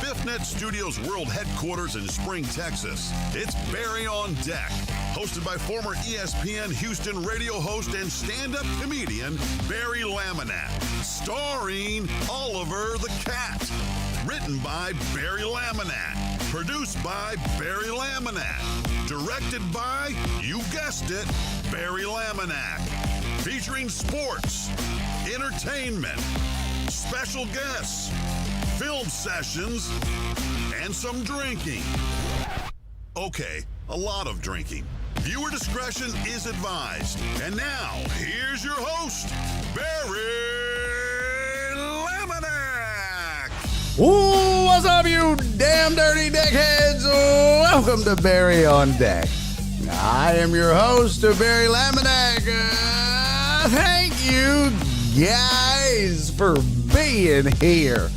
BiffNet Studios World Headquarters in Spring, Texas. It's Barry on Deck, hosted by former ESPN Houston radio host and stand-up comedian Barry Laminack, starring Oliver the Cat. Written by Barry Laminack, produced by Barry Laminack, directed by, you guessed it, Barry Laminack. Featuring sports, entertainment, special guests, film sessions, and some drinking. Okay, a lot of drinking. Viewer discretion is advised. And now, here's your host, Barry Laminack. Ooh, what's up, you damn dirty deckheads? Welcome to Barry on Deck. I am your host, Barry Laminack. Thank you guys for being here.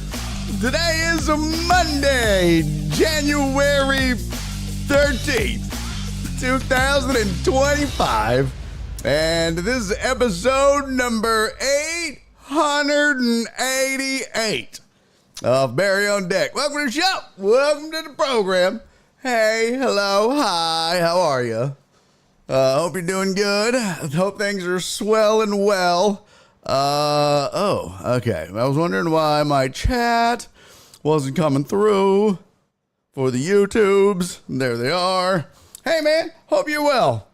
Today is a Monday, January 13th, 2025, and this is episode number 888 of Barry on Deck. Welcome to the show. Welcome to the program. Hey, hello, hi, how are you? Hope you're doing good. Hope things are swell and well. Okay. I was wondering why my chat wasn't coming through for the YouTubes. There they are. Hey, man, hope you're well.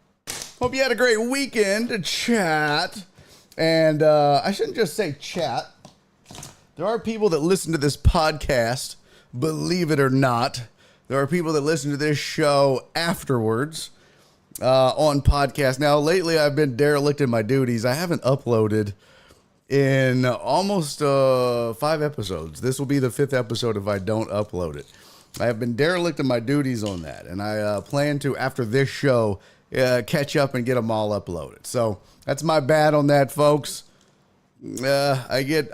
Hope you had a great weekend to chat. And I shouldn't just say chat. There are people that listen to this podcast, believe it or not. There are people that listen to this show afterwards on podcast. Now, lately, I've been derelict in my duties. I haven't uploaded in almost 5 episodes. This will be the 5th episode if I don't upload it. I have been derelict in my duties on that, and I plan to, after this show, catch up and get them all uploaded. So that's my bad on that, folks. I get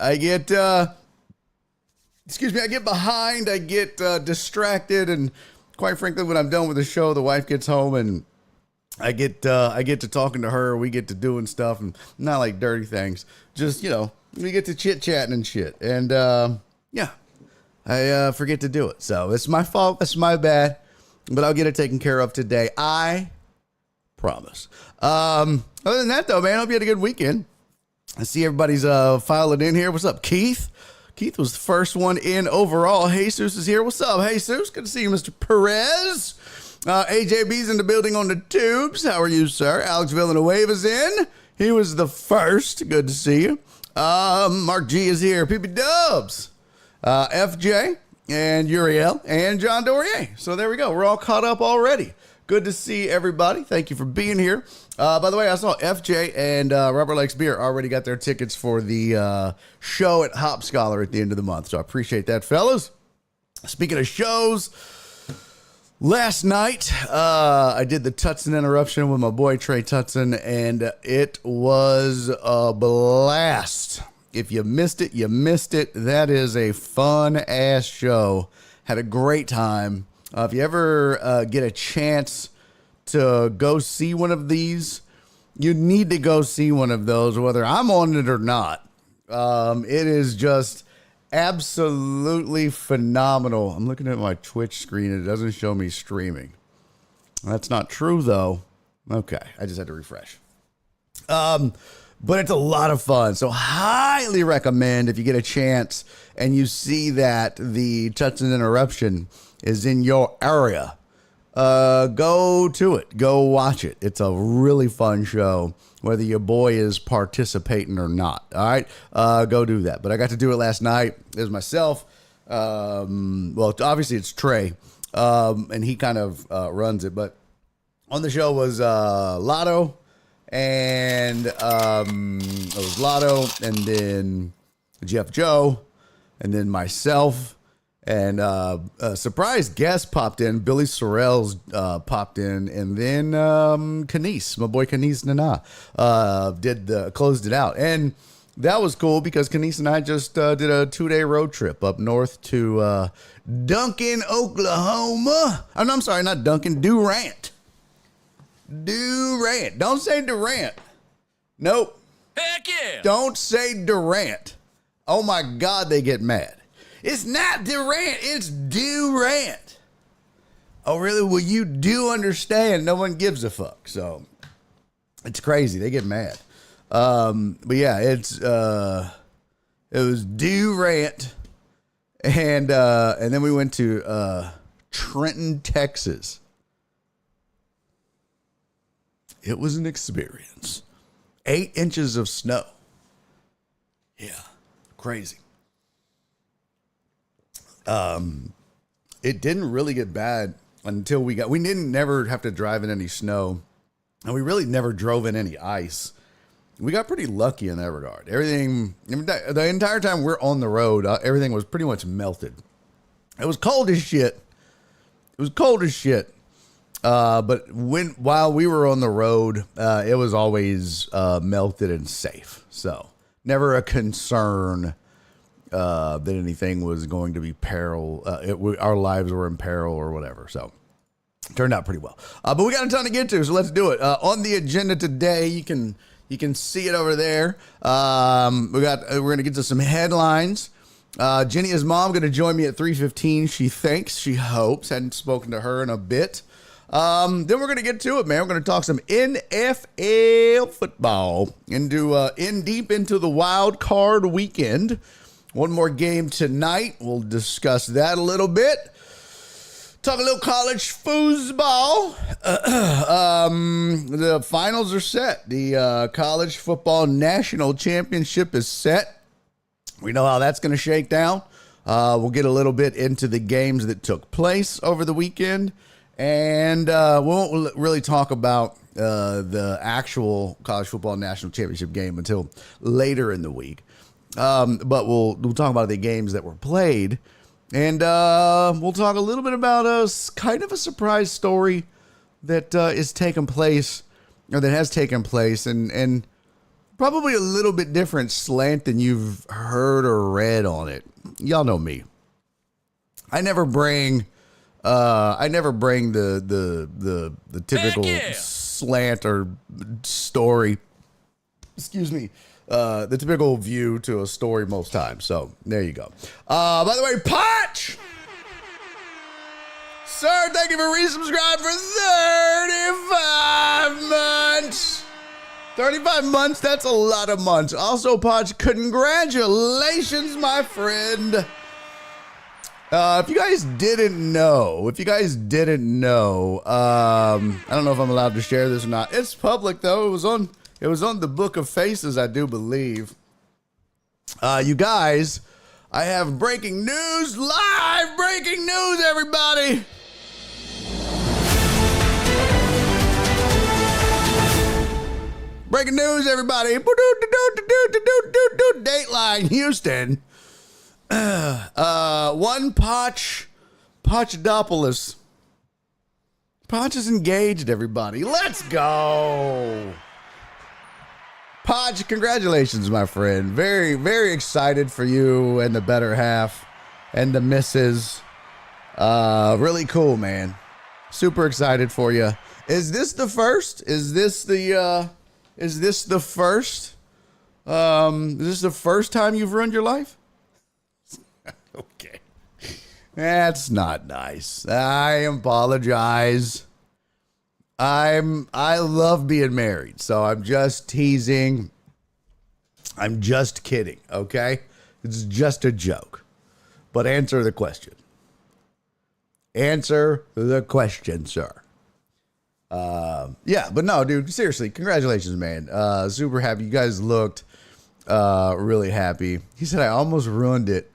behind, I get distracted, and quite frankly, when I'm done with the show, the wife gets home and I get to talking to her. We get to doing stuff, and not like dirty things. Just, we get to chit-chatting and shit. And, I forget to do it. So it's my fault. It's my bad. But I'll get it taken care of today. I promise. Other than that, though, man, I hope you had a good weekend. I see everybody's filing in here. What's up, Keith? Keith was the first one in overall. Jesus is here. What's up, Jesus? Good to see you, Mr. Perez. AJB's in the building on the tubes. How are you, sir? Alex Villanueva's in. He was the first. Good to see you. Mark G is here. PP Dubs. FJ and Uriel and John Dorier. So there we go. We're all caught up already. Good to see everybody. Thank you for being here. By the way, I saw FJ and Robert Likes Beer already got their tickets for the show at Hop Scholar at the end of the month. So I appreciate that, fellas. Speaking of shows, last night, I did the Tutson interruption with my boy Trey Tutson, and it was a blast. If you missed it, you missed it. That is a fun-ass show. Had a great time. If you ever get a chance to go see one of these, you need to go see one of those, whether I'm on it or not. It is just absolutely phenomenal. I'm looking at my Twitch screen and it doesn't show me streaming. That's not true though. Okay, I just had to refresh. But it's a lot of fun. So highly recommend if you get a chance and you see that the Tutson interruption is in your area, go to it. Go watch it. It's a really fun show, whether your boy is participating or not. All right, go do that. But I got to do it last night. It was myself. Well, obviously it's Trey, and he kind of runs it. But on the show was Lotto, and it was Lotto, and then Jeff Joe, and then myself. And a surprise guest popped in. Billy Sorrells popped in, and then Kanice, my boy Kanice Nana, closed it out. And that was cool because Kanice and I just did a 2-day road trip up north to Duncan, Oklahoma. Oh, no, I'm sorry, not Duncan, Durant. Don't say Durant. Nope. Heck yeah. Don't say Durant. Oh my God, they get mad. It's not Durant. It's Durant. Oh, really? Well, you do understand. No one gives a fuck. So it's crazy. They get mad. But yeah, it was Durant, and then we went to Trenton, Texas. It was an experience. 8 inches of snow. Yeah, crazy. It didn't really get bad until we didn't never have to drive in any snow, and we really never drove in any ice. We got pretty lucky in that regard. Everything, the entire time we're on the road, everything was pretty much melted. It was cold as shit. But while we were on the road, it was always melted and safe. So never a concern that anything was going to be peril. Our lives were in peril or whatever. So turned out pretty well. But we got a ton to get to, so let's do it. On the agenda today, you can see it over there. We're gonna get to some headlines. JennyIsMom going to join me at 3:15. She hopes. Hadn't spoken to her in a bit. Then we're going to get to it, man. We're going to talk some NFL football in deep into the wild card weekend. One more game tonight. We'll discuss that a little bit. Talk a little college foosball. The finals are set. The college football national championship is set. We know how that's going to shake down. We'll get a little bit into the games that took place over the weekend. And we won't really talk about the actual college football national championship game until later in the week. But we'll talk about the games that were played. And we'll talk a little bit about kind of a surprise story that is taking place, or that has taken place, and probably a little bit different slant than you've heard or read on it. Y'all know me. I never bring the typical slant or story. Excuse me. The typical view to a story most times. So there you go. By the way, Potch! Sir, thank you for resubscribing for 35 months. 35 months, that's a lot of months. Also, Potch, congratulations, my friend. If you guys didn't know, I don't know if I'm allowed to share this or not. It's public though. It was on the Book of Faces, I do believe. You guys, I have breaking news, live breaking news, everybody. Breaking news, everybody. Dateline, Houston. One Potchadopoulos. Potch is engaged, everybody. Let's go. Potch, congratulations, my friend. Very, very excited for you and the better half and the missus. Really cool, man. Super excited for you. Is this the first? Is this the first time you've ruined your life? Okay. That's not nice. I apologize. I love being married, so I'm just teasing. I'm just kidding, okay? It's just a joke. But answer the question. Answer the question, sir. Yeah, but no, dude, seriously, congratulations, man. Super happy. You guys looked really happy. He said, I almost ruined it,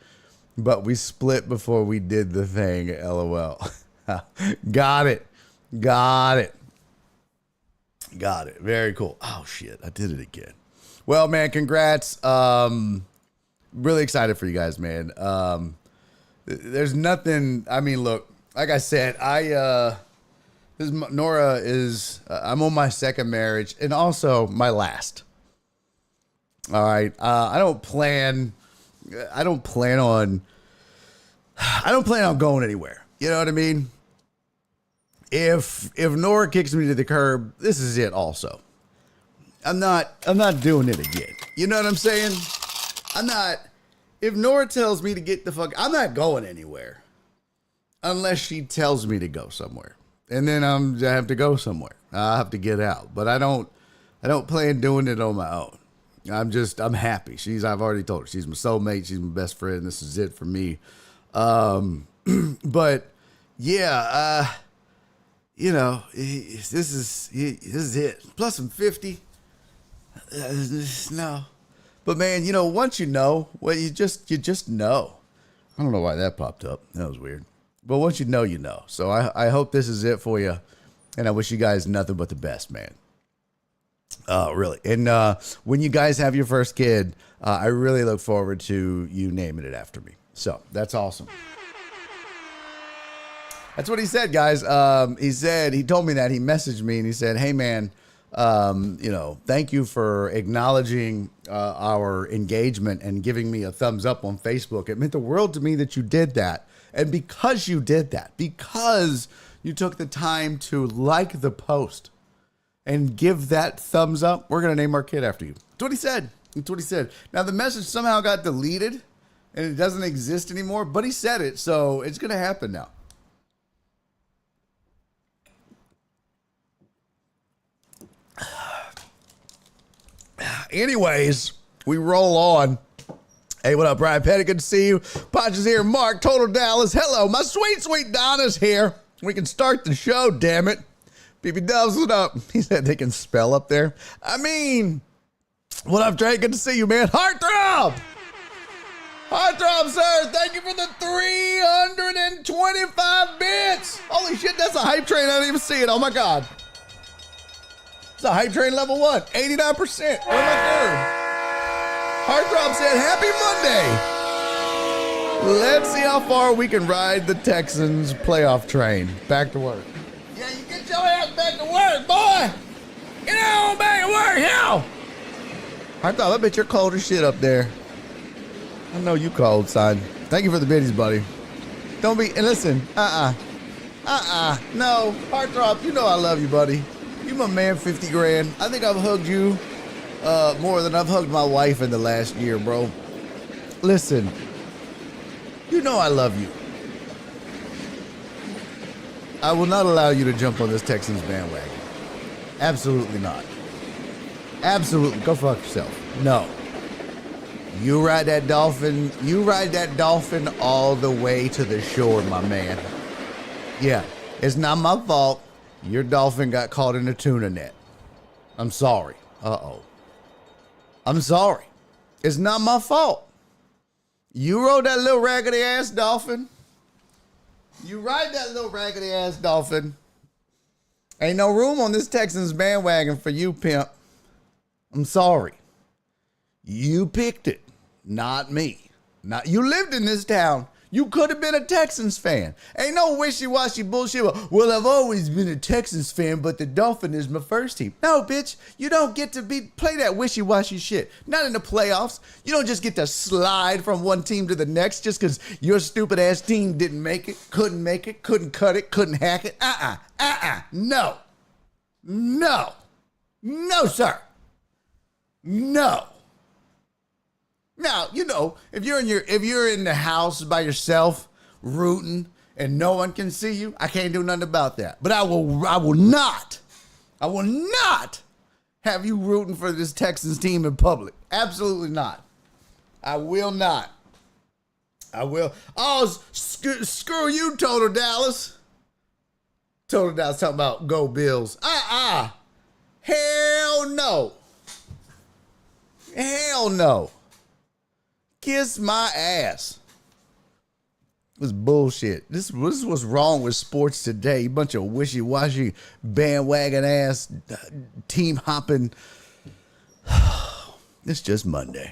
but we split before we did the thing. LOL. Got it. Very cool. Oh, shit. I did it again. Well, man, congrats. Really excited for you guys, man. There's nothing. I mean, look, like I said, Nora is, I'm on my second marriage and also my last. All right. I don't plan on going anywhere. You know what I mean? If Nora kicks me to the curb, this is it also. I'm not doing it again. You know what I'm saying? if Nora tells me to get the fuck, I'm not going anywhere unless she tells me to go somewhere. And then I have to go somewhere. I have to get out. But I don't plan doing it on my own. I'm happy. I've already told her she's my soulmate. She's my best friend. This is it for me. But yeah, this is it. Plus I'm 50. No. But man, once you know, well, you just know. I don't know why that popped up. That was weird. But once you know, you know. So I hope this is it for you. And I wish you guys nothing but the best, man. Really. And when you guys have your first kid, I really look forward to you naming it after me. So that's awesome. That's what he said, guys. He told me that. He messaged me and he said, hey, man, thank you for acknowledging our engagement and giving me a thumbs up on Facebook. It meant the world to me that you did that. And because you did that, because you took the time to like the post and give that thumbs up, we're going to name our kid after you. That's what he said. That's what he said. Now, the message somehow got deleted and it doesn't exist anymore, but he said it, so it's going to happen now. Anyways, we roll on. Hey, what up, Brian Petty? Good to see you. Podge is here. Mark, Total Dallas. Hello, my sweet, sweet Donna's here. We can start the show, damn it. BB Dubs, what up? He said they can spell up there. I mean, what up, Drake? Good to see you, man. Heartthrob! Heartthrob, sir. Thank you for the 325 bits. Holy shit, that's a hype train. I didn't even see it. Oh, my God. It's a hype train level 1. 89%. What am I doing? Heartthrob said, happy Monday. Let's see how far we can ride the Texans playoff train. Back to work. Yeah, you get your ass back to work, boy. Get on back to work, hell. Heartthrob, I bet you're cold as shit up there. I know you cold, son. Thank you for the biddies, buddy. Don't be, and listen, no. Heartthrob, you know I love you, buddy. You my man, 50 grand. I think I've hugged you more than I've hugged my wife in the last year, bro. Listen, you know I love you. I will not allow you to jump on this Texans bandwagon. Absolutely not. Absolutely. Go fuck yourself. No. You ride that dolphin. You ride that dolphin all the way to the shore, my man. Yeah, it's not my fault. Your dolphin got caught in a tuna net. I'm sorry. Uh-oh. I'm sorry. It's not my fault. You rode that little raggedy ass dolphin. You ride that little raggedy ass dolphin. Ain't no room on this Texans bandwagon for you, pimp. I'm sorry. You picked it, not me. Not you lived in this town. You could have been a Texans fan. Ain't no wishy-washy bullshit. Well, I've always been a Texans fan, but the Dolphin is my first team. No, bitch. You don't get to play that wishy-washy shit. Not in the playoffs. You don't just get to slide from one team to the next just because your stupid-ass team didn't make it, couldn't cut it, couldn't hack it. No. No. No, sir. No. Now, if you're in the house by yourself rooting and no one can see you, I can't do nothing about that. But I will not have you rooting for this Texans team in public. Absolutely not. I will not. I will. Oh, screw you, Total Dallas. Total Dallas talking about go Bills. Hell no. Hell no. Kiss my ass. It was bullshit. This is what's wrong with sports today. You bunch of wishy-washy, bandwagon ass, team hopping. It's just Monday.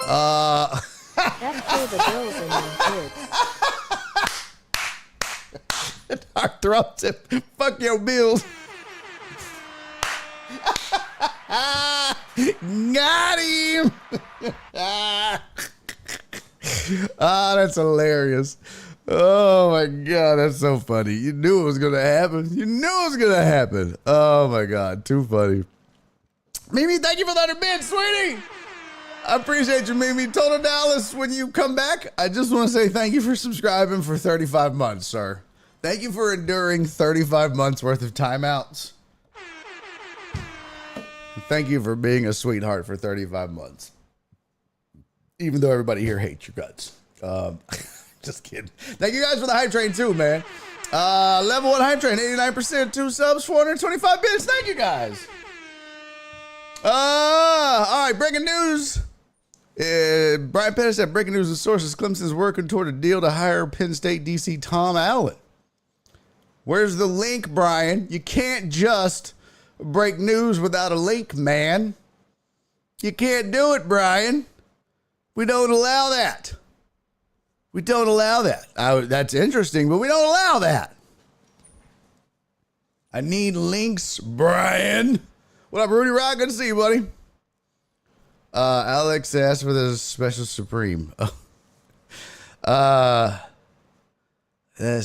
That's for the Bills and your kids. Heartthrob said, fuck your Bills. Got him. That's hilarious. Oh my God, that's so funny. You knew it was gonna happen. Oh my God, too funny. Mimi, thank you for that bid, sweetie. I appreciate you, Mimi. Total Dallas, when you come back, I just want to say thank you for subscribing for 35 months, sir. Thank you for enduring 35 months worth of timeouts. Thank you for being a sweetheart for 35 months. Even though everybody here hates your guts. Just kidding. Thank you guys for the hype train too, man. Level 1 hype train, 89%, 2 subs, 425 bits. Thank you guys. All right, breaking news. Brian Pettis said breaking news with sources. Clemson's working toward a deal to hire Penn State DC Tom Allen. Where's the link, Brian? You can't just break news without a link, man. You can't do it, Brian. We don't allow that. We don't allow that. That's interesting, but we don't allow that. I need links, Brian. What up, Rudy Rock? Good to see you, buddy. Alex asked for the special supreme. Let's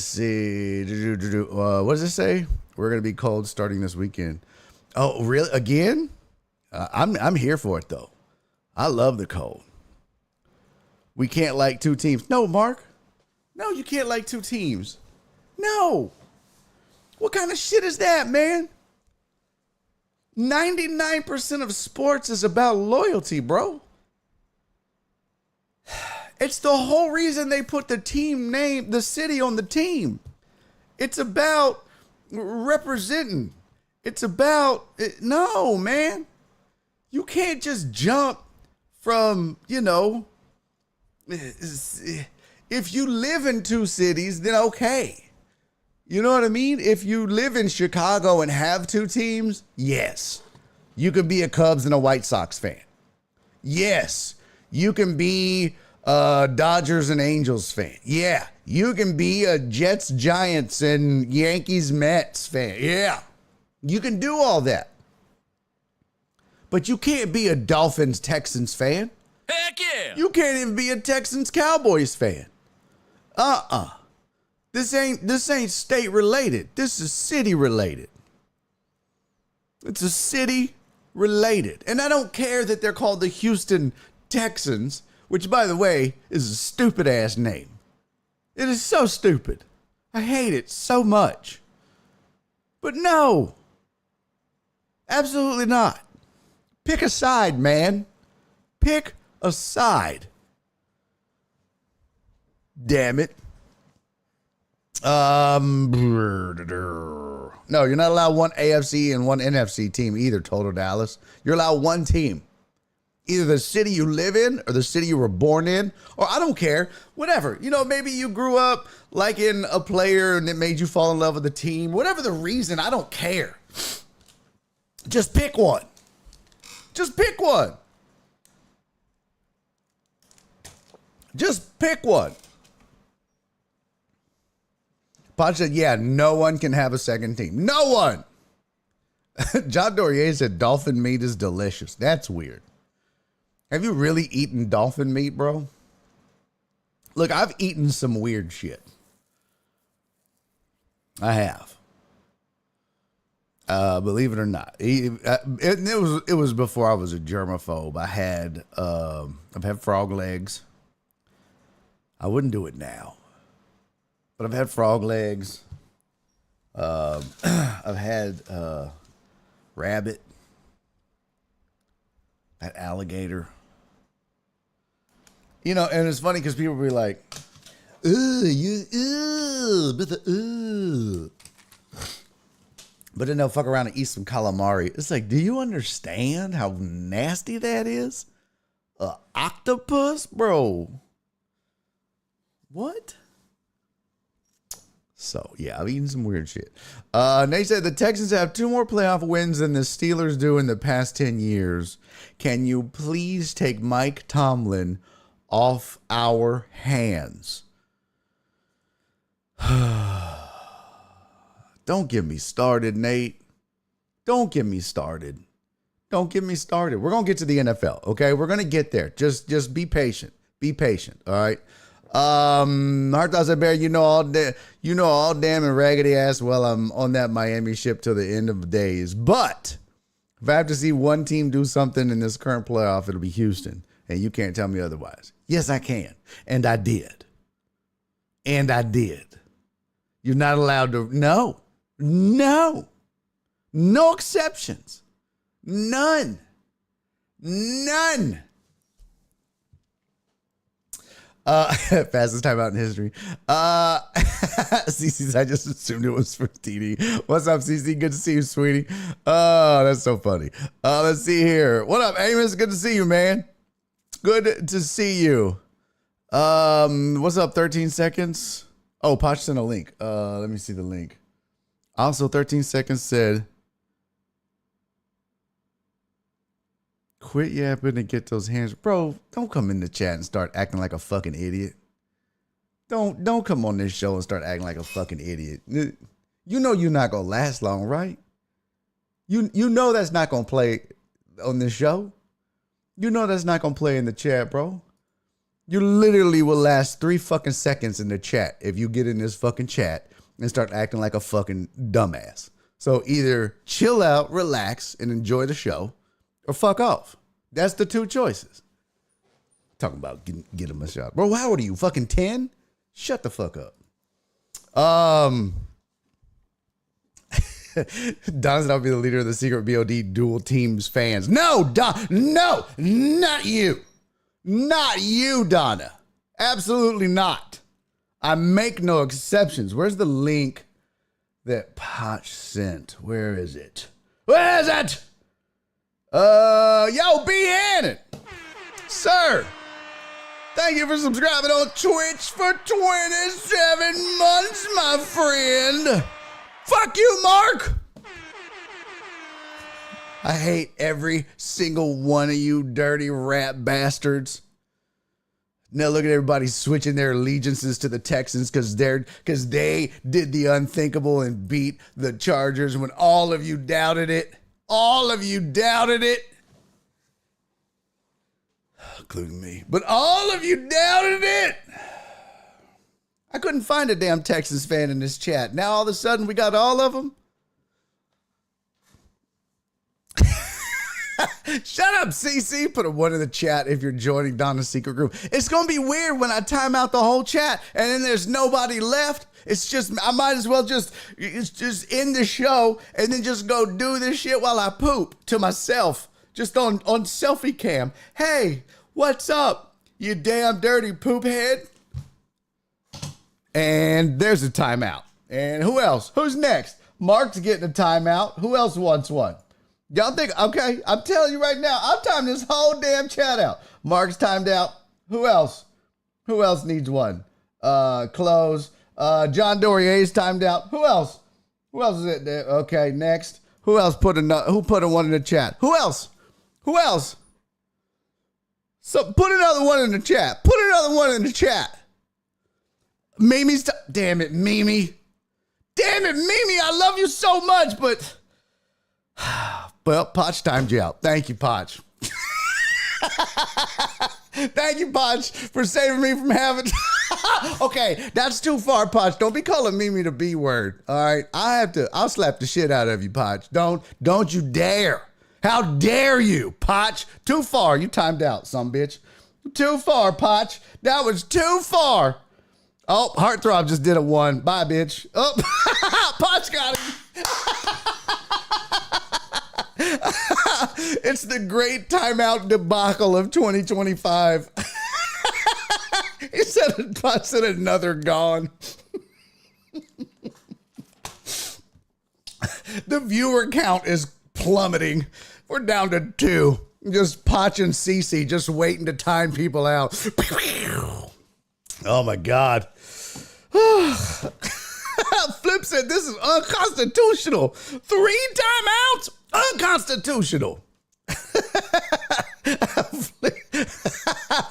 see. What does it say? We're gonna be cold starting this weekend. Oh, really? Again? I'm here for it though. I love the cold. We can't like two teams. No, Mark. No, you can't like two teams. No. What kind of shit is that, man? 99% of sports is about loyalty, bro. It's the whole reason they put the team name, the city on the team. It's about representing. It's about, no, man. You can't just jump from, if you live in two cities, then okay. You know what I mean? If you live in Chicago and have two teams, yes. You can be a Cubs and a White Sox fan. Yes. You can be a Dodgers and Angels fan. Yeah. You can be a Jets, Giants, and Yankees, Mets fan. Yeah. You can do all that. But you can't be a Dolphins, Texans fan. Heck yeah! You can't even be a Texans, Cowboys fan. This ain't state related. This is city related. It's a city related. And I don't care that they're called the Houston Texans, which, by the way, is a stupid ass name. It is so stupid. I hate it so much. But no. Absolutely not. Pick a side, man. Pick a side. Damn it. No, you're not allowed one AFC and one NFC team either, Total Dallas. You're allowed one team. Either the city you live in or the city you were born in, or I don't care, whatever. Maybe you grew up liking a player and it made you fall in love with the team. Whatever the reason, I don't care. Just pick one. Just pick one. Just pick one. Pod said, yeah, no one can have a second team. No one. John Dorier said dolphin meat is delicious. That's weird. Have you really eaten dolphin meat, bro? Look, I've eaten some weird shit. I have. Believe it or not. It was before I was a germaphobe. I've had frog legs. I wouldn't do it now. But I've had frog legs. I've had rabbit. Had alligator. And it's funny because people be like, but then they'll fuck around and eat some calamari. It's like, do you understand how nasty that is? Octopus, bro. What? So, yeah, I've eaten some weird shit. Nate said the Texans have 2 more playoff wins than the Steelers do in the past 10 years. Can you please take Mike Tomlin off our hands? Don't get me started, Nate. Don't get me started. Don't get me started. We're going to get to the NFL, okay? We're going to get there. Just be patient. Be patient, all right? Heart said, Barry, all damn and raggedy ass. Well, I'm on that Miami ship till the end of days. But if I have to see one team do something in this current playoff, it'll be Houston. And you can't tell me otherwise. Yes, I can. And I did. And I did. You're not allowed to. No. No. No exceptions. None. None. Fastest timeout in history. CC's, I just assumed it was for TD. What's up, CC? Good to see you, sweetie. Oh, that's so funny. Let's see here. What up, Amos? Good to see you, man. Good to see you. What's up, 13 seconds? Oh, Poch sent a link. Let me see the link. Also, 13 seconds said, quit yapping and get those hands. Bro, don't come in the chat and start acting like a fucking idiot. Don't come on this show and start acting like a fucking idiot. You know you're not gonna last long, right? You know that's not gonna play on this show. You know that's not gonna play in the chat, bro. You literally will last 3 fucking seconds in the chat if you get in this fucking chat and start acting like a fucking dumbass. So either chill out, relax, and enjoy the show, or fuck off. That's the 2 choices. Talking about get him a shot. Bro, how old are you? Fucking 10? Shut the fuck up. Don said I'll be the leader of the secret BOD dual teams fans. No, Don. No, not you. Not you, Donna. Absolutely not. I make no exceptions. Where's the link that Potch sent? Where is it? Where is it? Yo, be in it. Sir, thank you for subscribing on Twitch for 27 months, my friend. Fuck you, Mark. I hate every single one of you dirty rat bastards. Now look at everybody switching their allegiances to the Texans because they did the unthinkable and beat the Chargers when all of you doubted it. All of you doubted it. Including me. But all of you doubted it. I couldn't find a damn Texans fan in this chat. Now all of a sudden we got all of them. Shut up, CC. Put a 1 in the chat if you're joining Donna's secret group. It's going to be weird when I time out the whole chat and then there's nobody left. It's just, I might as well just end the show and then just go do this shit while I poop to myself. Just on selfie cam. Hey, what's up, you damn dirty poop head? And there's a timeout. And who else? Who's next? Mark's getting a timeout. Who else wants one? Y'all think, okay, I'm telling you right now, I'll time this whole damn chat out. Mark's timed out. Who else? Who else needs one? Close. John Dorier's timed out. Who else? Who else is it? Okay, next. Who else put a 1 in the chat? Who else? Who else? So put another 1 in the chat. Put another 1 in the chat. Mimi's damn it, Mimi. Damn it, Mimi. I love you so much, but well, Potch timed you out. Thank you, Potch. Thank you, Potch, for saving me from having. Okay, that's too far, Potch. Don't be calling Mimi the B word. All right, I'll slap the shit out of you, Potch. Don't you dare. How dare you, Potch? Too far. You timed out, some bitch. Too far, Potch. That was too far. Oh, Heartthrob just did a 1. Bye, bitch. Oh, Potch got him. It's the great timeout debacle of 2025. He said, Potch said another gone. The viewer count is plummeting. We're down to 2. Just Potch and Cece just waiting to time people out. Oh my God. Flip said this is unconstitutional. 3 timeouts? Unconstitutional.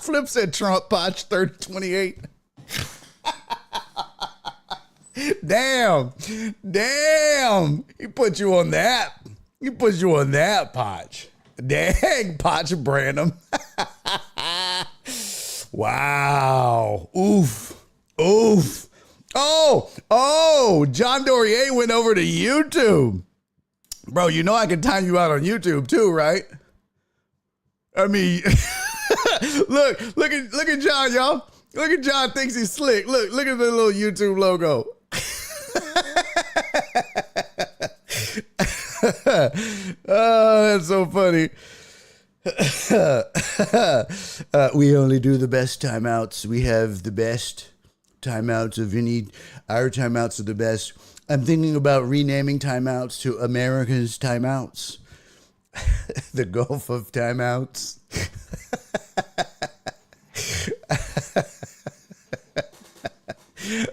Flip said Trump Potch 3028. Damn. He put you on that. He put you on that, Potch. Dang, Potch Branham. Wow. Oof. Oh, John Dorier went over to YouTube. Bro, you know I can time you out on YouTube too, right? I mean, Look at John, y'all. Look at John thinks he's slick. Look at the little YouTube logo. Oh, that's so funny. We only do the best timeouts. We have the best timeouts of any. Our timeouts are the best. I'm thinking about renaming timeouts to America's timeouts. The Gulf of Timeouts.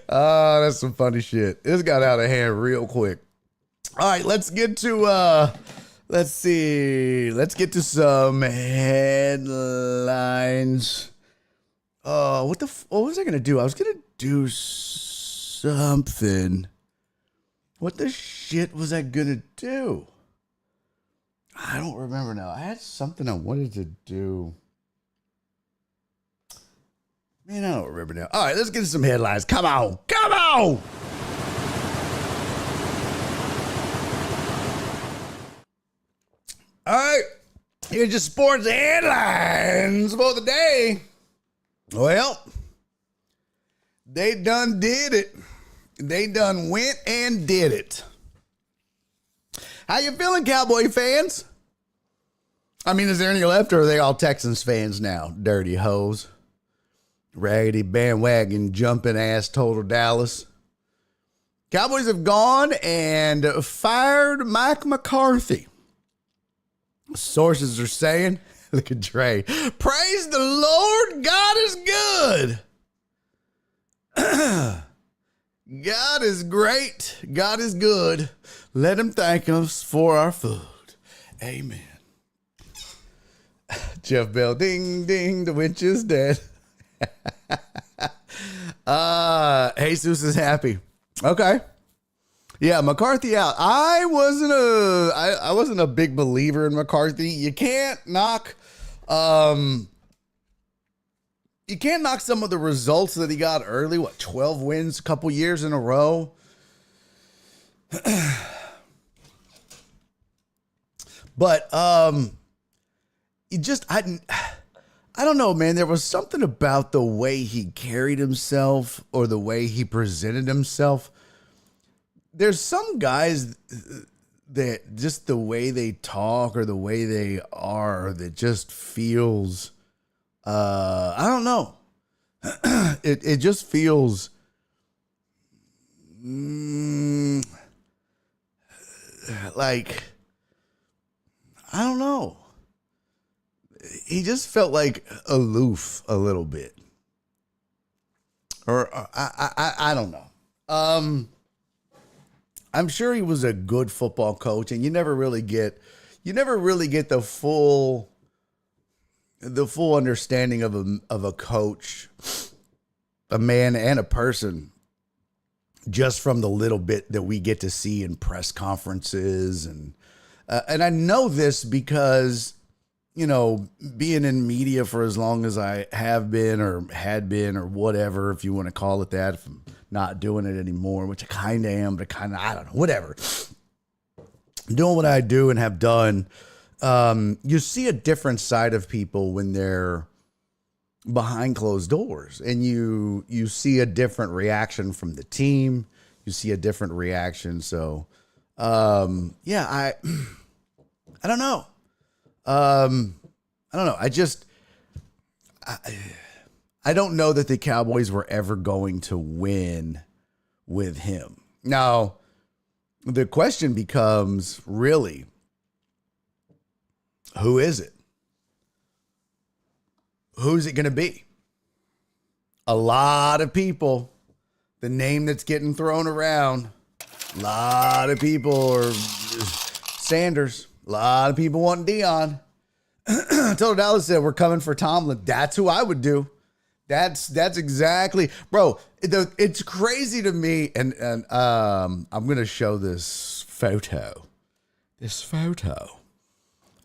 Oh, that's some funny shit. This got out of hand real quick. All right, let's get to let's get to some headlines. What was I gonna do? I was gonna do something. What the shit was I gonna do? I don't remember now. I had something I wanted to do. Man, I don't remember now. All right, let's get to some headlines. Come on. All right, here's your sports headlines for the day. Well, they done did it. They done went and did it. How you feeling, Cowboy fans? I mean, is there any left, or are they all Texans fans now? Dirty hoes. Raggedy bandwagon jumping ass total Dallas. Cowboys have gone and fired Mike McCarthy. Sources are saying, look at Dre, praise the Lord, God is good. God is great. God is good. Let him thank us for our food. Amen. Jeff Bell, ding, ding, the witch is dead. Jesus is happy. Okay. Yeah, McCarthy out. I wasn't a big believer in McCarthy. You can't knock some of the results that he got early. 12 wins, a couple years in a row. But I don't know, man. There was something about the way he carried himself or the way he presented himself. There's some guys that just the way they talk or the way they are that just feels, I don't know. It just feels like, I don't know. He just felt like aloof a little bit. Or I don't know. I'm sure he was a good football coach, and you never really get the full understanding of a coach, a man and a person, just from the little bit that we get to see in press conferences. And I know this because, you know, being in media for as long as I have been or had been or whatever, if you want to call it that, if I'm not doing it anymore, which I kind of am, but kind of, I don't know, whatever. Doing what I do and have done, you see a different side of people when they're behind closed doors, and you see a different reaction from the team. You see a different reaction. So, yeah, I don't know. I don't know. I don't know that the Cowboys were ever going to win with him. Now, the question becomes, really, who is it? Who's it going to be? A lot of people, the name that's getting thrown around, a lot of people are Sanders. A lot of people want Dion. Total Dallas said, we're coming for Tomlin. That's who I would do. That's exactly, bro. It's crazy to me. And I'm going to show this photo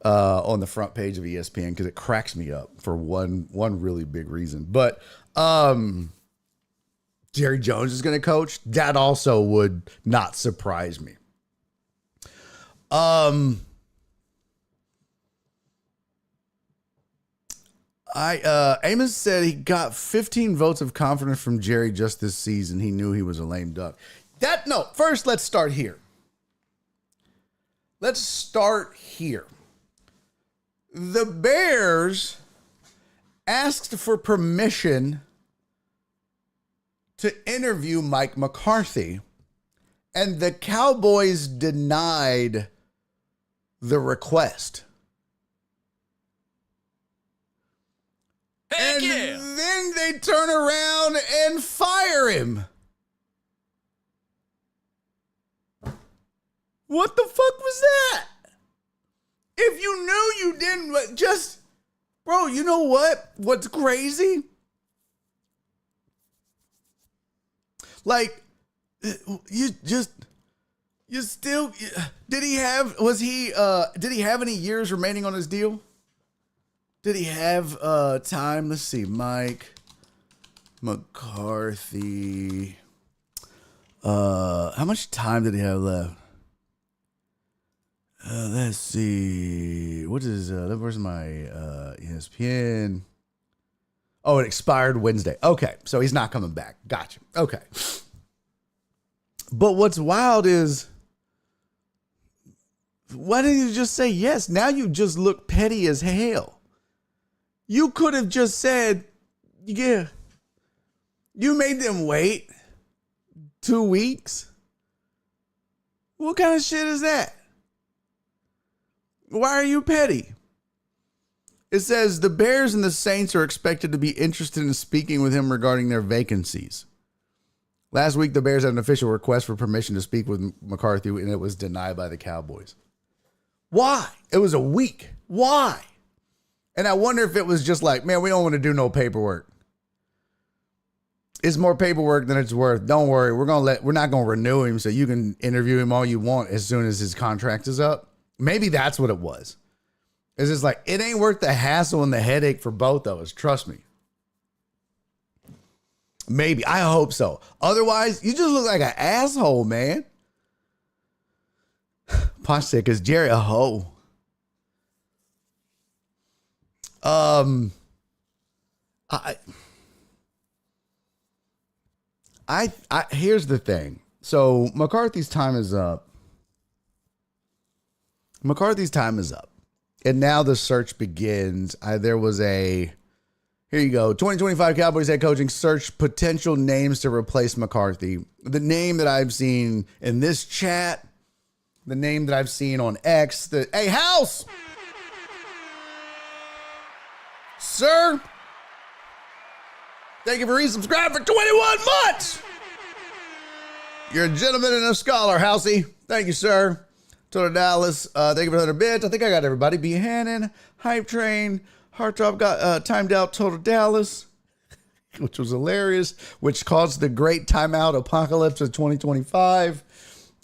on the front page of ESPN because it cracks me up for one really big reason. But Jerry Jones is going to coach. That also would not surprise me. Amos said he got 15 votes of confidence from Jerry just this season. He knew he was a lame duck. First let's start here. The Bears asked for permission to interview Mike McCarthy, and the Cowboys denied the request. Heck and yeah. then they turn around and fire him. What the fuck was that? If you knew you didn't, just, bro, you know what? What's crazy? Like, did he have any years remaining on his deal? Did he have time? Let's see, Mike McCarthy. How much time did he have left? Let's see. What is where's my ESPN? Oh, it expired Wednesday. Okay, so he's not coming back. Gotcha. Okay. But what's wild is, why didn't you just say yes? Now you just look petty as hell. You could have just said, yeah. You made them wait 2 weeks. What kind of shit is that? Why are you petty? It says the Bears and the Saints are expected to be interested in speaking with him regarding their vacancies. Last week, the Bears had an official request for permission to speak with McCarthy, and it was denied by the Cowboys. Why? It was a week. Why? And I wonder if it was just like, man, we don't want to do no paperwork. It's more paperwork than it's worth. Don't worry. We're not going to renew him, so you can interview him all you want as soon as his contract is up. Maybe that's what it was. It's just like, it ain't worth the hassle and the headache for both of us. Trust me. Maybe. I hope so. Otherwise, you just look like an asshole, man. Posh said, because Jerry a hoe. Here's the thing. So McCarthy's time is up. And now the search begins. Here you go. 2025 Cowboys head coaching search potential names to replace McCarthy. The name that I've seen in this chat, the name that I've seen on X, hey, House! Sir, thank you for resubscribing for 21 months. You're a gentleman and a scholar, Housey. Thank you, sir. Total Dallas, thank you for 100 bits. I think I got everybody. B. Hannon, Hype Train, Heartthrob got timed out Total Dallas, which was hilarious, which caused the great timeout apocalypse of 2025.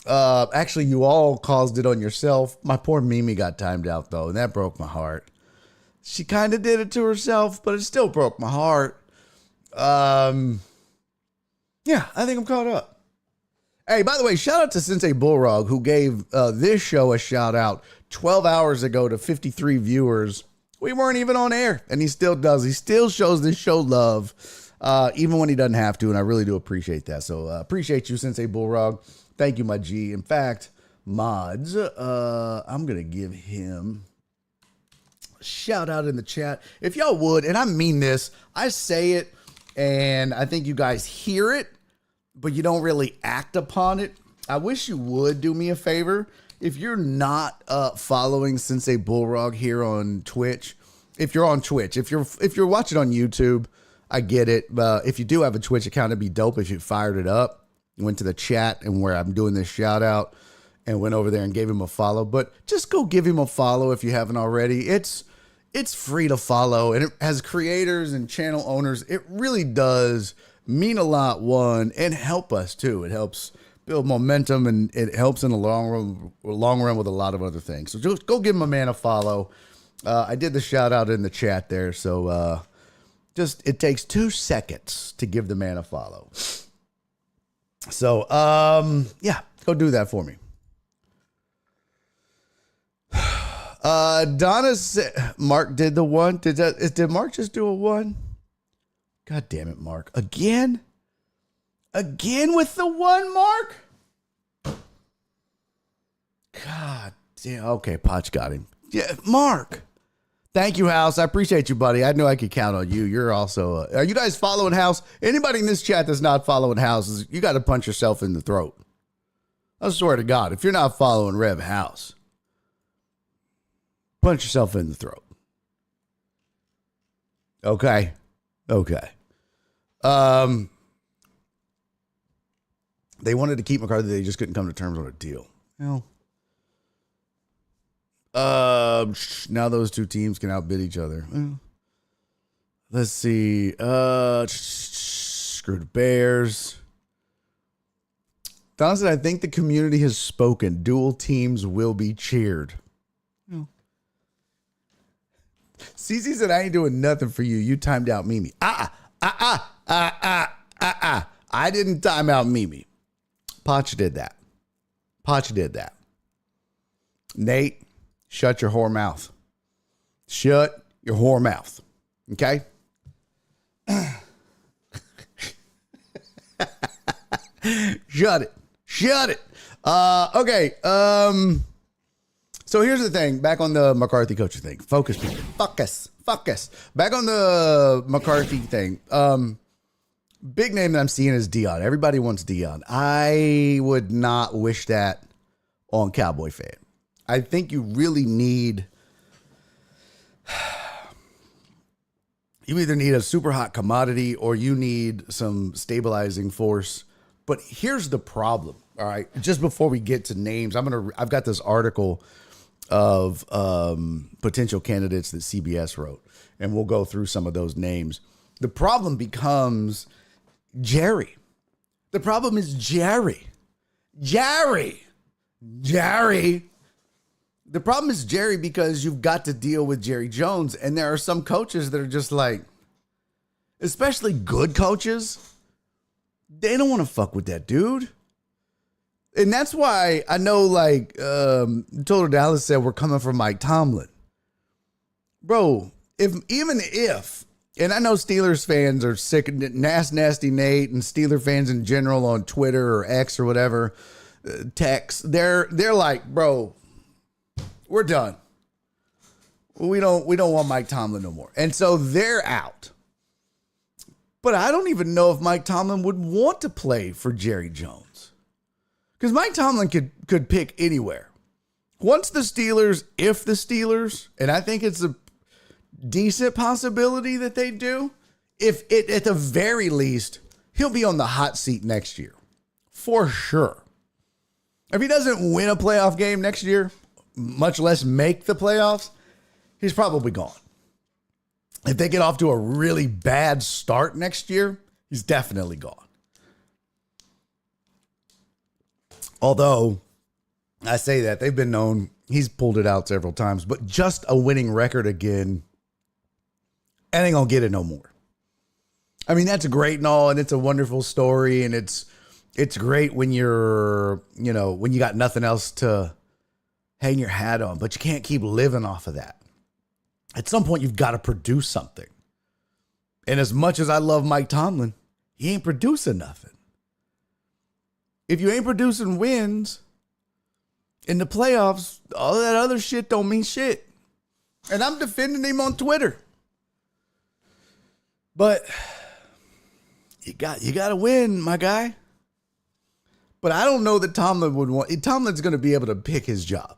Actually, you all caused it on yourself. My poor Mimi got timed out, though, and that broke my heart. She kind of did it to herself, but it still broke my heart. Yeah, I think I'm caught up. Hey, by the way, shout out to Sensei Bullrog, who gave this show a shout out 12 hours ago to 53 viewers. We weren't even on air, and he still does. He still shows this show love, even when he doesn't have to, and I really do appreciate that. So appreciate you, Sensei Bullrog. Thank you, my G. In fact, mods, I'm going to give him a shout out in the chat. If y'all would, and I mean this, I say it, and I think you guys hear it, but you don't really act upon it. I wish you would do me a favor. If you're not following Sensei Bullrog here on Twitch, if you're on Twitch, if you're watching on YouTube, I get it. If you do have a Twitch account, it'd be dope if you fired it up, went to the chat and where I'm doing this shout out and went over there and gave him a follow. But just go give him a follow if you haven't already. It's free to follow, and as creators and channel owners, it really does mean a lot, one, and help us too. It helps build momentum, and it helps in the long run with a lot of other things. So just go give my man a follow. I did the shout out in the chat there, so it takes 2 seconds to give the man a follow. So yeah, go do that for me. Donna said Mark did the one. Did Mark just do a one? God damn it, Mark. Again with the one, Mark? God damn. Okay, Potch got him. Yeah, Mark. Thank you, House. I appreciate you, buddy. I knew I could count on you. You're also... are you guys following House? Anybody in this chat that's not following House, you got to punch yourself in the throat. I swear to God, if you're not following Rev House, punch yourself in the throat. Okay. They wanted to keep McCarthy. They just couldn't come to terms on a deal. Well... now those two teams can outbid each other. Let's see. Screw the Bears. Don said, I think the community has spoken. Dual teams will be cheered. CC said, I ain't doing nothing for you. You timed out Mimi. I didn't time out Mimi. Potch did that. Nate. Shut your whore mouth. Shut your whore mouth. Okay? Shut it. Okay. So here's the thing. Back on the McCarthy coaching thing. Focus, people. Focus. Back on the McCarthy thing. Big name that I'm seeing is Dion. Everybody wants Dion. I would not wish that on Cowboy fan. I think you really need, you either need a super hot commodity or you need some stabilizing force. But here's the problem. All right. Just before we get to names, I've got this article of potential candidates that CBS wrote, and we'll go through some of those names. The problem becomes Jerry. The problem is Jerry. The problem is Jerry because you've got to deal with Jerry Jones. And there are some coaches that are just like, especially good coaches, they don't want to fuck with that dude. And that's why I know, like, Total Dallas said, we're coming for Mike Tomlin. Bro, even if, and I know Steelers fans are sick of Nasty Nate and Steeler fans in general on Twitter or X or whatever, text, they're like, bro, we're done. We don't want Mike Tomlin no more. And so they're out. But I don't even know if Mike Tomlin would want to play for Jerry Jones. Because Mike Tomlin could pick anywhere. If the Steelers, and I think it's a decent possibility that they do, if it, at the very least, he'll be on the hot seat next year. For sure. If he doesn't win a playoff game next year, much less make the playoffs, he's probably gone. If they get off to a really bad start next year, he's definitely gone. Although, I say that, they've been known, he's pulled it out several times, but just a winning record again, and ain't gonna get it no more. I mean, that's great and all, and it's a wonderful story, and it's great when when you got nothing else to hang your hat on, but you can't keep living off of that. At some point, you've got to produce something. And as much as I love Mike Tomlin, he ain't producing nothing. If you ain't producing wins in the playoffs, all that other shit don't mean shit. And I'm defending him on Twitter. But you got to win, my guy. But I don't know that Tomlin's going to be able to pick his job.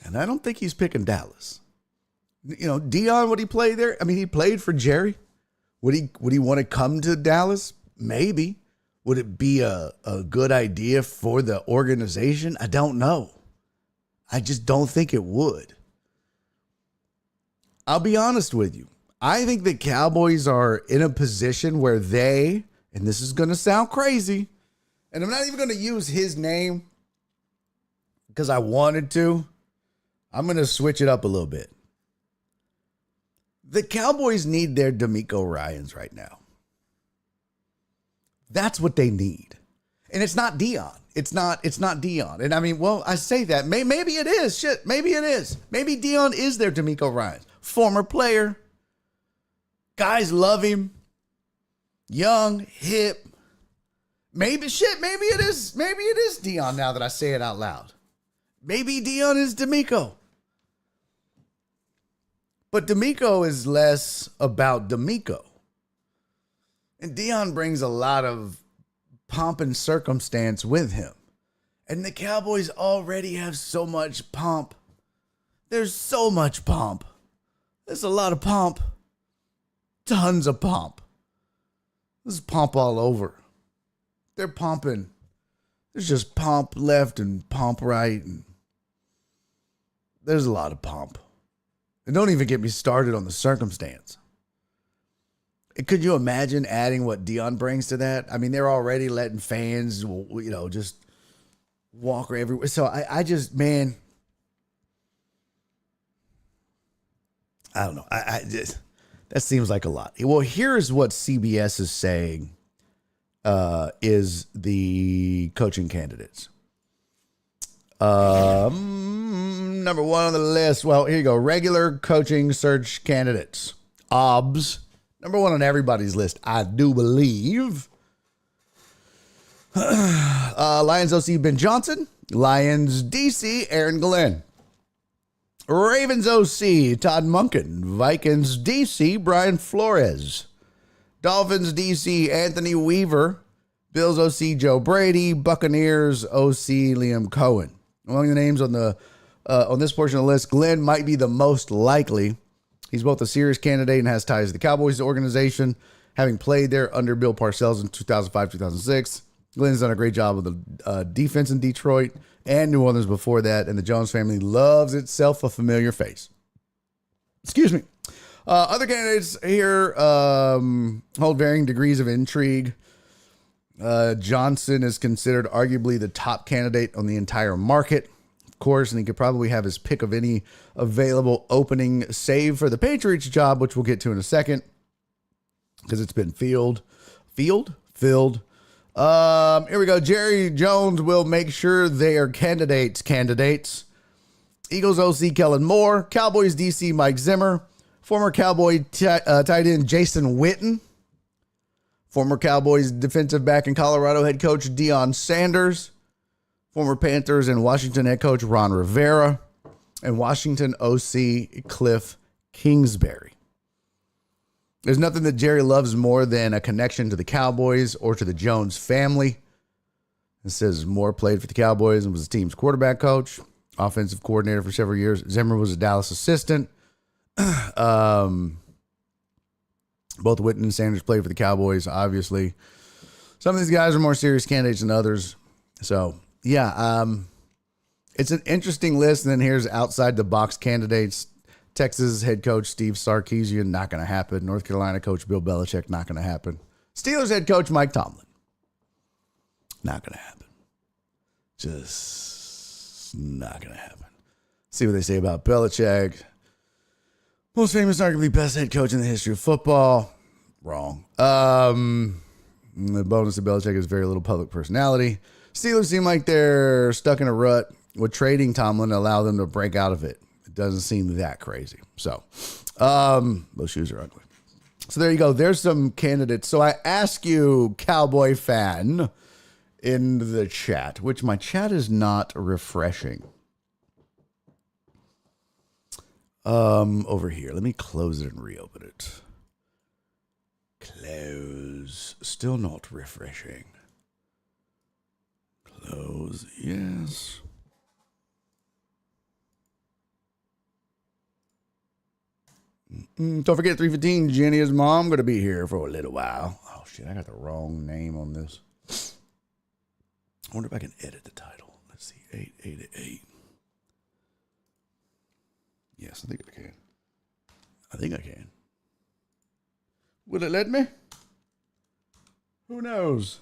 And I don't think he's picking Dallas. Dion, would he play there? I mean, he played for Jerry. Would he want to come to Dallas? Maybe. Would it be a good idea for the organization? I don't know. I just don't think it would. I'll be honest with you. I think the Cowboys are in a position where they, and this is going to sound crazy, and I'm not even going to use his name because I wanted to. I'm going to switch it up a little bit. The Cowboys need their DeMeco Ryans right now. That's what they need. And it's not Dion. It's not Dion. And I mean, well, I say that. Maybe it is. Shit, maybe it is. Maybe Dion is their D'Amico Ryans. Former player. Guys love him. Young, hip. Maybe it is. Maybe it is Dion now that I say it out loud. Maybe Dion is D'Amico. But D'Amico is less about D'Amico. And Dion brings a lot of pomp and circumstance with him. And the Cowboys already have so much pomp. There's so much pomp. There's a lot of pomp. Tons of pomp. There's pomp all over. They're pumping. There's just pomp left and pomp right. And there's a lot of pomp. And don't even get me started on the circumstance. Could you imagine adding what Dion brings to that? I mean, they're already letting fans, just walk everywhere. So I just, man, I don't know. I just, that seems like a lot. Well, here's what CBS is saying is the coaching candidates. Number one on the list. Well, here you go. Regular coaching search candidates. OBS. Number one on everybody's list, I do believe. Lions OC Ben Johnson. Lions DC Aaron Glenn. Ravens OC Todd Monken. Vikings DC Brian Flores. Dolphins DC Anthony Weaver. Bills OC Joe Brady. Buccaneers OC Liam Cohen. Among the names on this portion of the list, Glenn might be the most likely. He's both a serious candidate and has ties to the Cowboys organization, having played there under Bill Parcells in 2005-2006. Glenn's done a great job with the defense in Detroit and New Orleans before that, and the Jones family loves itself a familiar face. Excuse me. Other candidates here hold varying degrees of intrigue. Johnson is considered arguably the top candidate on the entire market, of course, and he could probably have his pick of any available opening, save for the Patriots job, which we'll get to in a second, because it's been filled. Here we go. Jerry Jones will make sure they are candidates. Eagles OC Kellen Moore, Cowboys DC Mike Zimmer, former Cowboy tight end Jason Witten, former Cowboys defensive back and Colorado head coach Deion Sanders, former Panthers and Washington head coach Ron Rivera, and Washington OC Cliff Kingsbury. There's nothing that Jerry loves more than a connection to the Cowboys or to the Jones family. It says Moore played for the Cowboys and was the team's quarterback coach, offensive coordinator for several years. Zimmer was a Dallas assistant. Both Witten and Sanders played for the Cowboys, obviously. Some of these guys are more serious candidates than others. So, yeah, it's an interesting list. And then here's outside the box candidates. Texas head coach Steve Sarkisian, not going to happen. North Carolina coach Bill Belichick, not going to happen. Steelers head coach Mike Tomlin, not going to happen. Just not going to happen. See what they say about Belichick. Most famous, arguably best head coach in the history of football. Wrong. The bonus of Belichick is very little public personality. Steelers seem like they're stuck in a rut. Would trading Tomlin allow them to break out of it? It doesn't seem that crazy. So, those shoes are ugly. So there you go. There's some candidates. So I ask you, Cowboy fan, in the chat, which my chat is not refreshing. Over here. Let me close it and reopen it. Close. Still not refreshing. Close. Yes. Don't forget 3:15. Jenny is mom. Going to be here for a little while. Oh shit! I got the wrong name on this. I wonder if I can edit the title. Let's see. 888. Yes, I think I can. I can. Will it let me? Who knows?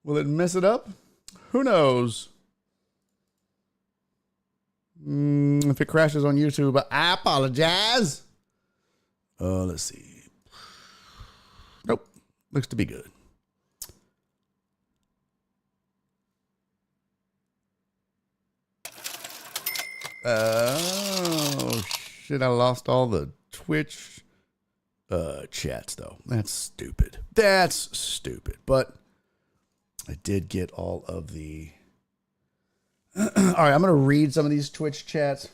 Will it mess it up? Who knows? If it crashes on YouTube, I apologize. Let's see. Nope. Looks to be good. Oh, shit. I lost all the Twitch chats, though. That's stupid. That's stupid. But I did get all of the... All right, I'm going to read some of these Twitch chats.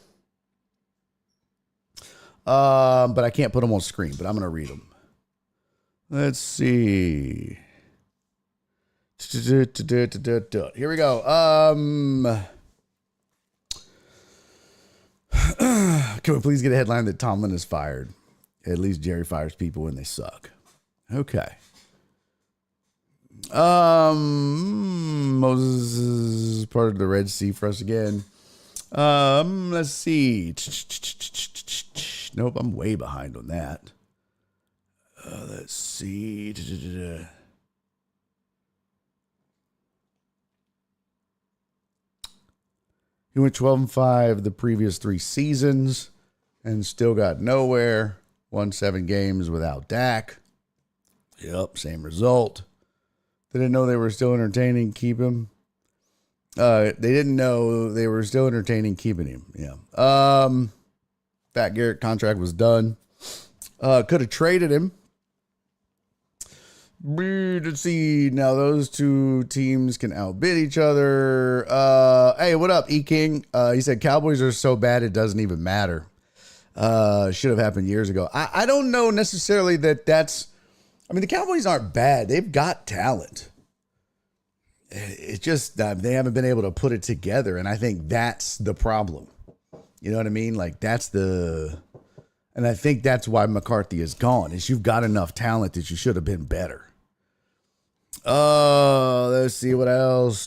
But I can't put them on screen, but I'm going to read them. Let's see. Here we go. Can we please get a headline that Tomlin is fired? At least Jerry fires people when they suck. Okay. Moses is part of the Red Sea for us again. Let's see. Nope, I'm way behind on that. Let's see. He went 12-5 the previous 3 seasons and still got nowhere. Won 7 games without Dak. Yep, same result. They didn't know they were still entertaining. Keep him. They didn't know they were still entertaining keeping him. Yeah. Pat Garrett contract was done. Could have traded him. Let's see. Now those 2 teams can outbid each other. Hey, what up, E King? He said Cowboys are so bad it doesn't even matter. Should have happened years ago. I don't know necessarily that's. I mean, the Cowboys aren't bad. They've got talent. It's just they haven't been able to put it together, and I think that's the problem. You know what I mean? Like and I think that's why McCarthy is gone. Is you've got enough talent that you should have been better. Let's see what else.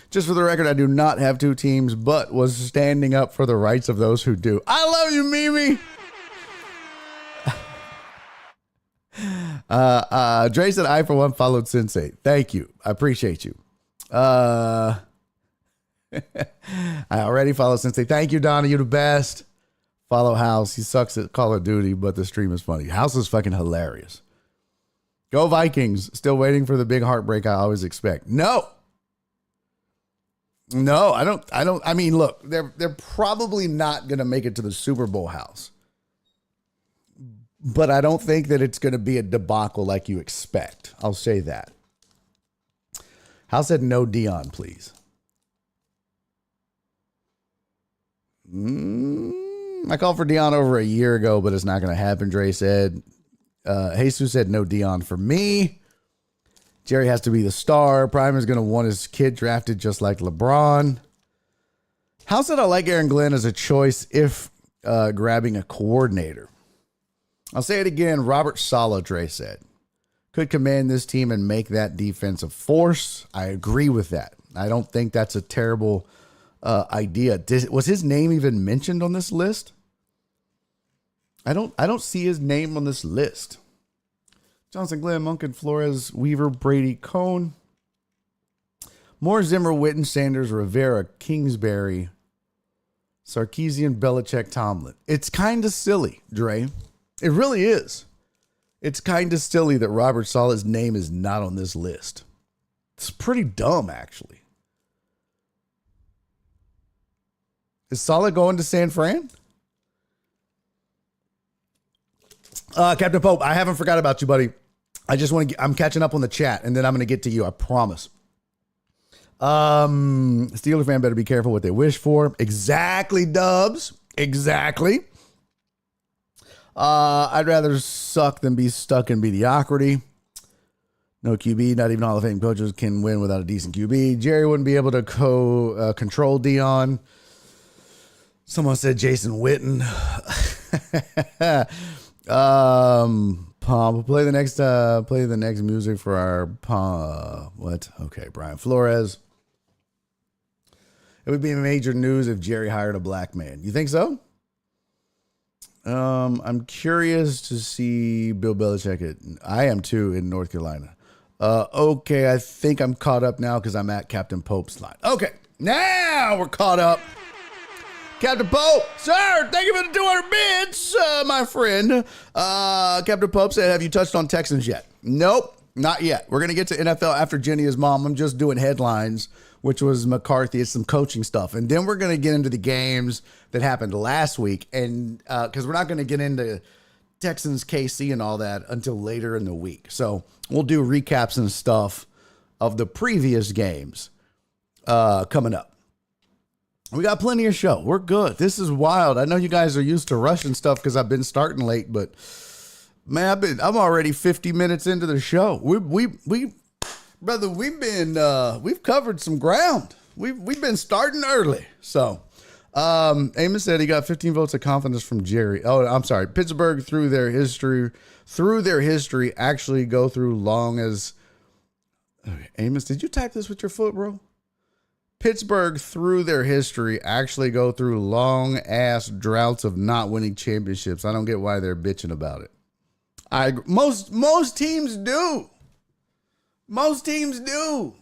Just for the record, I do not have 2 teams, but was standing up for the rights of those who do. I love you, Mimi. Dre said, I, for one, followed Sensei. Thank you. I appreciate you. I already follow Sensei. Thank you, Donna. You're the best. Follow House. He sucks at Call of Duty, but the stream is funny. House is fucking hilarious. Go Vikings. Still waiting for the big heartbreak I always expect. No, I don't. I mean, look, they're probably not going to make it to the Super Bowl, House. But I don't think that it's going to be a debacle like you expect. I'll say that. House said no Dion, please. I called for Dion over a year ago, but it's not going to happen, Dre said. Jesus said no Dion for me. Jerry has to be the star. Prime is going to want his kid drafted just like LeBron. House said I like Aaron Glenn as a choice if grabbing a coordinator. I'll say it again. Robert Saleh, Dre said, could command this team and make that defensive force. I agree with that. I don't think that's a terrible idea. Was his name even mentioned on this list? I don't see his name on this list. Johnson, Glenn, Munkin, Flores, Weaver, Brady, Cohn, Moore, Zimmer, Witten, Sanders, Rivera, Kingsbury, Sarkisian, Belichick, Tomlin. It's kind of silly, Dre. It really is. It's kind of silly that Robert Saleh's name is not on this list. It's pretty dumb, actually. Is Saleh going to San Fran? Captain Pope, I haven't forgot about you, buddy. I just want to I'm catching up on the chat, and then I'm going to get to you. I promise. Steeler fan better be careful what they wish for. Exactly, Dubs. Exactly. I'd rather suck than be stuck in mediocrity. No QB, not even Hall of Fame coaches can win without a decent QB. Jerry wouldn't be able to control Dion. Someone said Jason Witten. Play the next music for our what? Okay, Brian Flores. It would be major news if Jerry hired a black man. You think so? I'm curious to see Bill Belichick. I am too in North Carolina. Okay, I think I'm caught up now because I'm at Captain Pope's line. Okay, now we're caught up. Captain Pope, sir, thank you for the 200 bits, my friend. Captain Pope said, have you touched on Texans yet? Nope, not yet. We're going to get to NFL after Jenny is Mom. I'm just doing headlines, which was McCarthy. It's some coaching stuff. And then we're going to get into the games that happened last week. And because we're not going to get into Texans, KC, and all that until later in the week. So we'll do recaps and stuff of the previous games coming up. We got plenty of show. We're good. This is wild. I know you guys are used to rushing stuff because I've been starting late, but man, I'm already 50 minutes into the show. Brother, we've covered some ground. We've been starting early. So, Amos said he got 15 votes of confidence from Jerry. Oh, I'm sorry. Pittsburgh through their history actually go through long as. Okay, Amos, did you type this with your foot, bro? Pittsburgh, through their history, actually go through long-ass droughts of not winning championships. I don't get why they're bitching about it. Most teams do. Most teams do.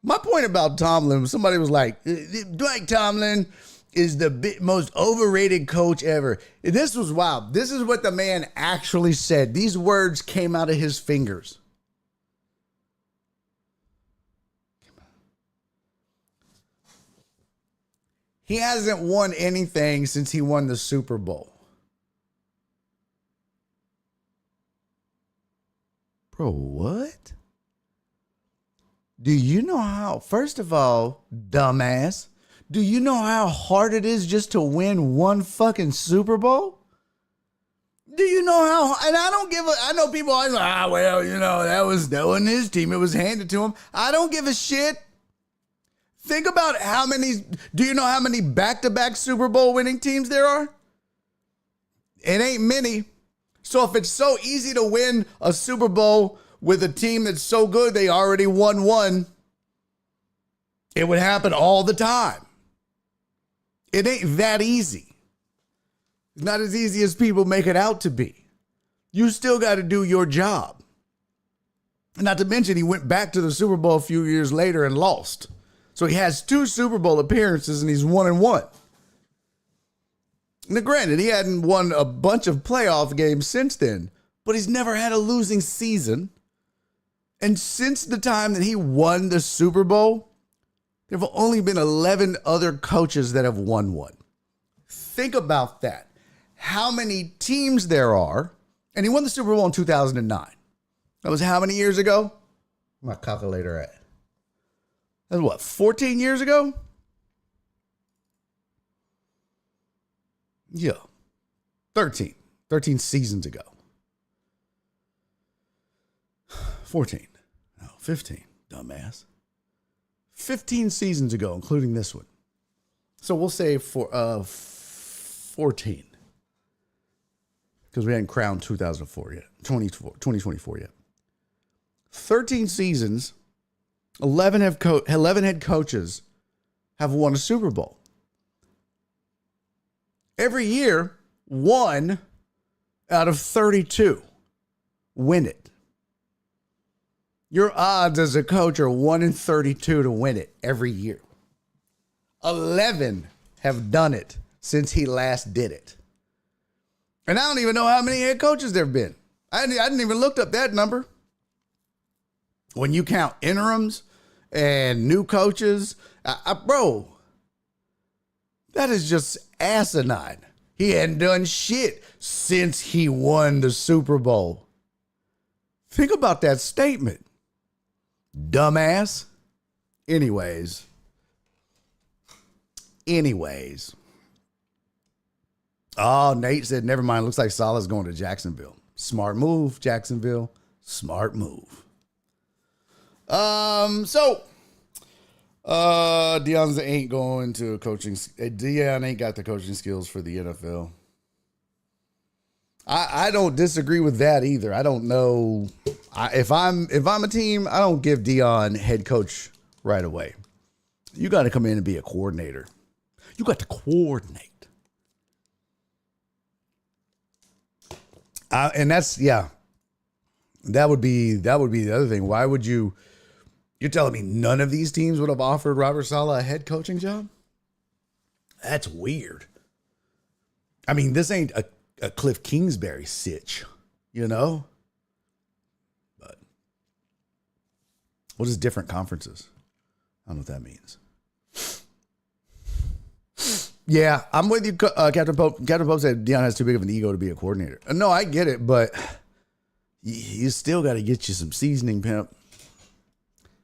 My point about Tomlin, somebody was like, Dwight Tomlin is the most overrated coach ever. This was wild. This is what the man actually said. These words came out of his fingers. He hasn't won anything since he won the Super Bowl. Bro, what? Do you know how, first of all, dumbass, do you know how hard it is just to win one fucking Super Bowl? Do you know how, and I know people always like, well, that wasn't his team. It was handed to him. I don't give a shit. Think about do you know how many back-to-back Super Bowl winning teams there are? It ain't many. So if it's so easy to win a Super Bowl with a team that's so good they already won one, it would happen all the time. It ain't that easy. It's not as easy as people make it out to be. You still got to do your job. Not to mention he went back to the Super Bowl a few years later and lost. So he has 2 Super Bowl appearances and he's 1-1. Now, granted, he hadn't won a bunch of playoff games since then, but he's never had a losing season. And since the time that he won the Super Bowl, there have only been 11 other coaches that have won one. Think about that. How many teams there are. And he won the Super Bowl in 2009. That was how many years ago? Where's my calculator at? That's what, 14 years ago? Yeah. 13 seasons ago. 14. No, 15. Dumbass. 15 seasons ago, including this one. So we'll say 14. Because we hadn't crowned 2004 yet. 2024 yet. 13 seasons. 11 head coaches have won a Super Bowl. Every year, 1 out of 32 win it. Your odds as a coach are 1 in 32 to win it every year. 11 have done it since he last did it. And I don't even know how many head coaches there have been. I didn't even look up that number. When you count interims and new coaches, bro, that is just asinine. He hadn't done shit since he won the Super Bowl. Think about that statement, dumbass. Anyways. Oh, Nate said, never mind. Looks like Salah's going to Jacksonville. Smart move, Jacksonville. Smart move. Deion ain't going to coaching. Deion ain't got the coaching skills for the NFL. I don't disagree with that either. I don't know. If I'm a team, I don't give Deion head coach right away. You got to come in and be a coordinator. You got to coordinate. And that's, yeah. That would be the other thing. Why would you're telling me none of these teams would have offered Robert Saleh a head coaching job? That's weird. I mean, this ain't a Cliff Kingsbury sitch, you know? But what is different conferences? I don't know what that means. Yeah, I'm with you, Captain Pope. Captain Pope said Deion has too big of an ego to be a coordinator. No, I get it, but you still got to get you some seasoning, pimp.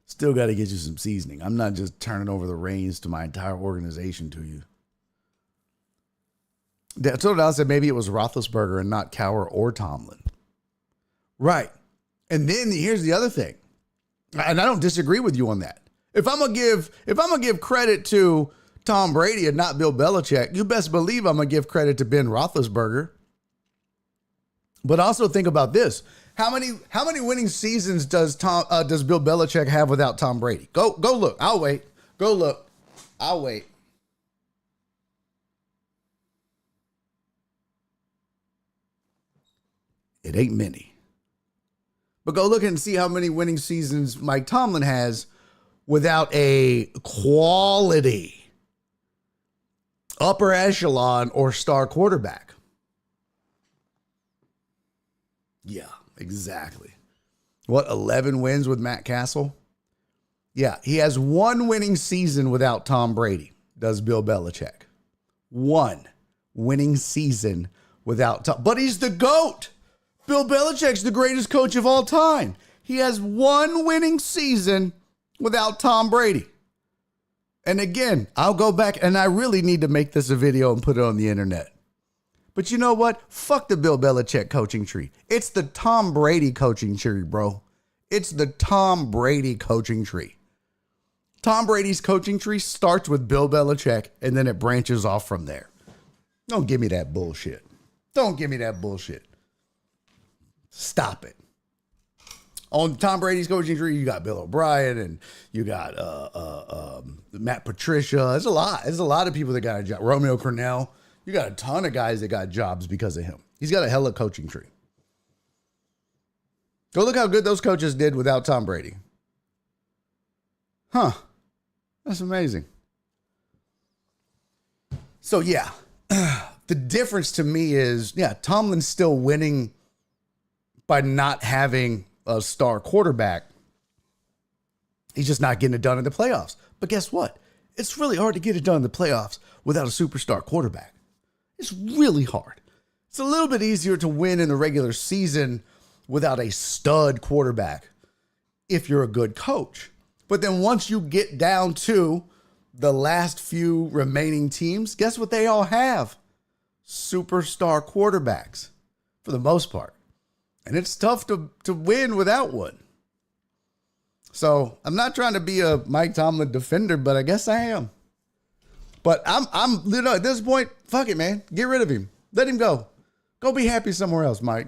Still got to get you some seasoning. I'm not just turning over the reins to my entire organization to you. Total Dallas said maybe it was Roethlisberger and not Cowher or Tomlin. Right. And then here's the other thing. And I don't disagree with you on that. If I'm gonna give credit to Tom Brady and not Bill Belichick, you best believe I'm gonna give credit to Ben Roethlisberger. But also think about this: how many winning seasons does Bill Belichick have without Tom Brady? Go look. I'll wait. Go look. I'll wait. It ain't many. But go look and see how many winning seasons Mike Tomlin has without a quality upper echelon or star quarterback. Yeah, exactly. What, 11 wins with Matt Castle? Yeah, he has one winning season without Tom Brady, does Bill Belichick. One winning season without Tom. But he's the GOAT. Bill Belichick's the greatest coach of all time. He has one winning season without Tom Brady. And again, I'll go back and I really need to make this a video and put it on the internet. But you know what? Fuck the Bill Belichick coaching tree. It's the Tom Brady coaching tree, bro. It's the Tom Brady coaching tree. Tom Brady's coaching tree starts with Bill Belichick and then it branches off from there. Don't give me that bullshit. Don't give me that bullshit. Stop it. On Tom Brady's coaching tree, you got Bill O'Brien and you got Matt Patricia. There's a lot. There's a lot of people that got a job. Romeo Cornell. You got a ton of guys that got jobs because of him. He's got a hella coaching tree. Go look how good those coaches did without Tom Brady. Huh. That's amazing. So, yeah. The difference to me is, yeah, Tomlin's still winning by not having a star quarterback. He's just not getting it done in the playoffs. But guess what? It's really hard to get it done in the playoffs without a superstar quarterback. It's really hard. It's a little bit easier to win in the regular season without a stud quarterback if you're a good coach. But then once you get down to the last few remaining teams, guess what they all have? Superstar quarterbacks for the most part. And it's tough to win without one. So I'm not trying to be a Mike Tomlin defender, but I guess I am. But I'm you know, at this point, fuck it, man. Get rid of him. Let him go. Go be happy somewhere else, Mike.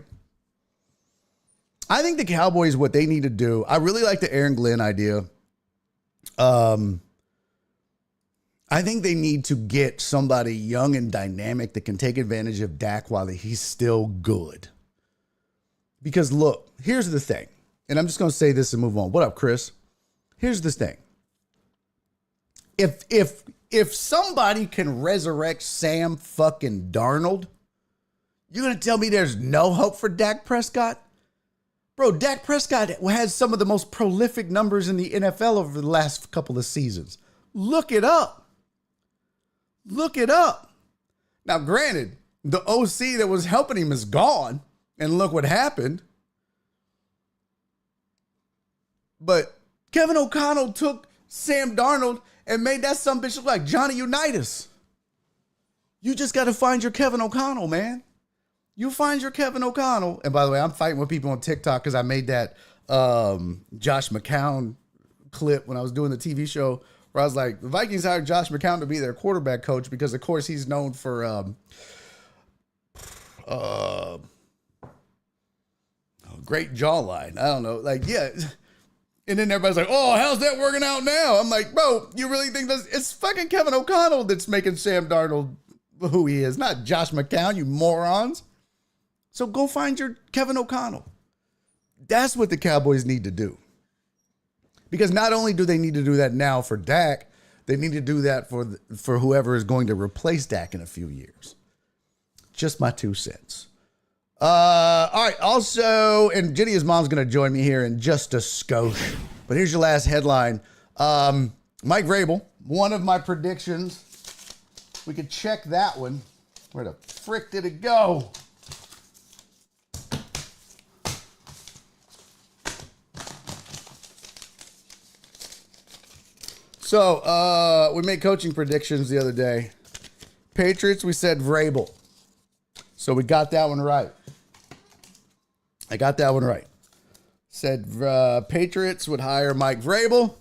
I think the Cowboys, what they need to do, I really like the Aaron Glenn idea. I think they need to get somebody young and dynamic that can take advantage of Dak while he's still good. Because look, here's the thing. And I'm just going to say this and move on. What up, Chris? Here's the thing. If somebody can resurrect Sam fucking Darnold, you're going to tell me there's no hope for Dak Prescott? Bro, Dak Prescott has some of the most prolific numbers in the NFL over the last couple of seasons. Look it up. Look it up. Now, granted, the OC that was helping him is gone. And look what happened. But Kevin O'Connell took Sam Darnold and made that sumbitch look like Johnny Unitas. You just got to find your Kevin O'Connell, man. You find your Kevin O'Connell. And by the way, I'm fighting with people on TikTok because I made that Josh McCown clip when I was doing the TV show where I was like, the Vikings hired Josh McCown to be their quarterback coach because, of course, he's known for great jawline. I don't know. Like, yeah. And then everybody's like, oh, how's that working out now? I'm like, bro, you really think it's fucking Kevin O'Connell that's making Sam Darnold who he is, not Josh McCown, you morons. So go find your Kevin O'Connell. That's what the Cowboys need to do. Because not only do they need to do that now for Dak, They need to do that for whoever is going to replace Dak in a few years. Just my 2 cents. All right. Also, and JennyIsMom's going to join me here in just a skosh. But here's your last headline. Mike Vrabel, one of my predictions. We could check that one. Where the frick did it go? So, we made coaching predictions the other day. Patriots, we said Vrabel. So we got that one right. I got that one right. Said Patriots would hire Mike Vrabel.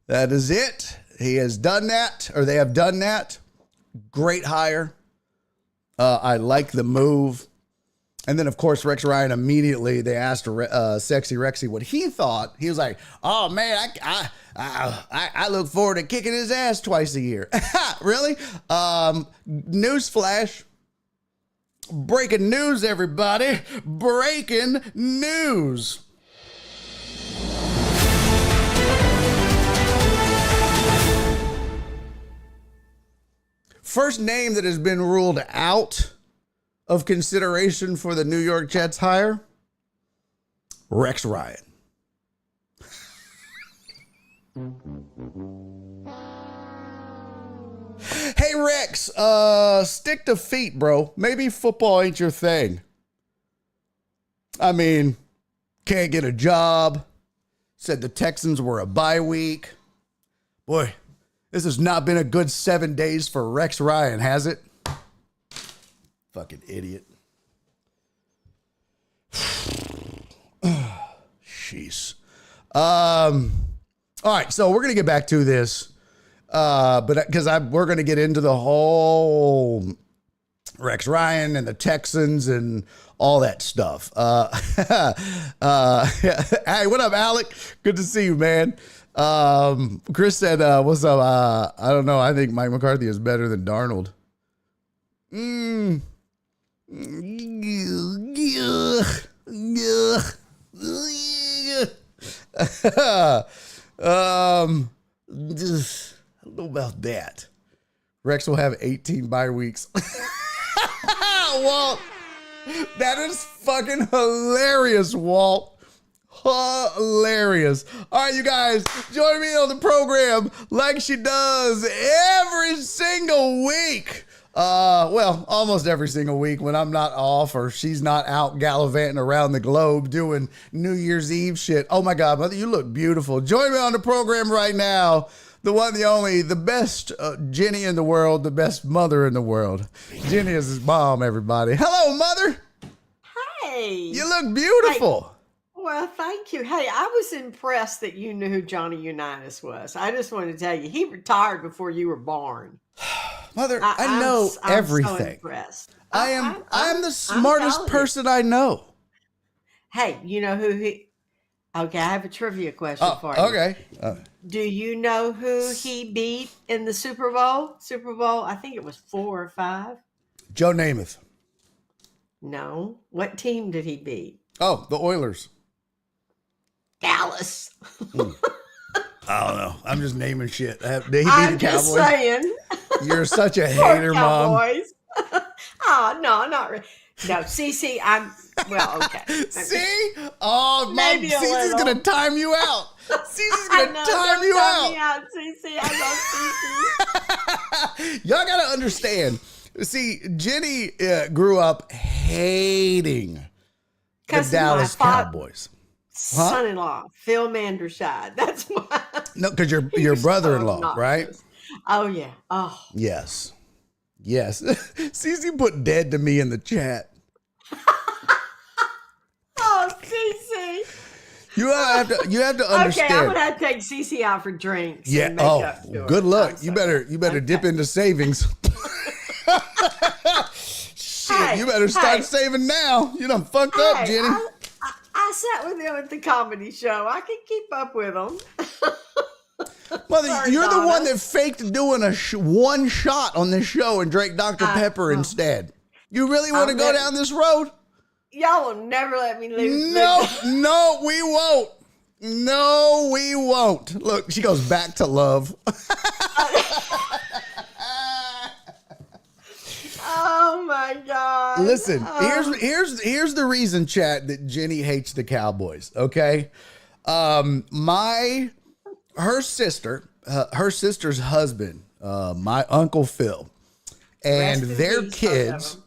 That is it. He has done that, or they have done that. Great hire. I like the move. And then, of course, Rex Ryan immediately, they asked Sexy Rexy what he thought. He was like, oh, man, I look forward to kicking his ass twice a year. Really? Newsflash. Breaking news, everybody. Breaking news. First name that has been ruled out of consideration for the New York Jets hire, Rex Ryan. Hey, Rex, stick to feet, bro. Maybe football ain't your thing. I mean, can't get a job. Said the Texans were a bye week. Boy, this has not been a good 7 days for Rex Ryan, has it? Fucking idiot. Jeez. All right, so we're going to get back to this. But because we're going to get into the whole Rex Ryan and the Texans and all that stuff. Hey, what up, Alec? Good to see you, man. Chris said, what's up? I don't know. I think Mike McCarthy is better than Darnold. I don't know about that. Rex will have 18 bye weeks. Walt, that is fucking hilarious, Walt. Hilarious. All right, you guys, join me on the program like she does every single week. Well, almost every single week when I'm not off or she's not out gallivanting around the globe doing New Year's Eve shit. Oh my God, mother, you look beautiful. Join me on the program right now. The one, the only, the best Jenny in the world, the best mother in the world. Jenny is his mom, everybody. Hello, mother. Hey. You look beautiful. Hey. Well, thank you. Hey, I was impressed that you knew who Johnny Unitas was. I just wanted to tell you, he retired before you were born. Mother, I know everything. I'm so impressed. I'm the smartest person I know. Hey, you know who he... Okay, I have a trivia question for you. Okay. Do you know who he beat in the Super Bowl? Super Bowl, I think it was 4 or 5. Joe Namath. No. What team did he beat? Oh, the Oilers. Dallas. I don't know. I'm just naming shit. Did he beat I'm the just Cowboys? saying. You're such a hater, Mom. Cowboys. Oh, no, not really. No, Cece, well, okay. See? Oh, Mom, Cece's going to time you out. Cece's going to time you out. Cece, I love Cece. Y'all got to understand. See, Jenny grew up hating the Dallas Cowboys. Son-in-law, Phil Mandershide. That's why. No, because your brother-in-law, right? Oh, yeah. Oh. Yes. Cece put dead to me in the chat. Oh, Cece. You have to understand. Okay, I'm gonna have to take Cece out for drinks. Yeah. Oh, good luck. You better dip into savings. Shit, you better start saving now. You done fucked up, Jenny. I sat with him at the comedy show. I can keep up with him. Mother, Sorry, you're Donna. the one that faked doing one shot on this show and drank Dr. Pepper instead. You really want to go down this road? Y'all will never let me leave. No, we won't. No, we won't. Look, she goes back to love. Oh my God. Listen, here's the reason, chat, that Jenny hates the Cowboys. Okay. Her sister's husband, my Uncle Phil, and their kids,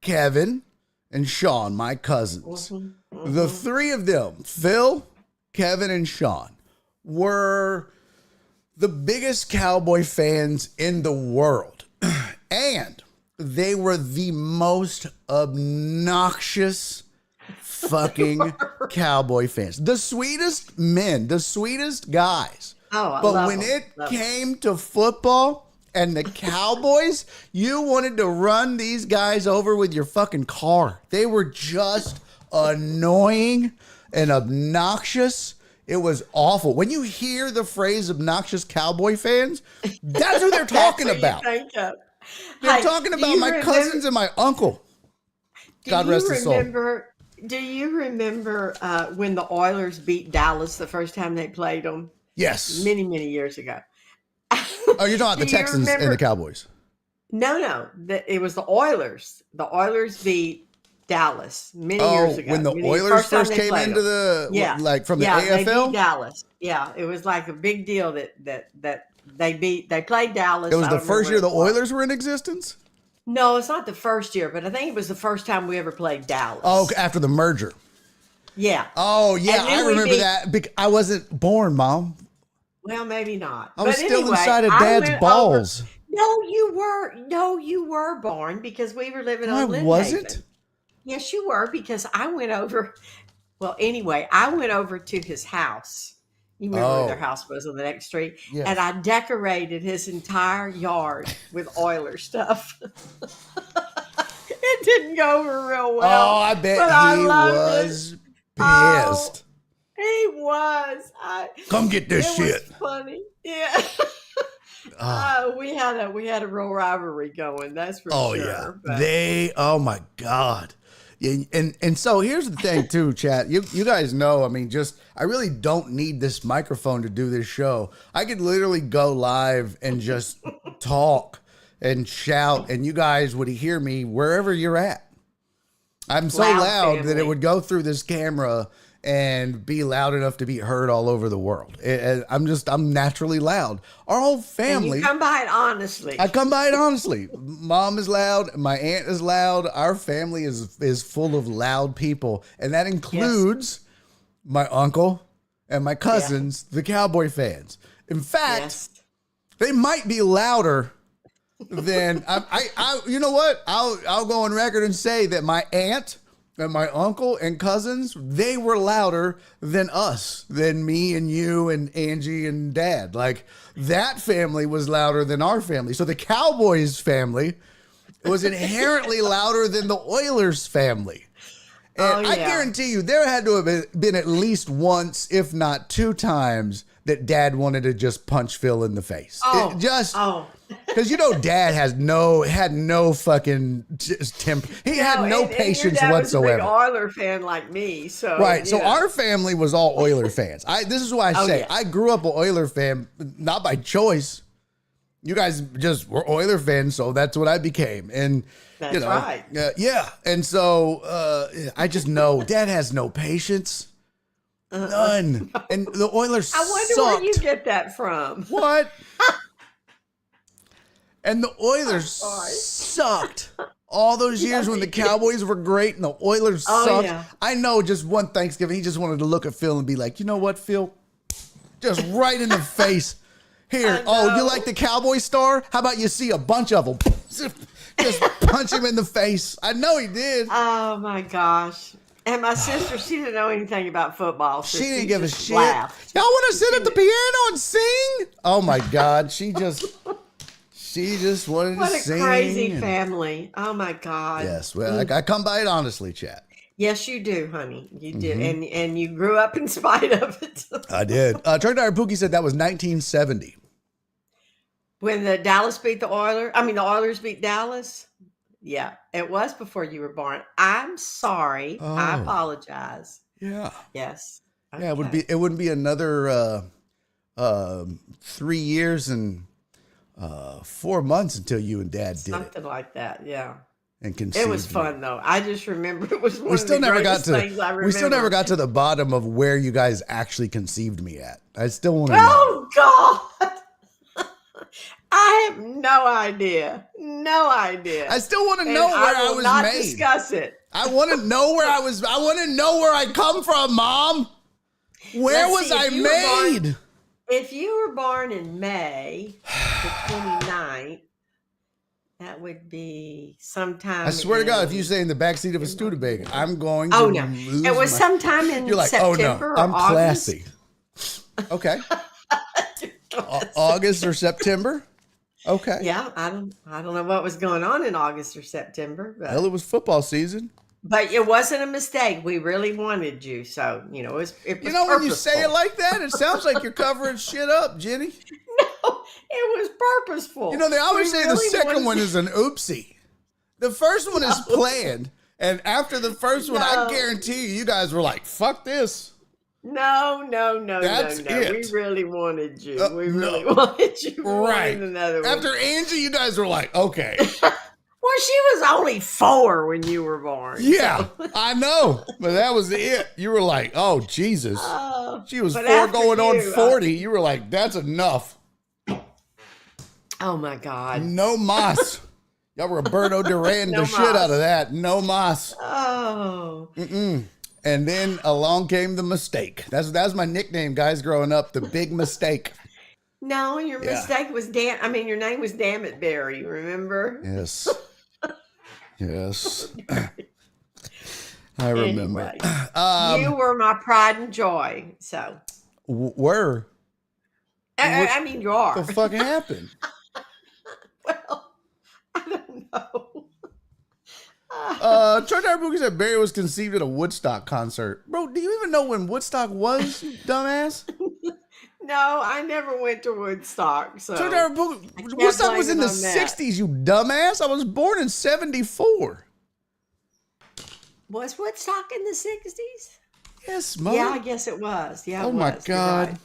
Kevin and Sean, my cousins. The three of them, Phil, Kevin, and Sean, were the biggest Cowboy fans in the world. And they were the most obnoxious fucking Cowboy fans. The sweetest men, the sweetest guys. But when it came to football and the Cowboys, you wanted to run these guys over with your fucking car. They were just annoying and obnoxious. It was awful. When you hear the phrase obnoxious Cowboy fans, that's who they're talking about. They're talking about my cousins and my uncle. God rest his soul. Do you remember when the Oilers beat Dallas the first time they played them? Yes. Many, many years ago. Oh, you're talking about the Texans and the Cowboys. No. It was the Oilers. The Oilers beat Dallas many years ago. When the Oilers first came into the, from the AFL? They beat Dallas. Yeah, it was like a big deal that they played Dallas. It was the first year the Oilers were in existence? No, it's not the first year, but I think it was the first time we ever played Dallas. Oh, after the merger. Yeah. Oh, yeah, I remember that. I wasn't born, Mom. Well, maybe not. I was still inside of Dad's balls. No, you were. No, you were born because we were living on Lynn. I wasn't? Yes, you were, because I went over. Well, anyway, I went over to his house. You remember where their house was on the next street? Yes. And I decorated his entire yard with Oiler stuff. It didn't go over real well. Oh, I bet he was pissed. He was. Come get this shit. Was funny. Yeah. We had a real rivalry going. That's for sure. Yeah. Oh my God. And so here's the thing too, chat. You guys know, I mean, I really don't need this microphone to do this show. I could literally go live and just talk and shout, and you guys would hear me wherever you're at. I'm so loud that it would go through this camera and be loud enough to be heard all over the world. I'm naturally loud. Our whole family. And you come by it honestly. I come by it honestly. Mom is loud. My aunt is loud. Our family is full of loud people. And that includes my uncle and my cousins, the Cowboy fans. In fact, they might be louder than I you know what? I'll go on record and say that my aunt and my uncle and cousins, they were louder than us, than me and you and Angie and Dad. Like, that family was louder than our family. So the Cowboys family was inherently louder than the Oilers family. And I guarantee you, there had to have been at least once, if not two times, that Dad wanted to just punch Phil in the face. Because Dad had no fucking temper. He had no patience whatsoever. Your dad was a big Oiler fan like me, so right. So our family was all Oiler fans. This is why I say I grew up an Oiler fan, not by choice. You guys just were Oiler fans, so that's what I became. And that's right. Yeah. And so I just know Dad has no patience. None. And the Oilers I wonder where you get that from. What? And the Oilers sucked all those years when the Cowboys were great and the Oilers sucked. Yeah. I know just one Thanksgiving, he just wanted to look at Phil and be like, you know what, Phil? Just right in the face. Here. Oh, you like the Cowboy star? How about you see a bunch of them? Just punch him in the face. I know he did. Oh, my gosh. And my sister, she didn't know anything about football. So she didn't give a shit. Laughed. Y'all want to sit at the piano and sing? Oh, my God. She just wanted to sing. What a crazy family. Oh, my God. Yes. Well, I come by it honestly, chat. Yes, you do, honey. You did. And you grew up in spite of it. I did. Truck Driver Pookie said that was 1970. When the Oilers beat Dallas? Yeah, it was before you were born. I'm sorry. I apologize. Yeah. Yes. Yeah, it would Okay. be. It wouldn't be another 3 years and 4 months until you and Dad did it Something like that. Yeah. and It conceived was me. fun though. I just remember it was one We of still the never got greatest things I to. remember. We still never got to the bottom of where you guys actually conceived me at. I still want to know. Oh God. I have no idea. No idea. I still want to And know where I I will was not made. discuss it. I want to know where I was. I want to know where I come from, Mom. Where Let's was see, I if you were born- made? If you were born in May the 29th, that would be sometime. I swear to God, if in- you say in the backseat of a Studebaker, I'm going to Oh no, lose it was my- sometime in You're like, September oh no, or I'm August. classy. Okay. August or September? Okay. Yeah, I don't know what was going on in August or September, Well, it was football season. but it wasn't a mistake. We really wanted you, so it was. It was You know, when you say it purposeful. like that, it sounds like you're covering shit up, Jenny. No, it was purposeful. You know, they always We say really the second wanted one you- is an oopsie. The first one is planned. And after the first one, I No. guarantee you guys were like, fuck this. No, That's no. it. We really wanted you. We no. really wanted you. We Right. wanted another one. After Angie, you guys were like, okay. Well, she was only 4 when you were born. Yeah, so- I know. But that was it. You were like, oh, Jesus. Oh, She was but 4 after going on you, 40. You were like, that's enough. oh my God. No mas. Y'all Roberto Duran No the shit mas. out of that. No mas. Oh. And then along came the mistake. That was my nickname, guys, growing up. The big mistake. No, your Yeah. mistake was your name was Damn It Barry, remember? Yes. Yes. I remember. Anyway, you were my pride and joy. So, Where I mean, you are. the fuck happened? Well, I don't know. Church Hour Boogie said Barry was conceived at a Woodstock concert. Bro, do you even know when Woodstock was, you dumbass? No, I never went to Woodstock. So, Church Hour Boogie, can't Woodstock was blame in it the on that. 60s, you dumbass. I was born in 74. was Woodstock in the 60s? Yes, mother. Yeah, I guess it was. Yeah, it Oh, my was. You're God. right.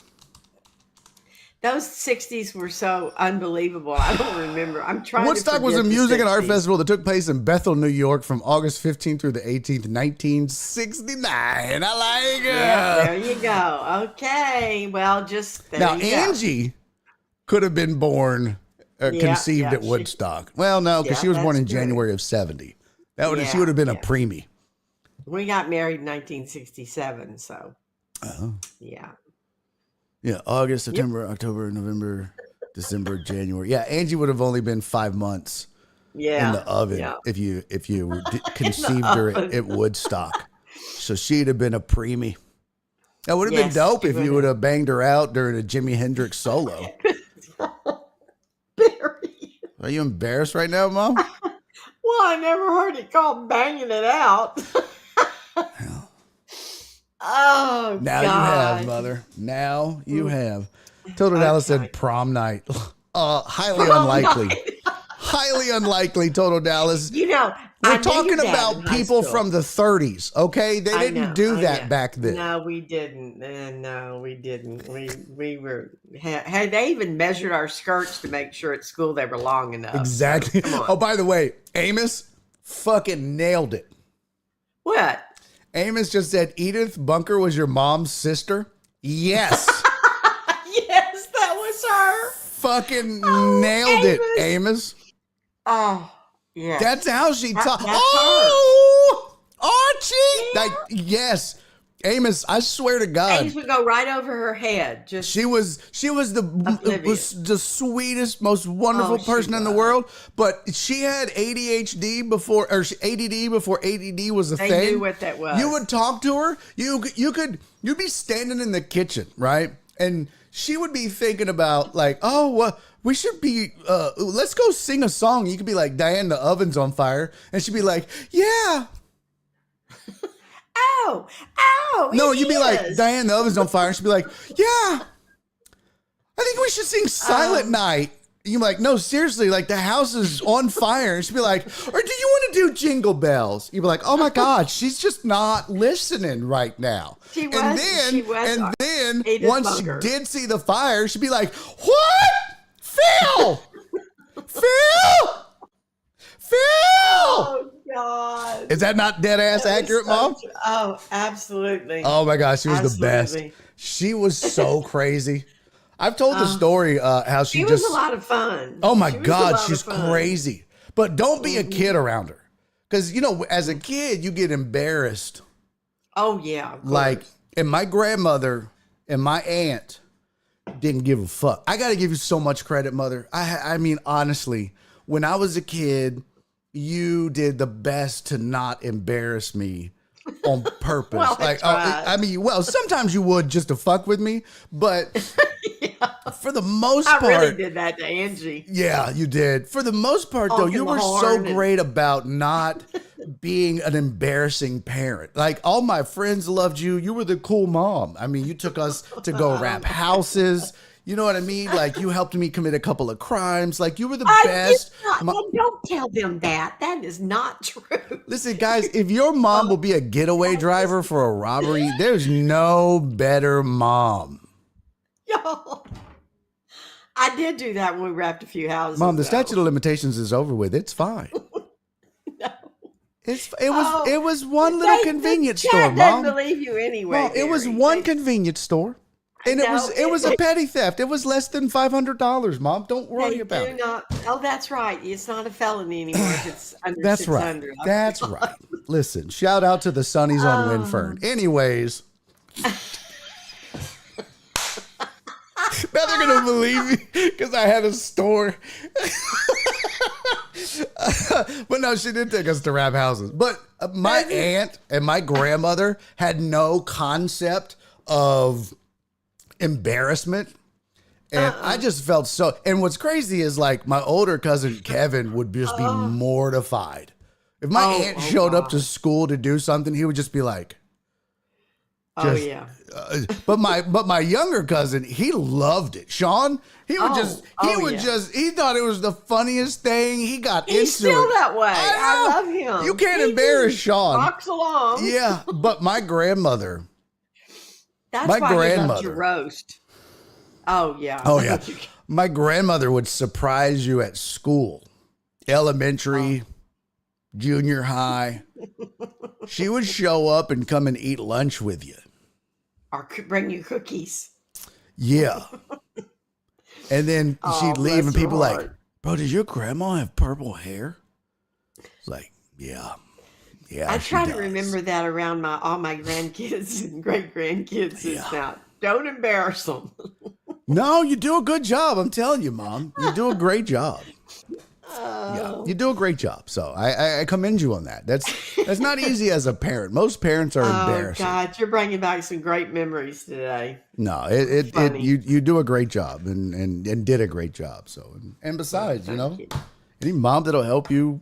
Those 60s were so unbelievable. I don't remember. I'm trying Woodstock to was a forget the music and art 60s. festival that took place in Bethel, New York from August 15th through the 18th, 1969. I like it. Yeah, there you go. Okay. Well, just there Now, you go. Angie could have been born, conceived yeah, at Woodstock. Well, no, because Yeah, she was born in that's true. January of 70. That would she Yeah, would have been a yeah. preemie. We got married in 1967, so Oh. yeah. Yeah, August, September, October, November, December, January. Yeah, Angie would have only been 5 months Yeah. in the oven Yeah. if you conceived her at Woodstock. So she'd have been a preemie. That would have been Yes, dope she if you would would have banged her out during a Jimi Hendrix solo. Barry. Are you embarrassed right now, Mom? Well, I never heard it called banging it out. Oh, Now God. you have, Mother. Now you have. Total Dallas Okay. said prom night. Highly Prom unlikely. night. Highly unlikely, Total Dallas. You know, We're I knew talking your dad about in high people school. from the 30s, okay? They I didn't know, do I that know. back then. No, we didn't. No, we didn't. We were. Had they even measured our skirts to make sure at school they were long enough? Exactly. So, come on. Oh, by the way, Amos fucking nailed it. What? Amos just said, Edith Bunker was your mom's sister? Yes. Yes, that was her. Fucking Oh, nailed it, Amos. Amos. Oh, yeah. That's how she talks. that's Oh, Archie. Like, yes. Amos, I swear to God. Things would go right over her head. Just She was Oblivious. the sweetest, most wonderful Oh, she person in the was. world. But she had ADD before ADD was a they thing. knew what that was. You would talk to her. You'd be standing in the kitchen, right? And she would be thinking about like, oh, well, we should be. Let's go sing a song. You could be like, Diane, the oven's on fire, and she'd be like, yeah. Oh, No, it you'd be like, is. Diane, the oven's on fire. And she'd be like, yeah. I think we should sing Silent Night. You're like, no, seriously, like the house is on fire. And she'd be like, or do you want to do Jingle Bells? You'd be like, oh my God, she's just not listening right now. She was. And then Edith once Bunker. she did see the fire, she'd be like, what? Phil! Phil! Oh God. Is that not dead ass accurate, Mom? Oh, absolutely. Oh my gosh, she was the best. Absolutely. She was so crazy. I've told the story how she was just a lot of fun. Oh my She was a God, lot she's of fun. crazy. But don't be a kid around her. Because, as a kid, you get embarrassed. Oh, yeah. of Like, course. and my grandmother and my aunt didn't give a fuck. I got to give you so much credit, Mother. I mean, honestly, when I was a kid, you did the best to not embarrass me on purpose. Well, I tried. Sometimes you would just to fuck with me, but for the most I part, really did that to Angie. yeah, you did. For the most part, though, Honking you the were so horn and- great about not being an embarrassing parent. Like, all my friends loved you. You were the cool mom. I mean, you took us to go wrap houses. You know what I mean? Like, you helped me commit a couple of crimes. Like, you were the best. Don't tell them that. That is not true. Listen, guys, if your mom will be a getaway driver for a robbery, there's no better mom. Yo, I did do that when we wrapped a few houses. Mom, the though. statute of limitations is over with. It's fine. No. It was one little convenience store, Dad Mom. doesn't believe you anyway. Mom, it was Gary. one convenience store. And No, it was a petty theft. It was less than $500, Mom. Don't worry about it. Oh, that's right. It's not a felony anymore if it's under That's right. 600. That's right. Listen, shout out to the Sunnies on Windfern. Anyways. Now they're going to believe me because I had a store. But no, she did take us to wrap houses. But my aunt and my grandmother had no concept of embarrassment. And I just felt so. And what's crazy is, like, my older cousin Kevin would just be mortified. If my aunt showed up to school to do something, he would just be like, yeah. but my younger cousin, he loved it. Sean, he would he thought it was the funniest thing. He got into it. He's still that way. I love him. You can't embarrass Sean. Rocks along. Yeah, but my grandmother. That's my why he loved grandmother. your roast. Oh, yeah. Oh, yeah. My grandmother would surprise you at school, elementary, junior high. She would show up and come and eat lunch with you. Or bring you cookies. Yeah. And then she'd leave and bless her people like, heart. bro, does your grandma have purple hair? It's like, yeah. Yeah. I she try to does. remember that around all my grandkids and great grandkids. Is now, don't embarrass them. No, you do a good job. I'm telling you, Mom. You do a great job. Yeah, you do a great job. So I commend you on that. That's not easy as a parent. Most parents are embarrassing. Oh God, you're bringing back some great memories today. No, you do a great job and did a great job. So and besides, Thank you. any mom that'll help you,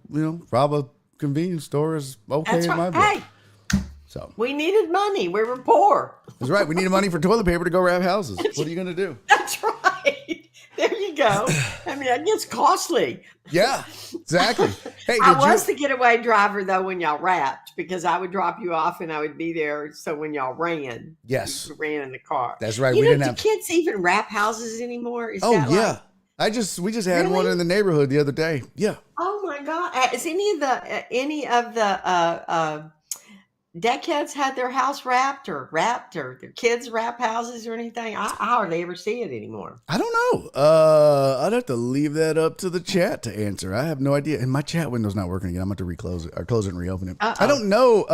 rob a convenience store is okay That's in my right. book. Hey, So we needed money. We were poor. that's right. We needed money for toilet paper to go wrap houses. What are you gonna do? That's right. There you go. I mean, it gets costly. Yeah, exactly. Hey, I was the getaway driver though when y'all wrapped because I would drop you off and I would be there. So when y'all ran, Yes, you ran in the car. that's right. You We know, didn't do have. kids even wrap houses anymore? Is Oh that yeah. like, We just had one Really? in the neighborhood the other day. Yeah. oh my God! Has any of the deckheads had their house wrapped or their kids wrap houses or anything? I hardly ever see it anymore. I don't know. I'd have to leave that up to the chat to answer. I have no idea. And my chat window's not working again. I'm going to reclose it or close it and reopen it. I don't know.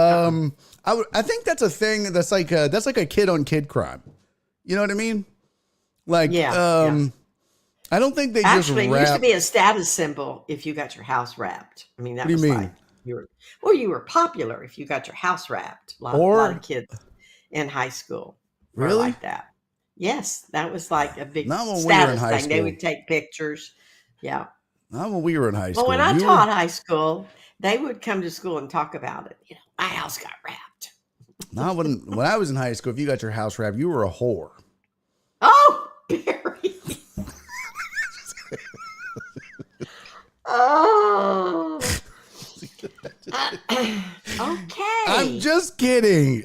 I think that's a thing that's like a kid on kid crime. You know what I mean? Like, Yeah. I don't think they Actually, just it used to wrap. be a status symbol if you got your house wrapped. I mean, that What do you was mean? like you were popular if you got your house wrapped. A lot of kids in high school were Really? like that. Yes, that was like a big Not when we were in status high thing. They school. would take pictures. Yeah. Not when we were in high school. Well, when I You taught were- high school, they would come to school and talk about it. My house got wrapped. not when I was in high school, if you got your house wrapped, you were a whore. Oh, Barry. Okay. I'm just kidding.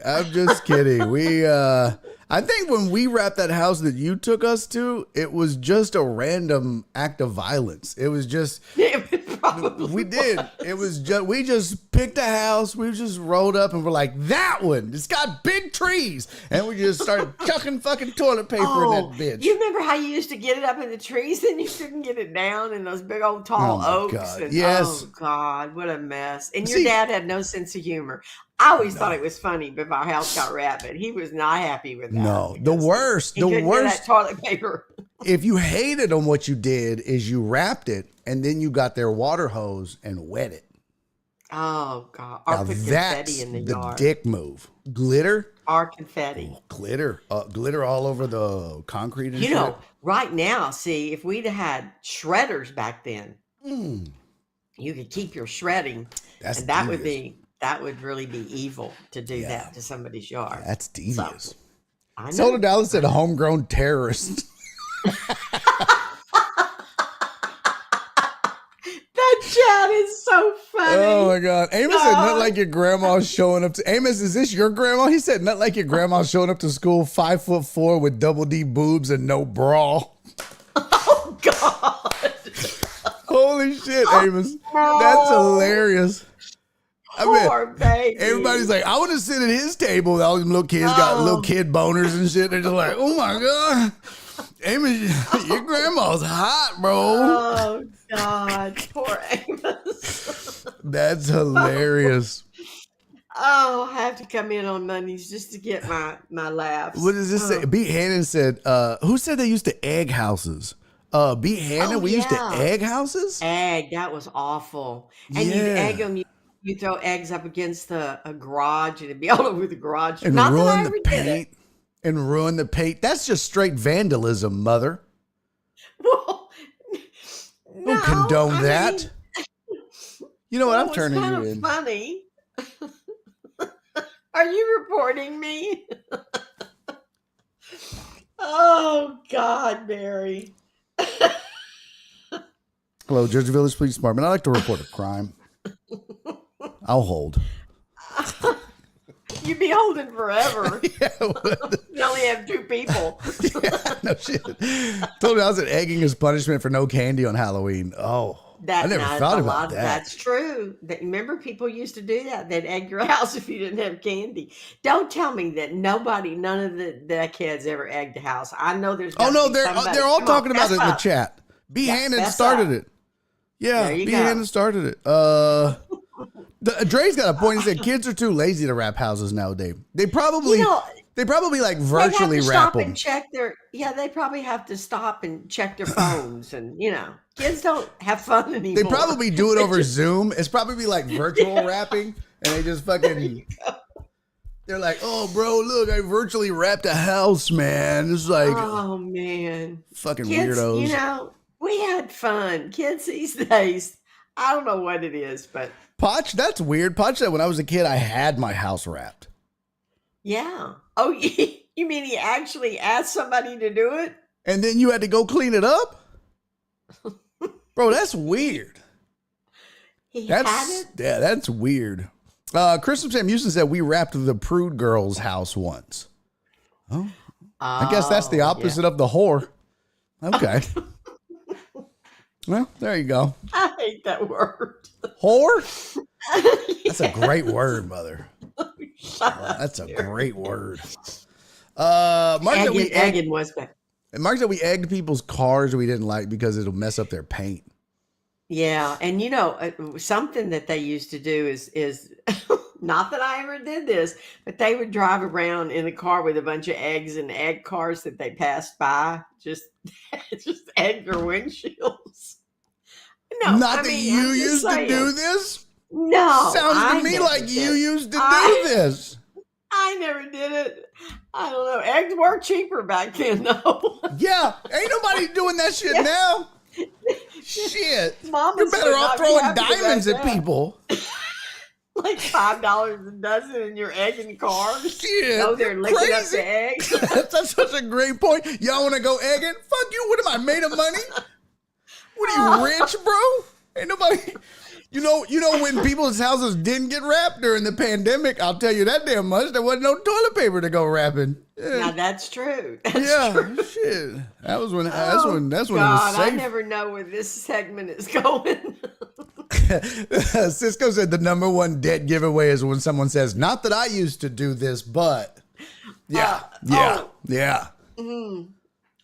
I think when we wrapped that house that you took us to, it was just a random act of violence. It was just, we did. It was just, we just picked a house. We just rolled up and we're like, that one, it's got big trees. And we just started chucking fucking toilet paper in that bitch. You remember how you used to get it up in the trees and you couldn't get it down in those big old tall oaks? God. And, Yes. Oh, God, what a mess. And your dad had no sense of humor. I always thought it was funny, but our house got wrapped, but he was not happy with that. No, the worst. He couldn't get that toilet paper. If you hated on what you did, is you wrapped it and then you got their water hose and wet it. Oh, God. Or Now put that's confetti in the the yard. dick move. Glitter. Or confetti. Glitter all over the concrete and shit. Right now, see, if we'd had shredders back then, you could keep your shredding. And that would really be evil to do that to somebody's yard. That's devious. So, I know. Soda Dallas said a homegrown terrorist. That chat is so funny. Oh my God. Amos said, not like your grandma's showing up to Amos, is this your grandma? He said, not like your grandma's showing up to school 5'4" with double D boobs and no bra. Oh God. Holy shit, Amos. That's hilarious. Poor baby. Everybody's like, I want to sit at his table. All these little kids got little kid boners and shit. They're just like, oh my God. Amos, your grandma's hot, bro. Oh God. Poor Amos. That's hilarious. Oh, I have to come in on Mondays just to get my laughs. What does this say? B. Hannon said, who said they used to egg houses? B. Hannon, we used to egg houses? Egg, that was awful. And you'd egg them. You throw eggs up against a garage and it'd be all over the garage. And Not ruin that I the ever did paint. it. And ruin the paint. That's just straight vandalism, mother. Well, Don't condone that. You know what? I'm turning you kind of in. Funny. Are you reporting me? Oh God, Barry. Hello, Jersey Village Police Department. I'd like to report a crime. I'll hold. You'd be holding forever. Yeah, You only have 2 people. yeah, no shit. Told me I was at egging as punishment for no candy on Halloween. Oh, I never thought about that. That's true. Remember, people used to do that. They'd egg your house if you didn't have candy. Don't tell me that none of the kids ever egged a house. I know there's. Oh no, they're all talking about it in the chat. B. Hannon started it. Yeah, B. Hannon started it. Dre's got a point. He said kids are too lazy to wrap houses nowadays. They probably like virtually wrap them. They probably have to stop and check their phones, and kids don't have fun anymore. They probably do it over Zoom. It's probably like virtual wrapping, and they just fucking. They're like, oh, bro, look, I virtually wrapped a house, man. It's like, oh man, fucking kids, weirdos. We had fun. Kids these days, I don't know what it is, but. Potch, that's weird. Potch said when I was a kid, I had my house wrapped. Yeah. Oh, you mean he actually asked somebody to do it? And then you had to go clean it up? Bro, that's weird. Had it? Yeah, that's weird. Crystal Sam Houston said we wrapped the prude girl's house once. Oh, I guess that's the opposite of the whore. Okay. Well, there you go. I hate that word. Whore? Yeah. That's a great word, mother. That's a great word. Mark said we egged people's cars we didn't like because it'll mess up their paint. Yeah, and something that they used to do is not that I ever did this, but they would drive around in a car with a bunch of eggs and egg cars that they passed by, just egg their windshields. No, not that you used to do this. No, sounds to me like you used to do this. I never did it. I don't know. Eggs were cheaper back then, though. Yeah, ain't nobody doing that shit now. Shit, Mama's you're better off throwing diamonds at people. Like $5 a dozen in your egging cars. Shit, go there and lick up the eggs. That's such a great point. Y'all want to go egging? Fuck you. What am I, made of money? What are you, rich, bro? Ain't nobody. You know when people's houses didn't get wrapped during the pandemic, I'll tell you that damn much. There wasn't no toilet paper to go wrapping. Yeah. Now that's true. That's true. Shit. That was when that's when God, it was safe. I never know where this segment is going. Cisco said the number one debt giveaway is when someone says, "Not that I used to do this, but." Yeah.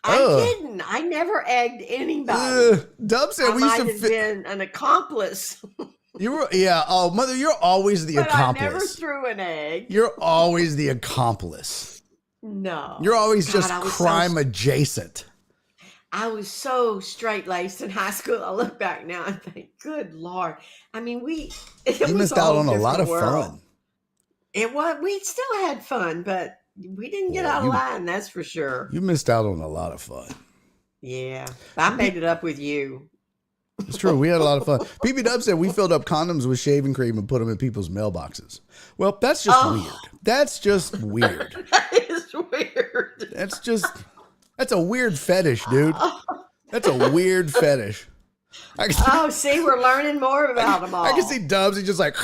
I didn't. I never egged anybody. Dub said we might used to have been an accomplice. You were, yeah. Oh, mother, you're always the accomplice. I never threw an egg. You're always the accomplice. No. You're always just crime adjacent. I was so straight-laced in high school. I look back now and think, good Lord. I mean, you missed out on a lot of fun. We still had fun, but we didn't get out of line, that's for sure. You missed out on a lot of fun. Yeah. I made it up with you. It's true. We had a lot of fun. PB Dub said we filled up condoms with shaving cream and put them in people's mailboxes. Well, that's just weird. That's just weird. That is weird. That's a weird fetish, dude. That's a weird fetish. See, we're learning more about them all. I can see Dubs. He's just like,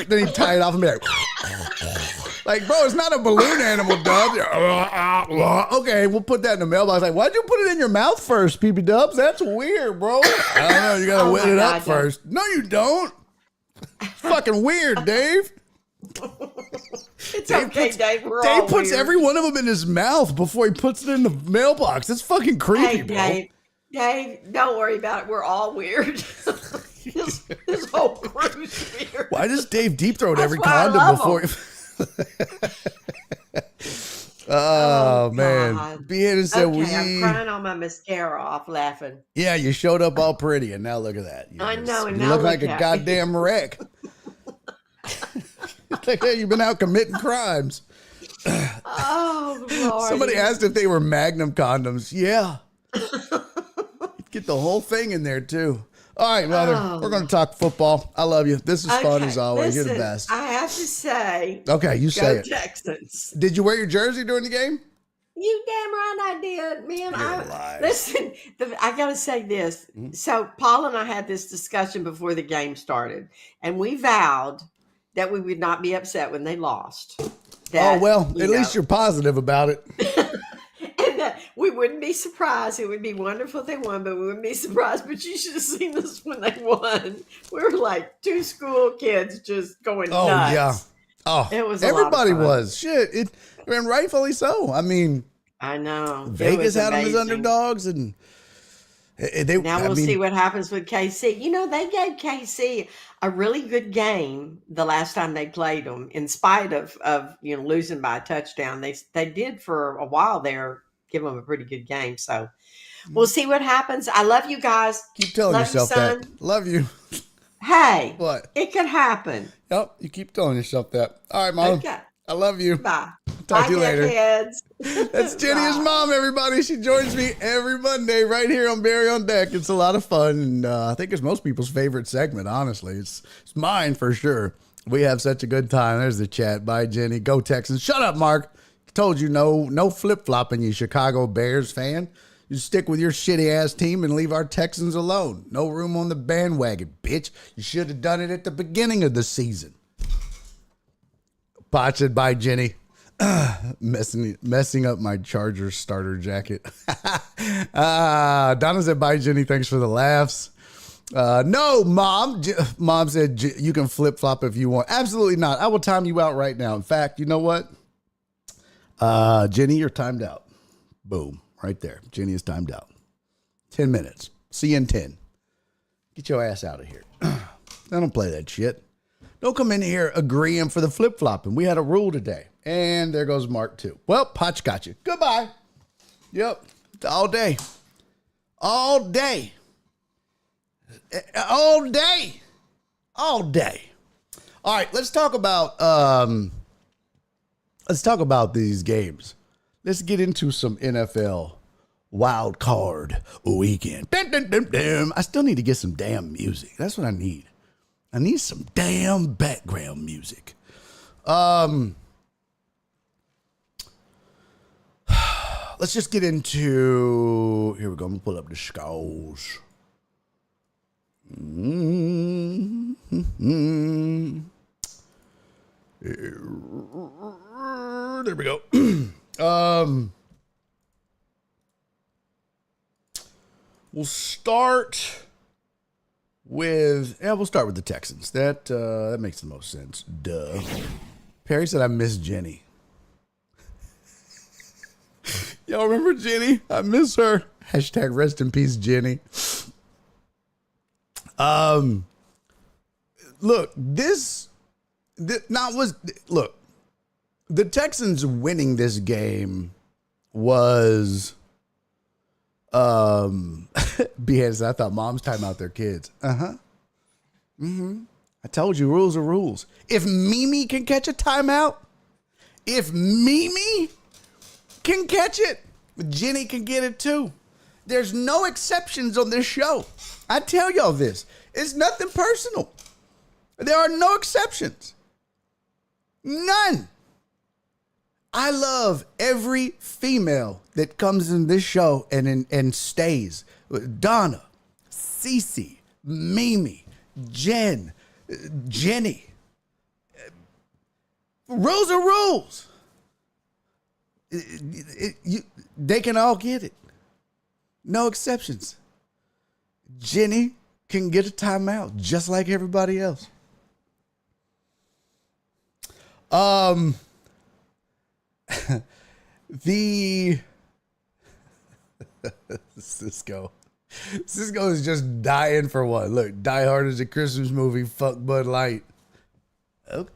then he tie it off and be like, bro, it's not a balloon animal, Dubs. Okay, we'll put that in the mailbox. Like, why'd you put it in your mouth first, PB Dubs? That's weird, bro. I don't know. You gotta wet it up first. No, you don't. It's fucking weird, Dave. It's okay, Dave. Dave puts every one of them in his mouth before he puts it in the mailbox. It's fucking creepy, bro. Dave, don't worry about it. We're all weird. This whole crew's weird. Why does Dave deep throat every condom before he... Oh man. Beaton said I'm crying on my mascara off laughing. Yeah, you showed up all pretty and now look at that. I know. And you look like a goddamn wreck. Like, hey, you've been out committing crimes. Oh Lord. Somebody asked if they were Magnum condoms. Yeah. Get the whole thing in there too. All right, Mother, we're going to talk football. I love you. This is fun as always. Listen, you're the best. I have to say. Okay, you say it. Go Texans. Did you wear your jersey during the game? You damn right I did, man. Listen, I got to say this. Mm-hmm. So Paul and I had this discussion before the game started, and we vowed that we would not be upset when they lost. At least you're positive about it. We wouldn't be surprised. It would be wonderful if they won, but we wouldn't be surprised. But you should have seen us when they won. We were like two school kids just going nuts. Oh, yeah. Oh, it was everybody was. Shit. And rightfully so. I mean, I know. Vegas had them as underdogs. And we'll see what happens with KC. You know, they gave KC a really good game the last time they played them, in spite of losing by a touchdown. They did for a while there. Give them a pretty good game. So we'll see what happens. I love you guys. Keep telling yourself that. Love you. Hey. What? It could happen. Yep. You keep telling yourself that. All right, Mom. Okay. I love you. Bye. Talk to you later. Kids. That's JennyIsMom, everybody. She joins me every Monday right here on Barry on Deck. It's a lot of fun. And I think it's most people's favorite segment, honestly. It's mine for sure. We have such a good time. There's the chat. Bye, Jenny. Go Texans. Shut up, Mark. Told you no flip-flopping, you Chicago Bears fan. You stick with your shitty-ass team and leave our Texans alone. No room on the bandwagon, bitch. You should have done it at the beginning of the season. Botch it by Jenny. Messing up my Chargers starter jacket. Donna said, bye, Jenny. Thanks for the laughs. No, Mom. Mom said, you can flip-flop if you want. Absolutely not. I will time you out right now. In fact, you know what? Jenny, you're timed out. Boom. Right there. Jenny is timed out. 10 minutes. See you in 10. Get your ass out of here. I don't play that shit. Don't come in here agreeing for the flip-flopping. We had a rule today. And there goes Mark, too. Well, Potch got you. Goodbye. Yep. All day. All day. All day. All day. All right, let's talk about these games. Let's get into some NFL wild card weekend. Dun, dun, dun, dun. I still need to get some damn music. That's what I need. I need some damn background music. Let's just get into, here we go. I'm going to pull up the scores. There we go. We'll start with the Texans. That makes the most sense. Duh. Perry said, I miss Jenny. Y'all remember Jenny? I miss her. Hashtag rest in peace, Jenny. Look, the Texans winning this game was, because I thought moms time out their kids. I told you rules are rules. If Mimi can catch a timeout, if Mimi can catch it, Jenny can get it too. There's no exceptions on this show. I tell y'all this. It's nothing personal. There are no exceptions. None. I love every female that comes in this show and stays. Donna, Cece, Mimi, Jen, Jenny. Rules are rules. They can all get it. No exceptions. Jenny can get a timeout just like everybody else. The Cisco is just dying for one. Look, Die Hard is a Christmas movie. Fuck Bud Light.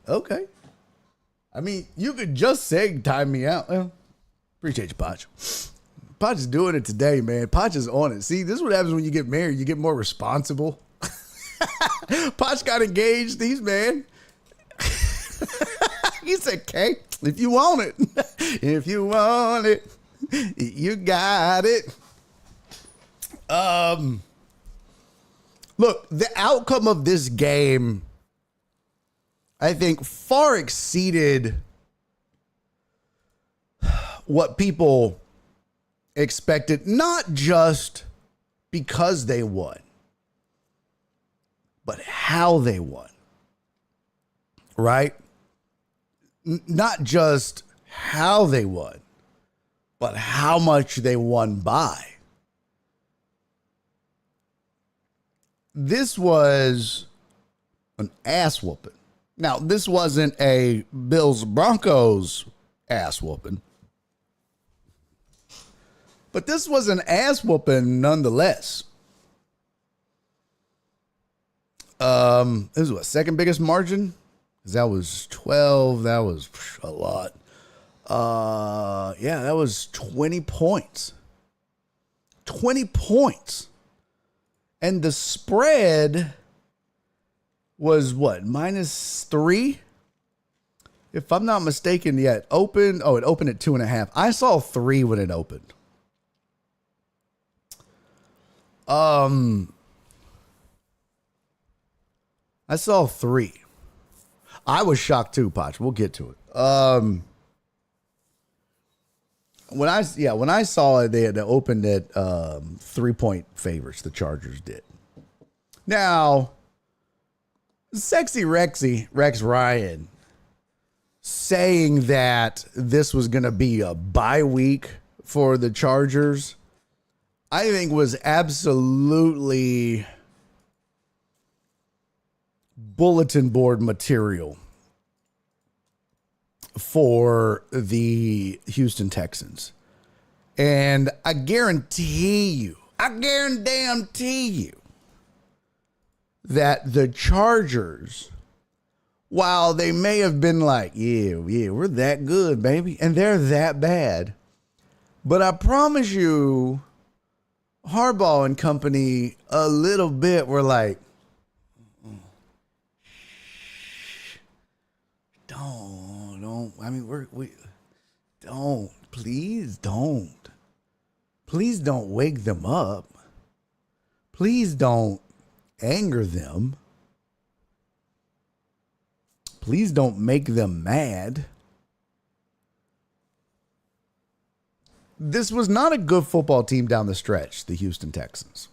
Okay. I mean, you could just say time me out. Well, appreciate you, Potch. Potch is doing it today, man. Potch is on it. See, this is what happens when you get married. You get more responsible. Potch got engaged. He's man. He said, "Okay, if you want it, if you want it, you got it." Look, the outcome of this game, I think, far exceeded what people expected, not just because they won, but how they won, right? Not just how they won, but how much they won by. This was an ass whooping. Now, this wasn't a Bills Broncos ass whooping, but this was an ass whooping nonetheless. This was what, second biggest margin? Because that was 12. That was a lot. Yeah, that was 20 points. 20 points. And the spread was what, -3? If I'm not mistaken, yeah, it opened at 2.5. I saw 3 when it opened. I saw 3. I was shocked too, Potch. We'll get to it. When I saw it, they had opened at 3-point favorites. The Chargers did. Now, Sexy Rex Ryan saying that this was going to be a bye week for the Chargers, I think was absolutely bulletin board material for the Houston Texans. And I guarantee you that the Chargers, while they may have been like, yeah, we're that good, baby, and they're that bad, but I promise you, Harbaugh and company a little bit were like, don't. I mean, please don't wake them up. Please don't anger them. Please don't make them mad. This was not a good football team down the stretch, the Houston Texans.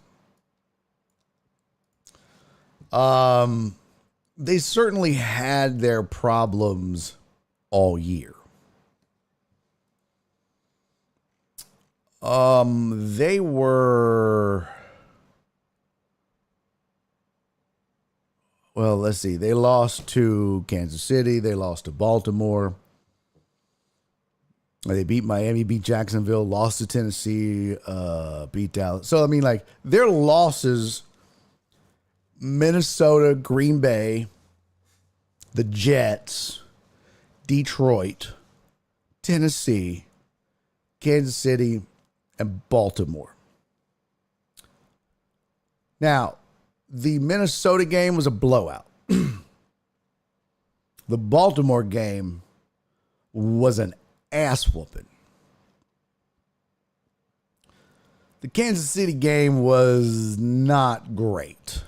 They certainly had their problems all year. They were, well, let's see. They lost to Kansas City. They lost to Baltimore. They beat Miami, beat Jacksonville, lost to Tennessee, beat Dallas. So, I mean, like, their losses, Minnesota, Green Bay, the Jets, Detroit, Tennessee, Kansas City, and Baltimore. Now, the Minnesota game was a blowout. The Baltimore game was an ass whooping. The Kansas City game was not great.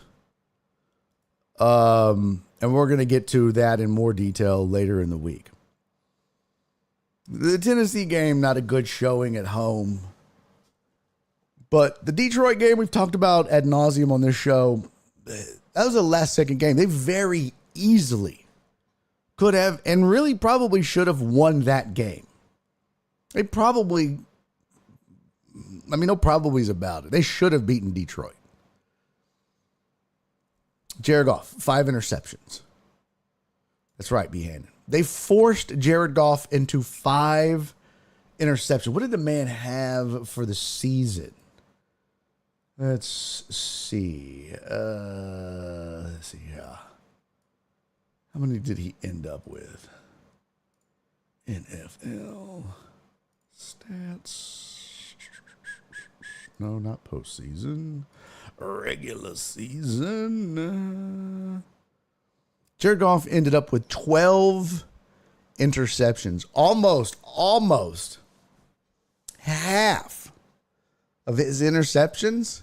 And we're going to get to that in more detail later in the week. The Tennessee game, not a good showing at home. But the Detroit game we've talked about ad nauseum on this show, that was a last-second game. They very easily could have and really probably should have won that game. They probably, I mean, no probablys about it. They should have beaten Detroit. Jared Goff, 5 interceptions. That's right, B-Hannon. They forced Jared Goff into 5 interceptions. What did the man have for the season? Let's see. Let's see. Yeah. How many did he end up with? NFL stats. No, not postseason. Regular season. Jared Goff ended up with 12 interceptions. Almost half of his interceptions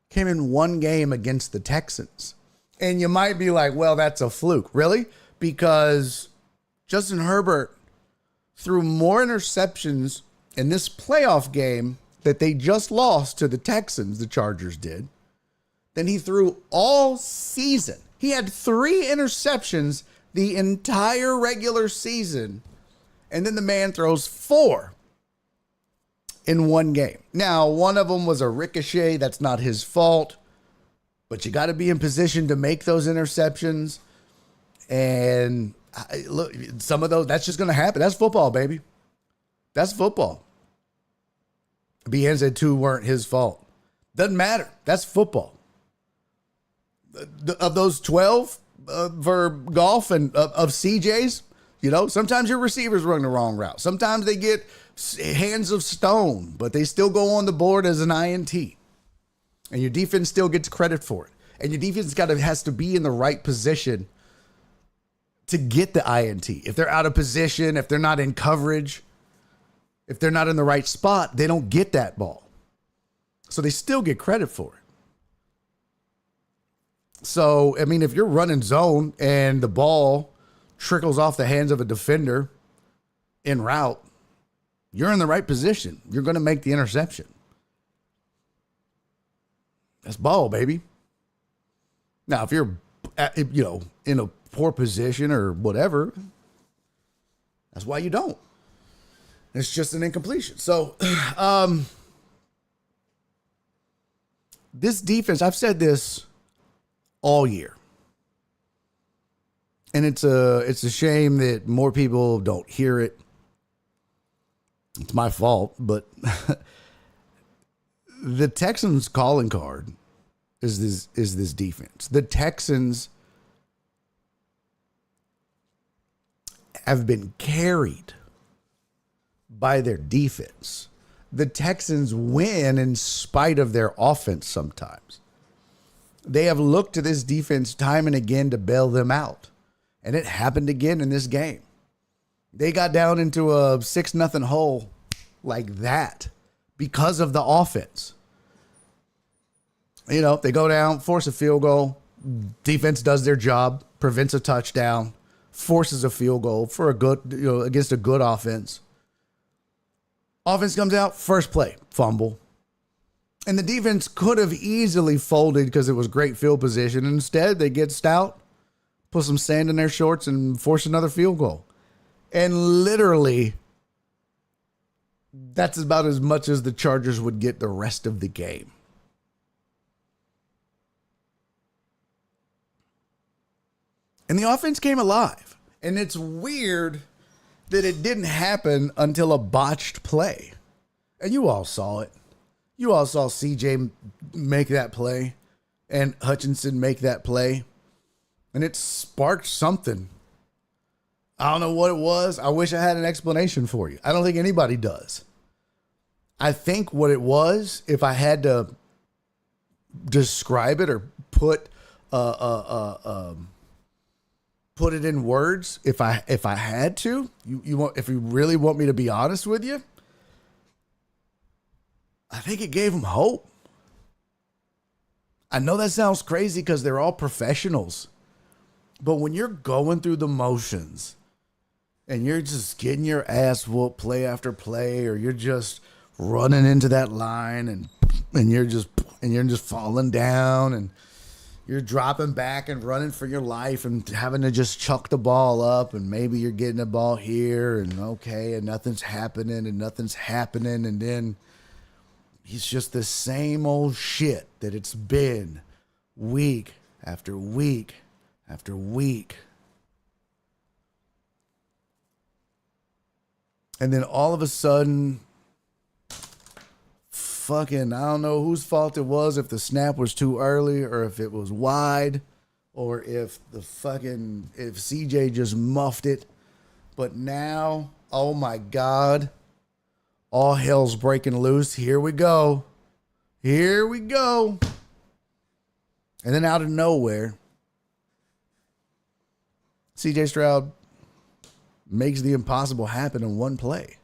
came in one game against the Texans. And you might be like, well, that's a fluke. Really? Because Justin Herbert threw more interceptions in this playoff game that they just lost to the Texans, the Chargers did, than he threw all season. He had 3 interceptions the entire regular season, and then the man throws 4 in one game. Now, one of them was a ricochet. That's not his fault, but you got to be in position to make those interceptions. And look, some of those, that's just going to happen. That's football, baby. That's football. BN said 2 weren't his fault. Doesn't matter. That's football. Of those 12 for Goff and of CJ's, you know, sometimes your receivers run the wrong route. Sometimes they get hands of stone, but they still go on the board as an INT. And your defense still gets credit for it. And your defense has to be in the right position to get the INT. If they're out of position, if they're not in coverage, if they're not in the right spot, they don't get that ball. So they still get credit for it. So, I mean, if you're running zone and the ball trickles off the hands of a defender en route, you're in the right position. You're going to make the interception. That's ball, baby. Now, if you're, you know, in a poor position or whatever, that's why you don't. It's just an incompletion. So, this defense, I've said this all year. And it's a shame that more people don't hear it. It's my fault, but the Texans' calling card is this defense. The Texans have been carried by their defense. The Texans win in spite of their offense sometimes. They have looked to this defense time and again to bail them out. And it happened again in this game. They got down into a 6-0 hole like that because of the offense. You know, they go down, force a field goal. Defense does their job, prevents a touchdown, forces a field goal for a good, you know, against a good offense. Offense comes out, first play, fumble. And the defense could have easily folded because it was great field position. Instead, they get stout, put some sand in their shorts, and force another field goal. And literally, that's about as much as the Chargers would get the rest of the game. And the offense came alive. And it's weird that it didn't happen until a botched play. And you all saw it. You all saw CJ make that play and Hutchinson make that play. And it sparked something. I don't know what it was. I wish I had an explanation for you. I don't think anybody does. I think what it was, if I had to describe it or put it in words, if I had to, if you really want me to be honest with you, I think it gave them hope. I know that sounds crazy because they're all professionals, but when you're going through the motions and you're just getting your ass whooped play after play, or you're just running into that line and you're just falling down and you're dropping back and running for your life and having to just chuck the ball up, and maybe you're getting the ball here and okay, and nothing's happening, and then it's just the same old shit that it's been week after week after week. And then all of a sudden, fucking, I don't know whose fault it was, if the snap was too early or if it was wide or if if CJ just muffed it. But now, oh my God, all hell's breaking loose. Here we go. Here we go. And then out of nowhere, CJ Stroud makes the impossible happen in one play.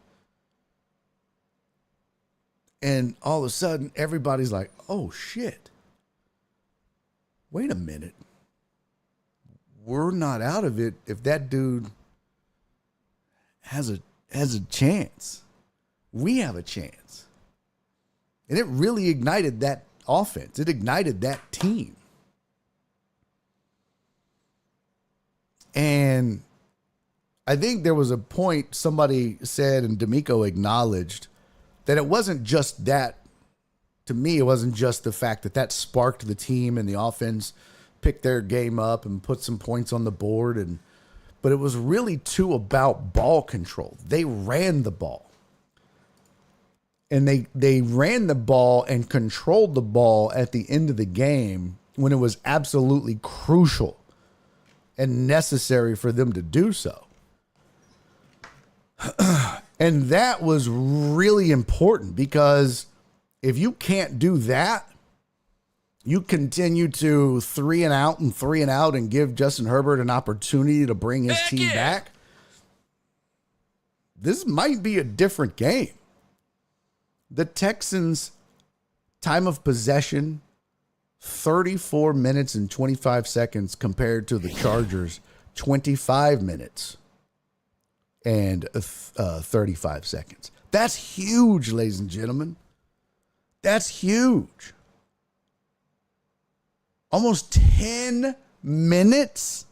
And all of a sudden, everybody's like, oh, shit. Wait a minute. We're not out of it if that dude has a chance. We have a chance. And it really ignited that offense. It ignited that team. And I think there was a point somebody said, and D'Amico acknowledged, that it wasn't just that. To me, it wasn't just the fact that sparked the team and the offense picked their game up and put some points on the board, but it was really too about ball control. They ran the ball. And they ran the ball and controlled the ball at the end of the game when it was absolutely crucial and necessary for them to do so. And that was really important, because if you can't do that, you continue to 3 and out and give Justin Herbert an opportunity to bring his team back. This might be a different game. The Texans' time of possession, 34 minutes and 25 seconds compared to the Chargers, 25 minutes and 35 seconds. That's huge, ladies and gentlemen. That's huge. Almost 10 minutes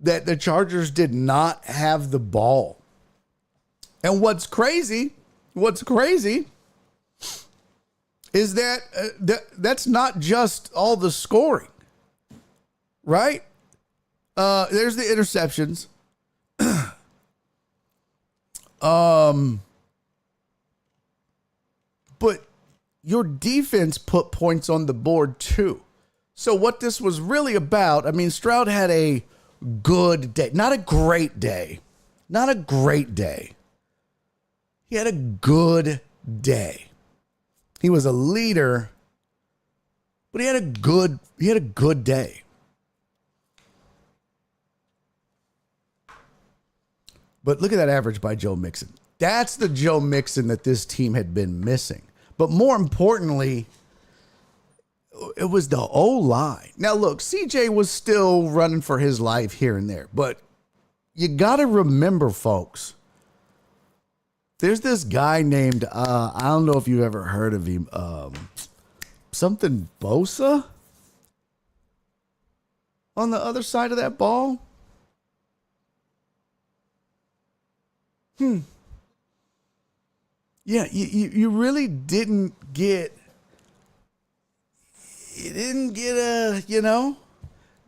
that the Chargers did not have the ball. And what's crazy is that that's not just all the scoring, right? There's the interceptions. But your defense put points on the board too. So what this was really about, I mean, Stroud had a good day, not a great day. He had a good day. He was a leader, but he had a good day. But look at that average by Joe Mixon. That's the Joe Mixon that this team had been missing. But more importantly, it was the O-line. Now, look, CJ was still running for his life here and there. But you got to remember, folks, There's this guy named, I don't know if you've ever heard of him, something Bosa on the other side of that ball. Yeah, you really didn't get,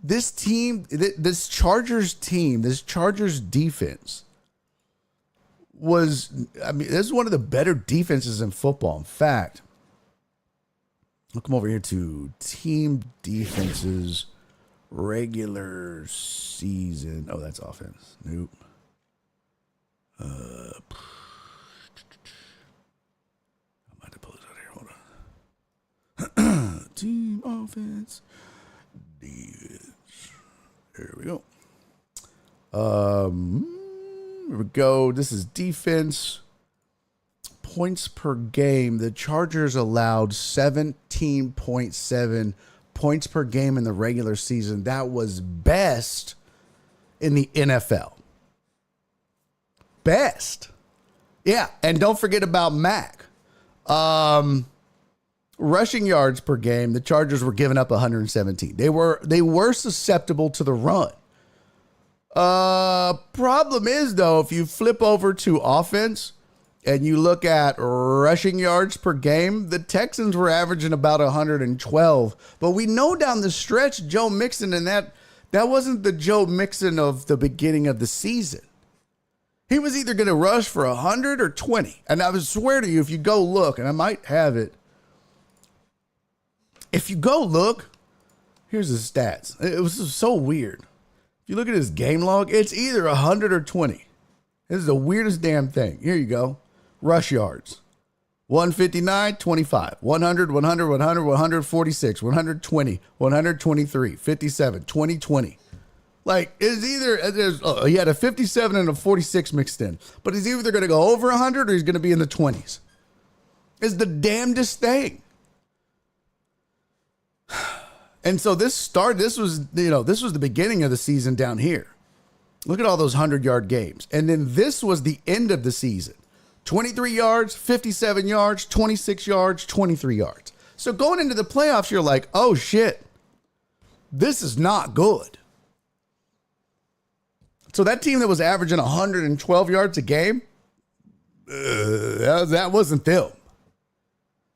this team, this Chargers team, this Chargers defense was, this is one of the better defenses in football. In fact, I'll come over here to team defenses regular season. Oh, that's offense. Nope. I might have to pull this out here. Hold on. Team offense. Defense. There we go. Here we go. This is defense. Points per game. The Chargers allowed 17.7 points per game in the regular season. That was best in the NFL. Best. Yeah, and don't forget about Mac. Rushing yards per game, the Chargers were giving up 117. They were susceptible to the run. Problem is, though, if you flip over to offense and you look at rushing yards per game, the Texans were averaging about 112. But we know down the stretch, Joe Mixon, and that wasn't the Joe Mixon of the beginning of the season. He was either going to rush for 100 or 20. And I would swear to you, if you go look, and I might have it, if you go look, here's his stats. It was so weird. If you look at his game log, it's either 100 or 20. This is the weirdest damn thing. Here you go. Rush yards. 159, 25. 100, 100, 100, 146, 120, 123, 57, 20, 20. Like, it's either, he had a 57 and a 46 mixed in. But he's either going to go over 100 or he's going to be in the 20s. It's the damnedest thing. And so this was the beginning of the season down here. Look at all those 100-yard games. And then this was the end of the season. 23 yards, 57 yards, 26 yards, 23 yards. So going into the playoffs, you're like, oh, shit, this is not good. So that team that was averaging 112 yards a game, that wasn't them.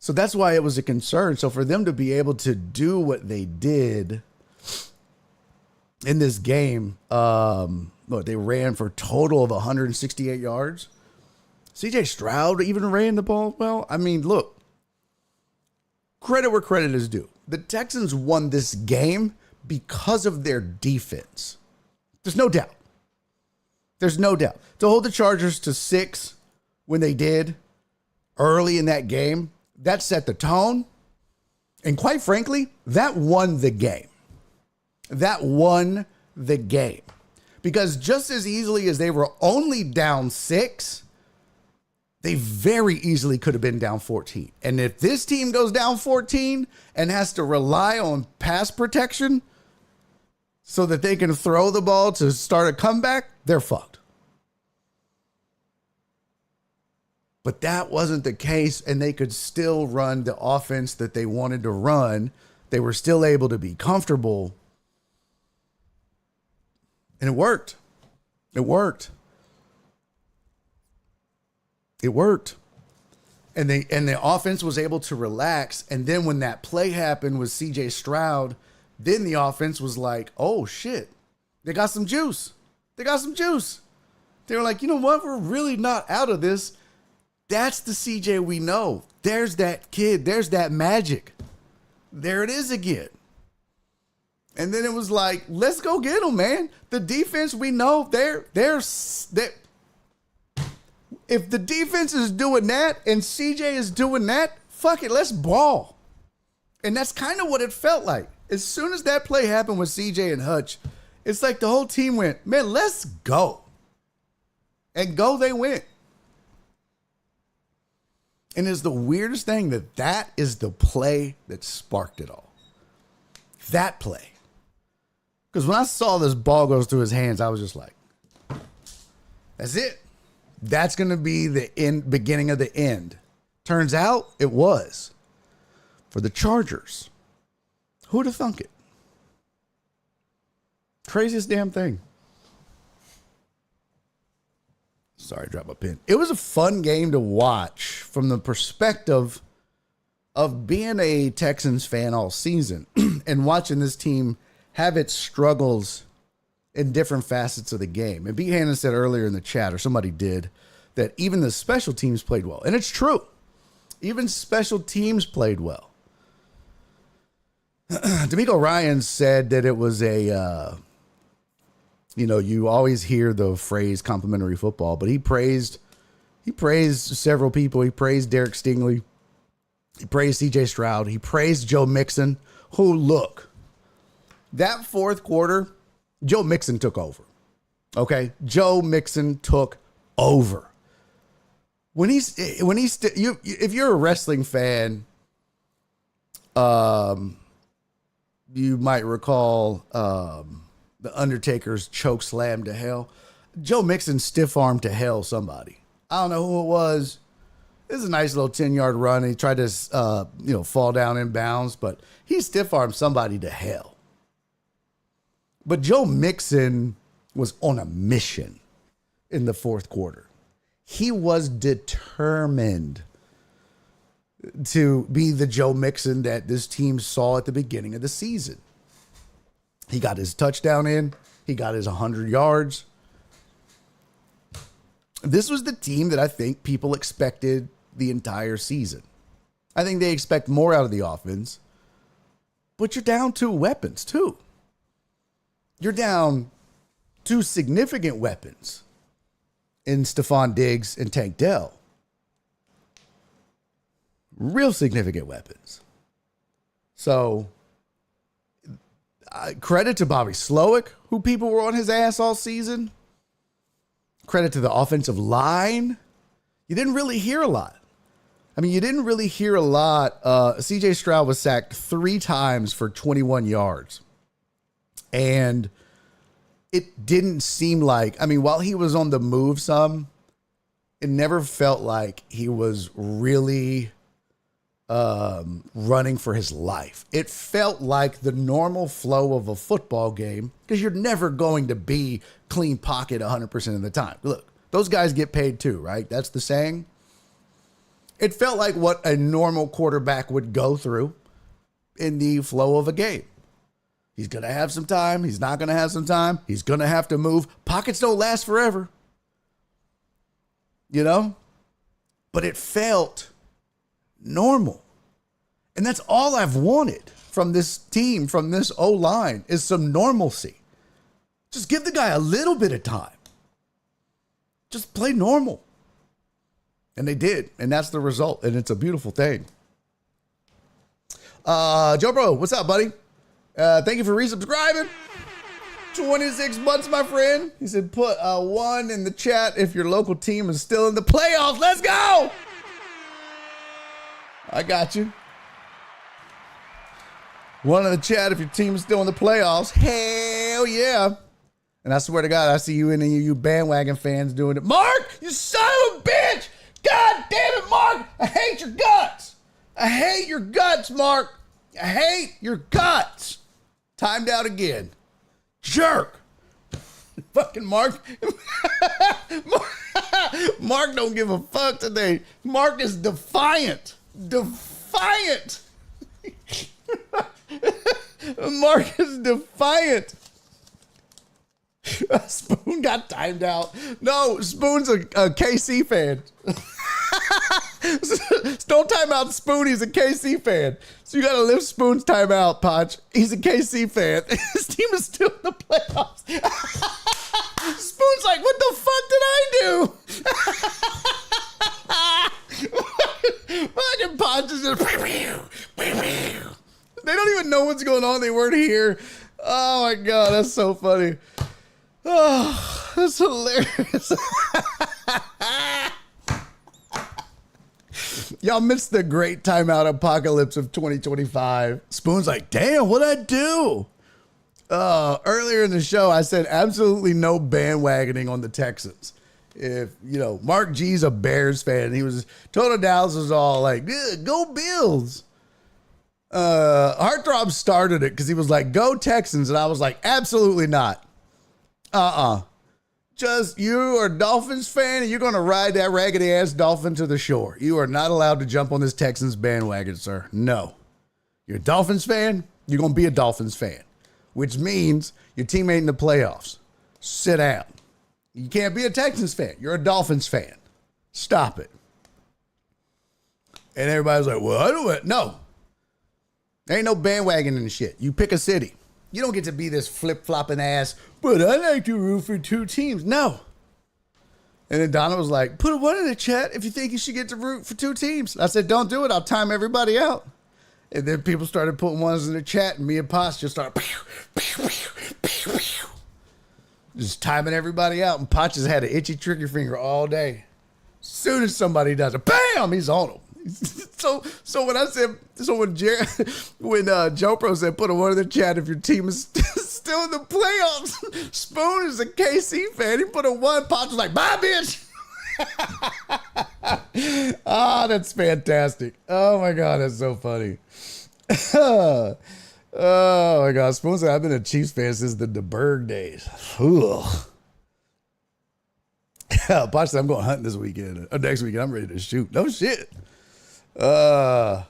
So that's why it was a concern. So for them to be able to do what they did in this game, they ran for a total of 168 yards. CJ Stroud even ran the ball well. I mean, look, credit where credit is due. The Texans won this game because of their defense. There's no doubt. There's no doubt. To hold the Chargers to 6 when they did early in that game, that set the tone. And quite frankly, that won the game. That won the game. Because just as easily as they were only down 6, they very easily could have been down 14. And if this team goes down 14 and has to rely on pass protection so that they can throw the ball to start a comeback, they're fucked. But that wasn't the case, and they could still run the offense that they wanted to run. They were still able to be comfortable. And it worked. It worked. It worked. And the offense was able to relax. And then when that play happened with CJ Stroud, then the offense was like, oh, shit. They got some juice. They got some juice. They were like, you know what? We're really not out of this. That's the CJ we know. There's that kid. There's that magic. There it is again. And then it was like, let's go get them, man. The defense we know, they're if the defense is doing that and CJ is doing that, fuck it, let's ball. And that's kind of what it felt like. As soon as that play happened with CJ and Hutch, it's like the whole team went, man, let's go. And go they went. And it's the weirdest thing that is the play that sparked it all. That play. Because when I saw this ball goes through his hands, I was just like, that's it. That's going to be the beginning of the end. Turns out it was for the Chargers. Who'd have thunk it? Craziest damn thing. Sorry, I dropped my pen. It was a fun game to watch from the perspective of being a Texans fan all season and watching this team have its struggles in different facets of the game. And B. Hannon said earlier in the chat, or somebody did, that even the special teams played well. And it's true. Even special teams played well. D'Amico Ryan said that it was a, you always hear the phrase complimentary football, but he praised several people. He praised Derek Stingley. He praised CJ Stroud. He praised Joe Mixon, who, look, that fourth quarter, Joe Mixon took over. Okay? Joe Mixon took over. If you're a wrestling fan, you might recall the Undertaker's choke slam to hell. Joe Mixon stiff armed to hell somebody. I don't know who it was. It was a nice little 10-yard run. He tried to fall down in bounds, but he stiff armed somebody to hell. But Joe Mixon was on a mission in the fourth quarter. He was determined to be the Joe Mixon that this team saw at the beginning of the season. He got his touchdown in. He got his 100 yards. This was the team that I think people expected the entire season. I think they expect more out of the offense, but you're down 2 weapons too. You're down 2 significant weapons in Stephon Diggs and Tank Dell. Real significant weapons. So, credit to Bobby Slowick, who people were on his ass all season. Credit to the offensive line. You didn't really hear a lot. CJ Stroud was sacked 3 times for 21 yards. And it didn't seem like, while he was on the move some, it never felt like he was really running for his life. It felt like the normal flow of a football game, because you're never going to be clean pocket 100% of the time. Look, those guys get paid too, right? That's the saying. It felt like what a normal quarterback would go through in the flow of a game. He's going to have some time. He's not going to have some time. He's going to have to move. Pockets don't last forever. But it felt normal. And that's all I've wanted from this team, from this O-line, is some normalcy. Just give the guy a little bit of time. Just play normal. And they did. And that's the result. And it's a beautiful thing. Joe Bro, what's up, buddy? Thank you for resubscribing. 26 months, my friend. He said, put a 1 in the chat if your local team is still in the playoffs. Let's go. I got you. 1 in the chat if your team is still in the playoffs. Hell yeah. And I swear to God, I see you and you bandwagon fans doing it. Mark, you son of a bitch. God damn it, Mark. I hate your guts. I hate your guts, Mark. I hate your guts. Timed out again. Jerk. Fucking Mark. Mark don't give a fuck today. Mark is defiant. Defiant. Mark is defiant. Spoon got timed out. No, Spoon's a KC fan. Don't time out Spoon. He's a KC fan. So you got to lift Spoon's time out, Podge. He's a KC fan. His team is still in the playoffs. Spoon's like, what the fuck did I do? Fucking Podge is just... They don't even know what's going on. They weren't here. Oh my God, that's so funny. Oh, that's hilarious. Y'all missed the great timeout apocalypse of 2025. Spoon's like, damn, what'd I do? Earlier in the show, I said absolutely no bandwagoning on the Texans. if, Mark G's a Bears fan, Total Dallas was all like, go Bills. Heartthrob started it because he was like, go Texans. And I was like, absolutely not. Just you are a Dolphins fan and you're going to ride that raggedy ass Dolphin to the shore. You are not allowed to jump on this Texans bandwagon, sir. No. You're a Dolphins fan, you're going to be a Dolphins fan, which means your team ain't in the playoffs. Sit down. You can't be a Texans fan. You're a Dolphins fan. Stop it. And everybody's like, well, I don't know. There ain't no bandwagon and shit. You pick a city. You don't get to be this flip-flopping ass, but I like to root for two teams. No. And then Donna was like, put a one in the chat if you think you should get to root for two teams. I said, don't do it. I'll time everybody out. And then people started putting ones in the chat, and me and Potts just started just timing everybody out. And Potts just had an itchy trigger finger all day. As soon as somebody does it, bam, he's on them. So when Joe Pro said put a one in the chat if your team is still in the playoffs, Spoon is a KC fan. He put a one. Potts was like, bye, bitch. That's fantastic. Oh my God, that's so funny. Oh my God, Spoon said I've been a Chiefs fan since the DeBerg days. Potts said I'm going hunting this weekend. Next weekend, I'm ready to shoot. No shit. Oh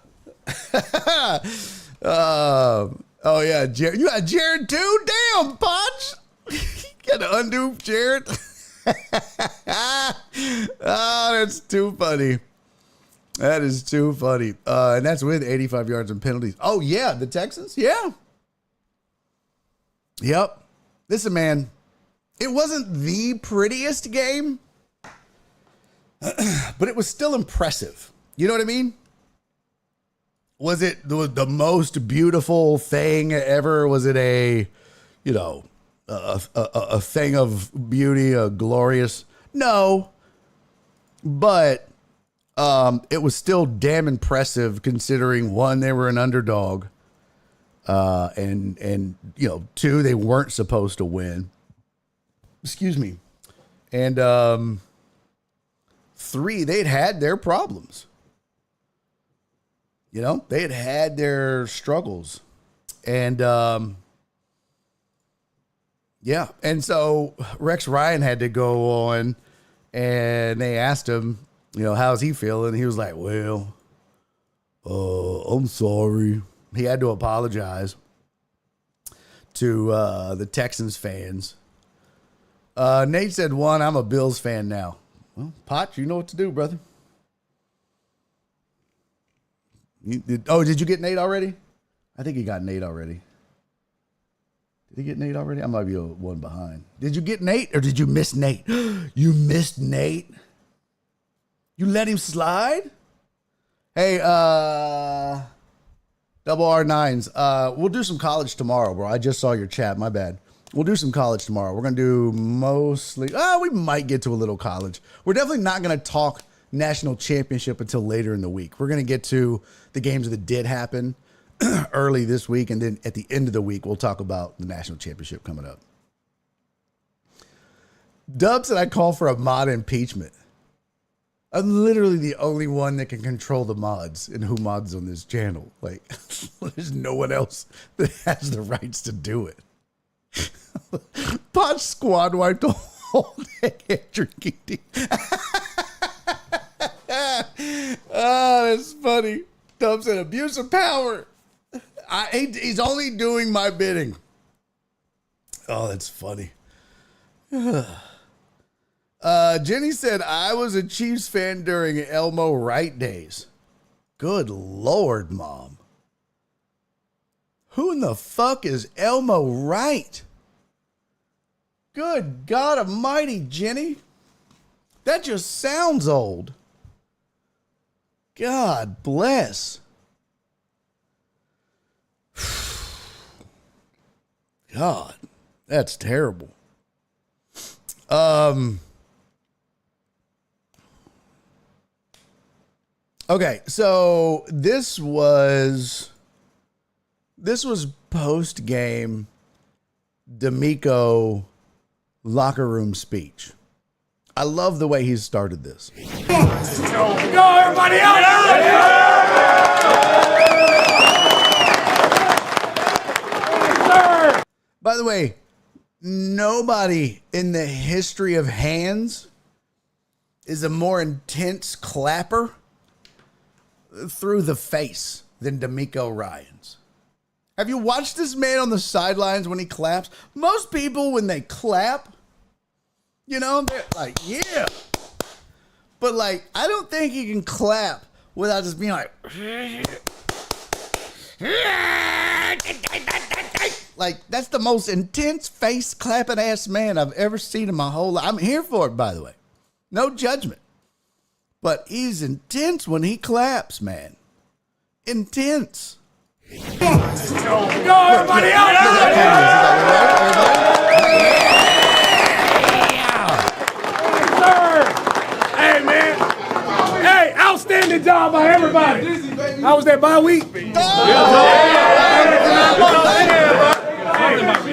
yeah, Jared. You got Jared too? Damn, Potts. You got to undo Jared. That's too funny. That is too funny. And that's with 85 yards and penalties. Oh yeah, the Texans? Yeah. Yep. Listen, man, it wasn't the prettiest game, but it was still impressive. You know what I mean? Was it the most beautiful thing ever? Was it a thing of beauty, a glorious? No, but it was still damn impressive considering one, they were an underdog, and two, they weren't supposed to win. Excuse me, and three, they'd had their problems. They had their struggles. And, yeah. And so Rex Ryan had to go on and they asked him, how's he feeling? He was like, well, I'm sorry. He had to apologize to the Texans fans. Nate said, one, I'm a Bills fan now. Well, Pot, you know what to do, brother. Did you get Nate already? I think he got Nate already. Did he get Nate already? I might be one behind. Did you get Nate or did you miss Nate? You missed Nate? You let him slide? Hey, double R9s. We'll do some college tomorrow, bro. I just saw your chat. My bad. We'll do some college tomorrow. We're going to do mostly... we might get to a little college. We're definitely not going to talk national championship until later in the week. We're going to get to the games that did happen early this week, and then at the end of the week, we'll talk about the national championship coming up. Dub said I call for a mod impeachment. I'm literally the only one that can control the mods and who mods on this channel. Like, there's no one else that has the rights to do it. Pot squad wiped the whole day drinking tea. That's funny. Dub said abuse of power. He's only doing my bidding. Oh, that's funny. Jenny said I was a Chiefs fan during Elmo Wright days. Good Lord, Mom. Who in the fuck is Elmo Wright? Good God almighty, Jenny. That just sounds old. God bless. God, that's terrible. Okay, so this was post game D'Amico locker room speech. I love the way he's started this. Go, everybody out! By the way, nobody in the history of hands is a more intense clapper through the face than D'Amico Ryans. Have you watched this man on the sidelines when he claps? Most people, when they clap, you know, they're like, yeah. But, like, I don't think he can clap without just being like, that's the most intense face clapping ass man I've ever seen in my whole life. I'm here for it, by the way. No judgment. But he's intense when he claps, man. Intense. Go, everybody out! Hey, man. Hey, outstanding job by everybody. How was that bye week?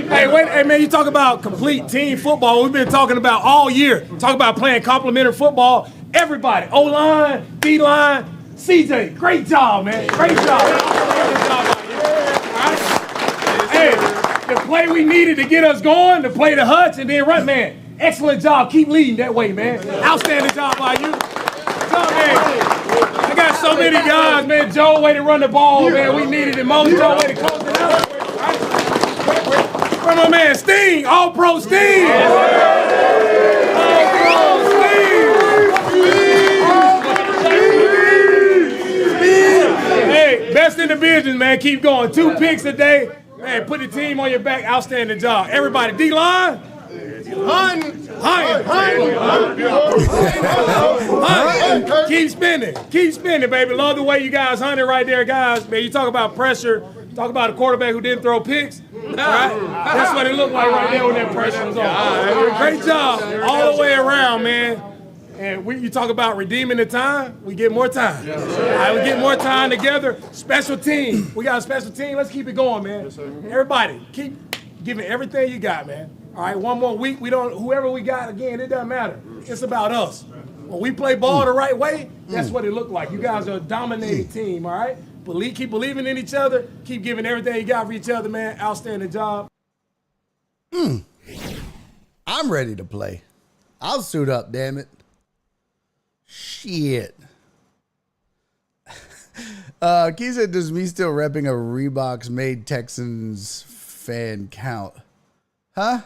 Hey, man, you talk about complete team football. We've been talking about all year. Talk about playing complementary football. Everybody, O-line, D-line, CJ, great job, man. Great job. Hey, the play we needed to get us going, to play the Hutch and then run, man. Excellent job. Keep leading that way, man. Outstanding job by you. I got so many guys, man. Joe, way to run the ball, man. We needed it most. Joe, way to close it out. From my man, Sting. All-Pro Sting. All-Pro Sting. Hey, best in the business, man. Keep going. 2 picks a day. Man, put the team on your back. Outstanding job. Everybody, D-line. Keep spinning, baby. Love the way you guys hunted right there, guys. Man, you talk about pressure. Talk about a quarterback who didn't throw picks. All right? That's what it looked like right there when that pressure was on. Great job all the way around, man. And you talk about redeeming the time, we get more time. All right, we get more time together. Special team. We got a special team. Let's keep it going, man. Everybody, keep giving everything you got, man. All right, one more week. Whoever we got, again, it doesn't matter. It's about us. When we play ball the right way, that's what it looked like. You guys are a dominating team, all right? Keep believing in each other. Keep giving everything you got for each other, man. Outstanding job. I'm ready to play. I'll suit up, damn it. Shit. Key said, does me still repping a Reeboks made Texans fan count? Huh?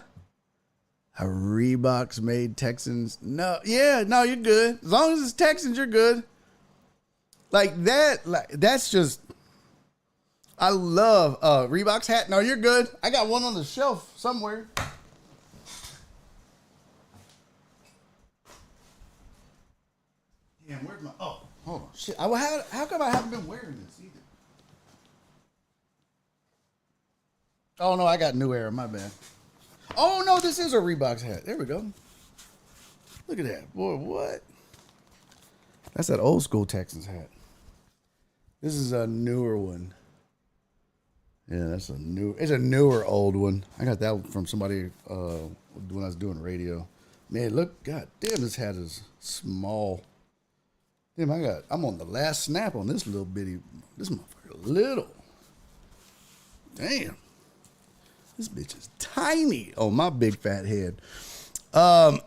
A Reeboks made Texans? No, yeah, no, you're good. As long as it's Texans, you're good. That's just, I love Reeboks hat. No, you're good. I got one on the shelf somewhere. Damn, where's my, hold on, shit. How come I haven't been wearing this either? Oh, no, I got New Era, my bad. Oh, no, this is a Reeboks hat. There we go. Look at that. Boy, what? That's that old school Texans hat. This is a newer one. Yeah, it's a newer old one. I got that one from somebody when I was doing radio. Man, look, god damn, this hat is small. Damn, I'm on the last snap on this little bitty, this motherfucker little. Damn. This bitch is tiny on my big fat head. I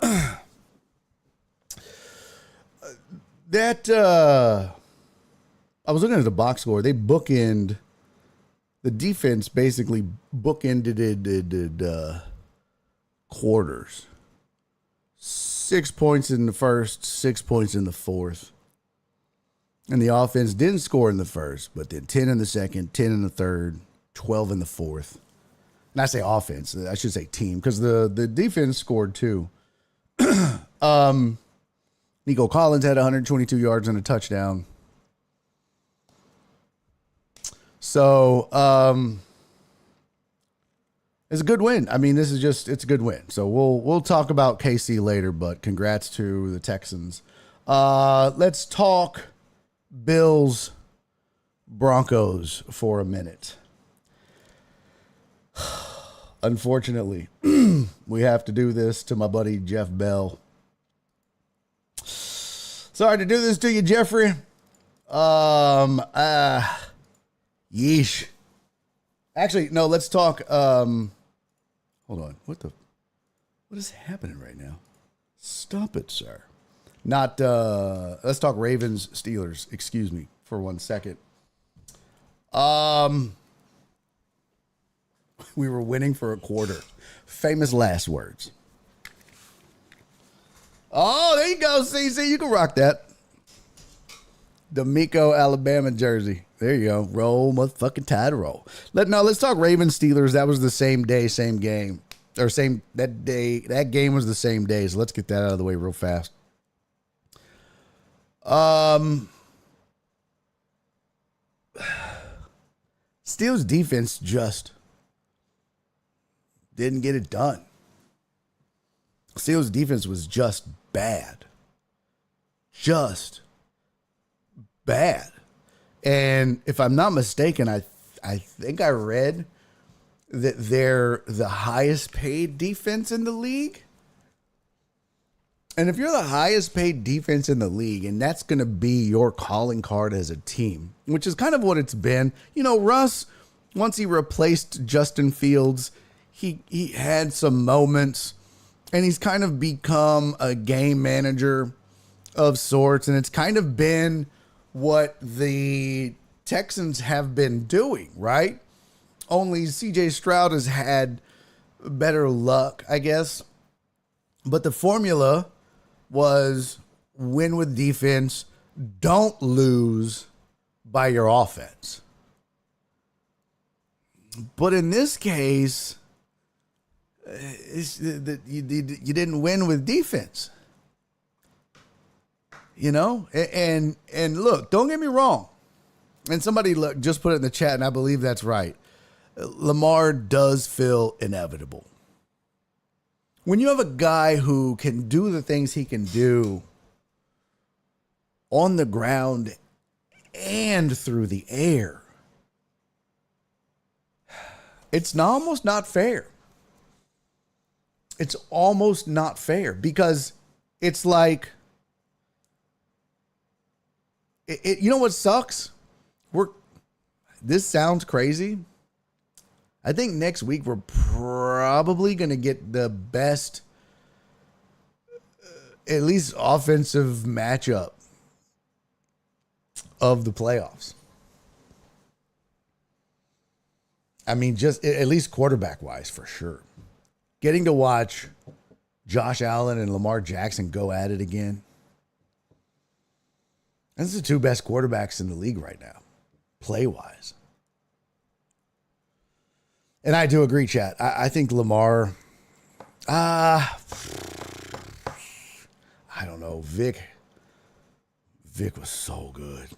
was looking at the box score. They bookend, the defense basically bookended quarters. 6 points in the first, 6 points in the fourth. And the offense didn't score in the first, but then 10 in the second, 10 in the third, 12 in the fourth. And I say offense, I should say team, because the defense scored too. Nico Collins had 122 yards and a touchdown. So it's a good win. I mean, it's a good win. So we'll talk about KC later, but congrats to the Texans. Let's talk Bills Broncos for a minute. Unfortunately, we have to do this to my buddy Jeff Bell. Sorry to do this to you, Jeffrey. Yeesh. Actually, no, let's talk. Hold on. What is happening right now? Stop it, sir. Let's talk Ravens Steelers. Excuse me for 1 second. We were winning for a quarter. Famous last words. Oh, there you go, CC. You can rock that. D'Amico, Alabama jersey. There you go. Roll, motherfucking tide roll. Let's talk Ravens Steelers. That was the same day, same game. Or that day. That game was the same day. So let's get that out of the way real fast. Steelers defense just didn't get it done. Steelers defense was just bad. Just bad. And if I'm not mistaken, I think I read that they're the highest paid defense in the league. And if you're the highest paid defense in the league, and that's going to be your calling card as a team, which is kind of what it's been. Russ, once he replaced Justin Fields, he had some moments, and he's kind of become a game manager of sorts. And it's kind of been what the Texans have been doing, right? Only CJ Stroud has had better luck, I guess. But the formula was win with defense, don't lose by your offense. But in this case, you didn't win with defense. And look, don't get me wrong. And somebody just put it in the chat, and I believe that's right. Lamar does feel inevitable. When you have a guy who can do the things he can do on the ground and through the air, it's almost not fair. It's almost not fair because it's like, you know what sucks? This sounds crazy. I think next week we're probably going to get the best, at least offensive matchup of the playoffs. I mean, just at least quarterback wise, for sure. Getting to watch Josh Allen and Lamar Jackson go at it again. That's the two best quarterbacks in the league right now, play wise. And I do agree, chat. I think Lamar, I don't know. Vic was so good.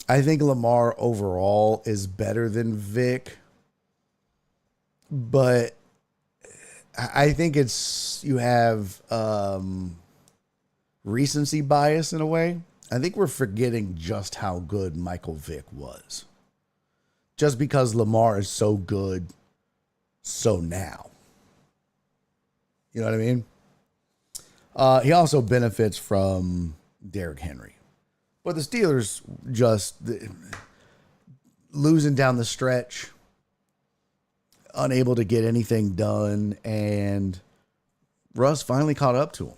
I think Lamar overall is better than Vic. But I think you have recency bias in a way. I think we're forgetting just how good Michael Vick was. Just because Lamar is so good, so now. You know what I mean? He also benefits from Derrick Henry. But the Steelers just losing down the stretch, unable to get anything done, and Russ finally caught up to him.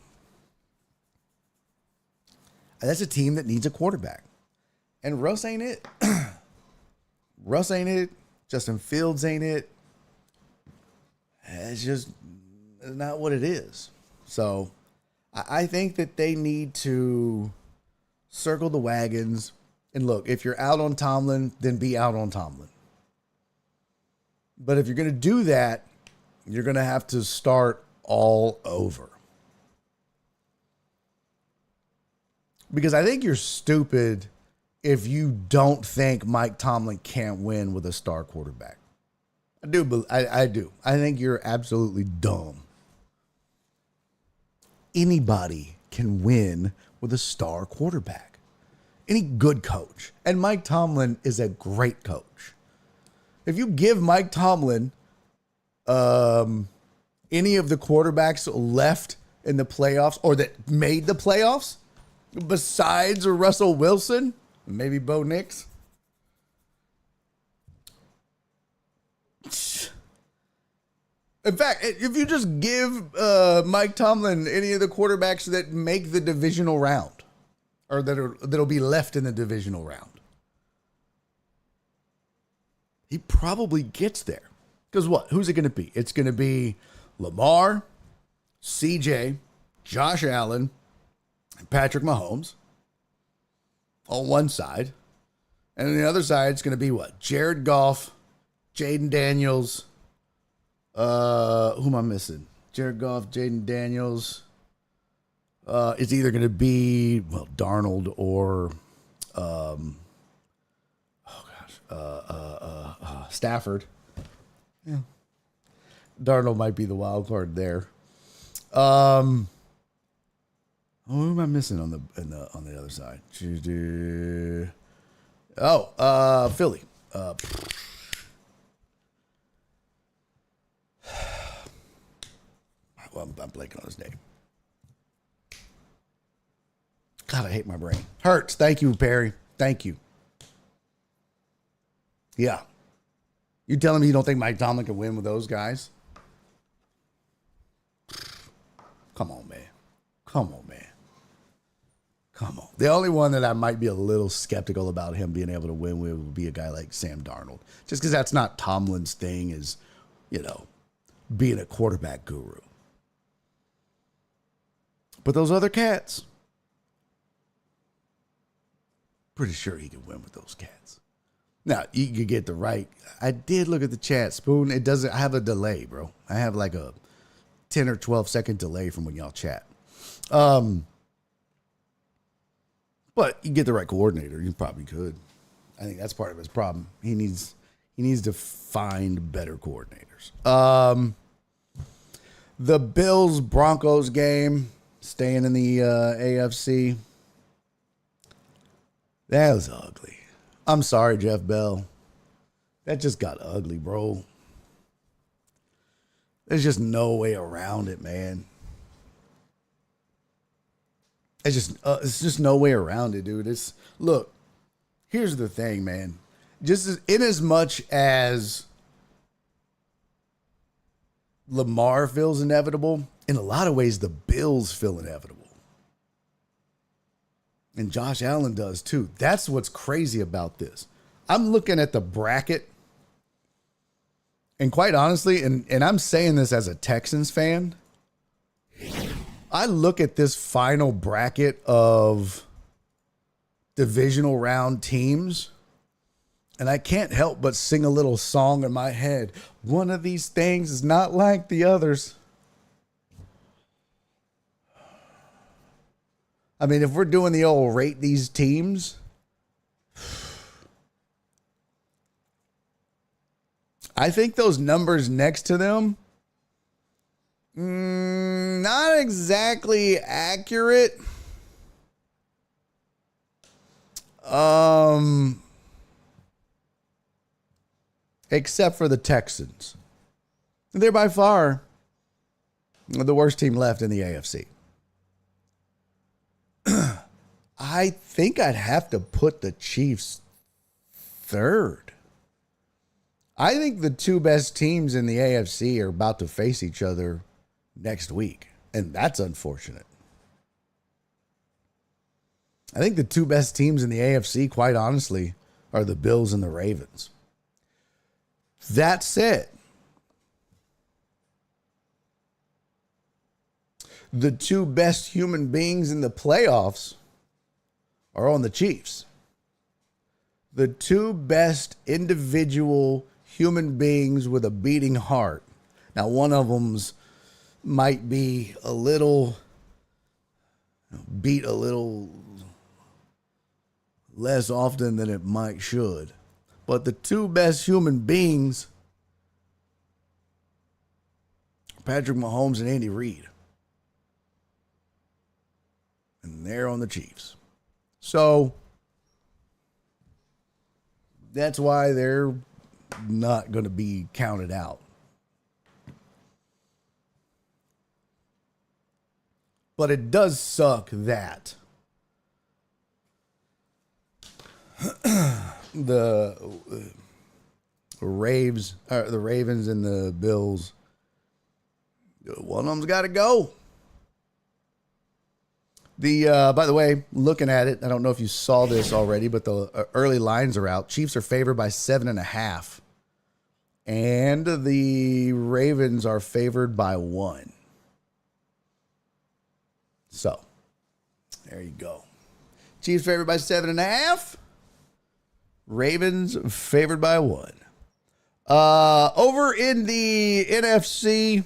And that's a team that needs a quarterback. And Russ ain't it. Russ ain't it. Justin Fields ain't it. It's just not what it is. So I think that they need to circle the wagons. And look, if you're out on Tomlin, then be out on Tomlin. But if you're going to do that, you're going to have to start all over. Because I think you're stupid if you don't think Mike Tomlin can't win with a star quarterback. I do. I think you're absolutely dumb. Anybody can win with a star quarterback. Any good coach. And Mike Tomlin is a great coach. If you give Mike Tomlin any of the quarterbacks left in the playoffs or that made the playoffs besides Russell Wilson, maybe Bo Nix. In fact, if you just give Mike Tomlin any of the quarterbacks that make the divisional round or that'll be left in the divisional round, he probably gets there. Because what? Who's it going to be? It's going to be Lamar, CJ, Josh Allen, and Patrick Mahomes on one side. And on the other side, it's going to be what? Jared Goff, Jaden Daniels. Who am I missing? Jared Goff, Jaden Daniels. It's either going to be, well, Darnold or, Stafford. Yeah. Darnold might be the wild card there. Who am I missing on the other side? Philly. Well, I'm blanking on his name. God, I hate my brain. Hurts. Thank you, Perry. Thank you. Yeah. You telling me you don't think Mike Tomlin can win with those guys? Come on, man. Come on, man. Come on. The only one that I might be a little skeptical about him being able to win with would be a guy like Sam Darnold. Just because that's not Tomlin's thing is, being a quarterback guru. But those other cats, pretty sure he can win with those cats. Now, you could get the right. I did look at the chat, Spoon. It doesn't I have a delay, bro. I have like a 10 or 12 second delay from when y'all chat. But you get the right coordinator, you probably could. I think that's part of his problem. He needs to find better coordinators. The Bills-Broncos game, staying in the AFC. That was ugly. I'm sorry, Jeff Bell. That just got ugly, bro. There's just no way around it, man. It's just no way around it, dude. Look, here's the thing, man. Just in as much as Lamar feels inevitable, in a lot of ways, the Bills feel inevitable. And Josh Allen does too. That's what's crazy about this. I'm looking at the bracket. And quite honestly, and I'm saying this as a Texans fan, I look at this final bracket of divisional round teams, and I can't help but sing a little song in my head. One of these things is not like the others. I mean, if we're doing the old rate these teams, I think those numbers next to them, not exactly accurate. Except for the Texans. They're by far the worst team left in the AFC. I think I'd have to put the Chiefs third. I think the two best teams in the AFC are about to face each other next week, and that's unfortunate. I think the two best teams in the AFC, quite honestly, are the Bills and the Ravens. That said, the two best human beings in the playoffs are on the Chiefs. The two best individual human beings with a beating heart. Now, one of them's might be a little beat a little less often than it might should. But the two best human beings, Patrick Mahomes and Andy Reid. And they're on the Chiefs. So that's why they're not going to be counted out. But it does suck that the Ravens and the Bills, one of them's got to go. By the way, looking at it, I don't know if you saw this already, but the early lines are out. Chiefs are favored by 7.5, and the Ravens are favored by 1. So, there you go. Chiefs favored by 7.5. Ravens favored by 1. Over in the NFC,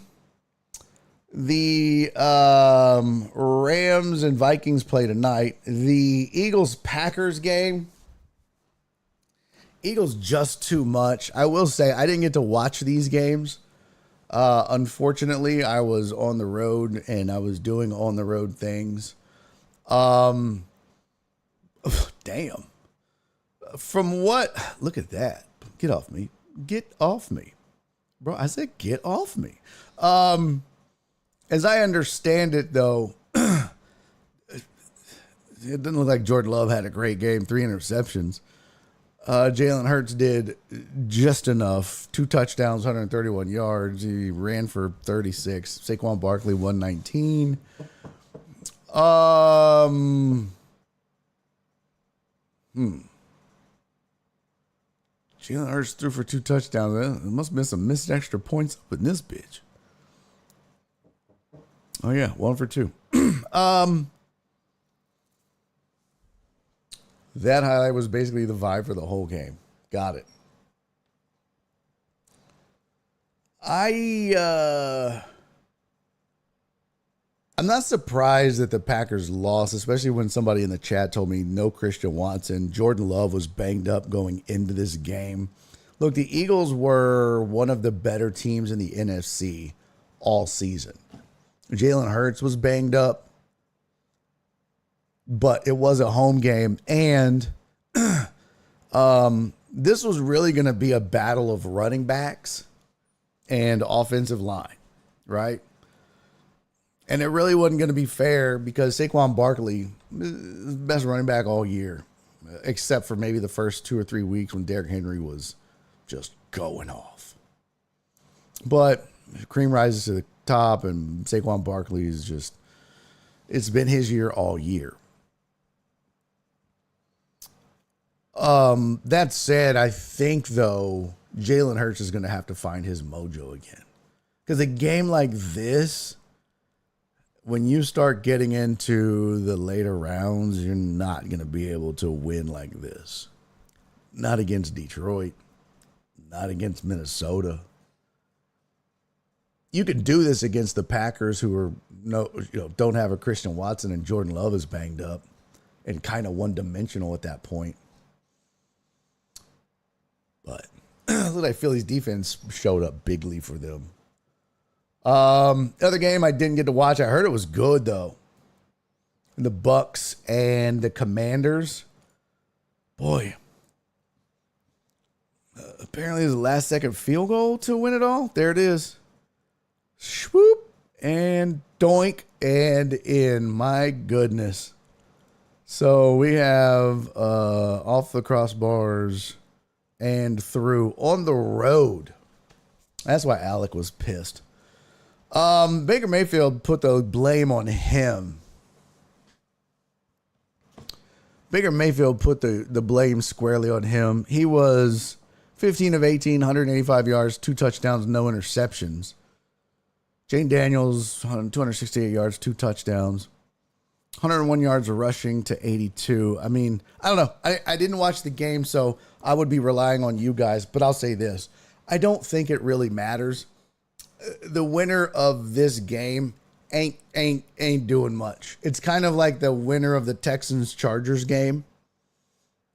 the Rams and Vikings play tonight. The Eagles-Packers game. Eagles just too much. I will say I didn't get to watch these games. Unfortunately, I was on the road and I was doing on the road things. Damn. From what? Look at that. Get off me. Get off me. Bro, I said get off me. As I understand it, though, it doesn't look like Jordan Love had a great game. 3 interceptions. Jalen Hurts did just enough. 2 touchdowns, 131 yards. He ran for 36. Saquon Barkley, 119. Jalen Hurts threw for 2 touchdowns. There must have been some missed extra points up in this bitch. Oh, yeah, 1 for 2. That highlight was basically the vibe for the whole game. Got it. I'm not surprised that the Packers lost, especially when somebody in the chat told me no Christian Watson. Jordan Love was banged up going into this game. Look, the Eagles were one of the better teams in the NFC all season. Jalen Hurts was banged up, but it was a home game, and this was really going to be a battle of running backs and offensive line, right? And it really wasn't going to be fair because Saquon Barkley is the best running back all year, except for maybe the first 2 or 3 weeks when Derrick Henry was just going off. But cream rises to the top, and Saquon Barkley is just, it's been his year all year. That said, I think, though, Jalen Hurts is going to have to find his mojo again. Because a game like this, when you start getting into the later rounds, you're not going to be able to win like this. Not against Detroit. Not against Minnesota. You can do this against the Packers, who are don't have a Christian Watson, and Jordan Love is banged up and kind of one-dimensional at that point. But I feel Philly's defense showed up bigly for them. Other game I didn't get to watch. I heard it was good, though. The Bucks and the Commanders. Boy. Apparently it was a last-second field goal to win it all. There it is. Swoop. And doink. And in. My goodness. So we have off the crossbars and through on the road. That's why Alec was pissed. Baker Mayfield put the blame on him. Baker Mayfield put the blame squarely on him. He was 15 of 18, 185 yards, 2 touchdowns, no interceptions. Jane Daniels, 268 yards, 2 touchdowns. 101 yards rushing to 82. I mean, I don't know. I didn't watch the game, so I would be relying on you guys. But I'll say this. I don't think it really matters. The winner of this game ain't doing much. It's kind of like the winner of the Texans-Chargers game.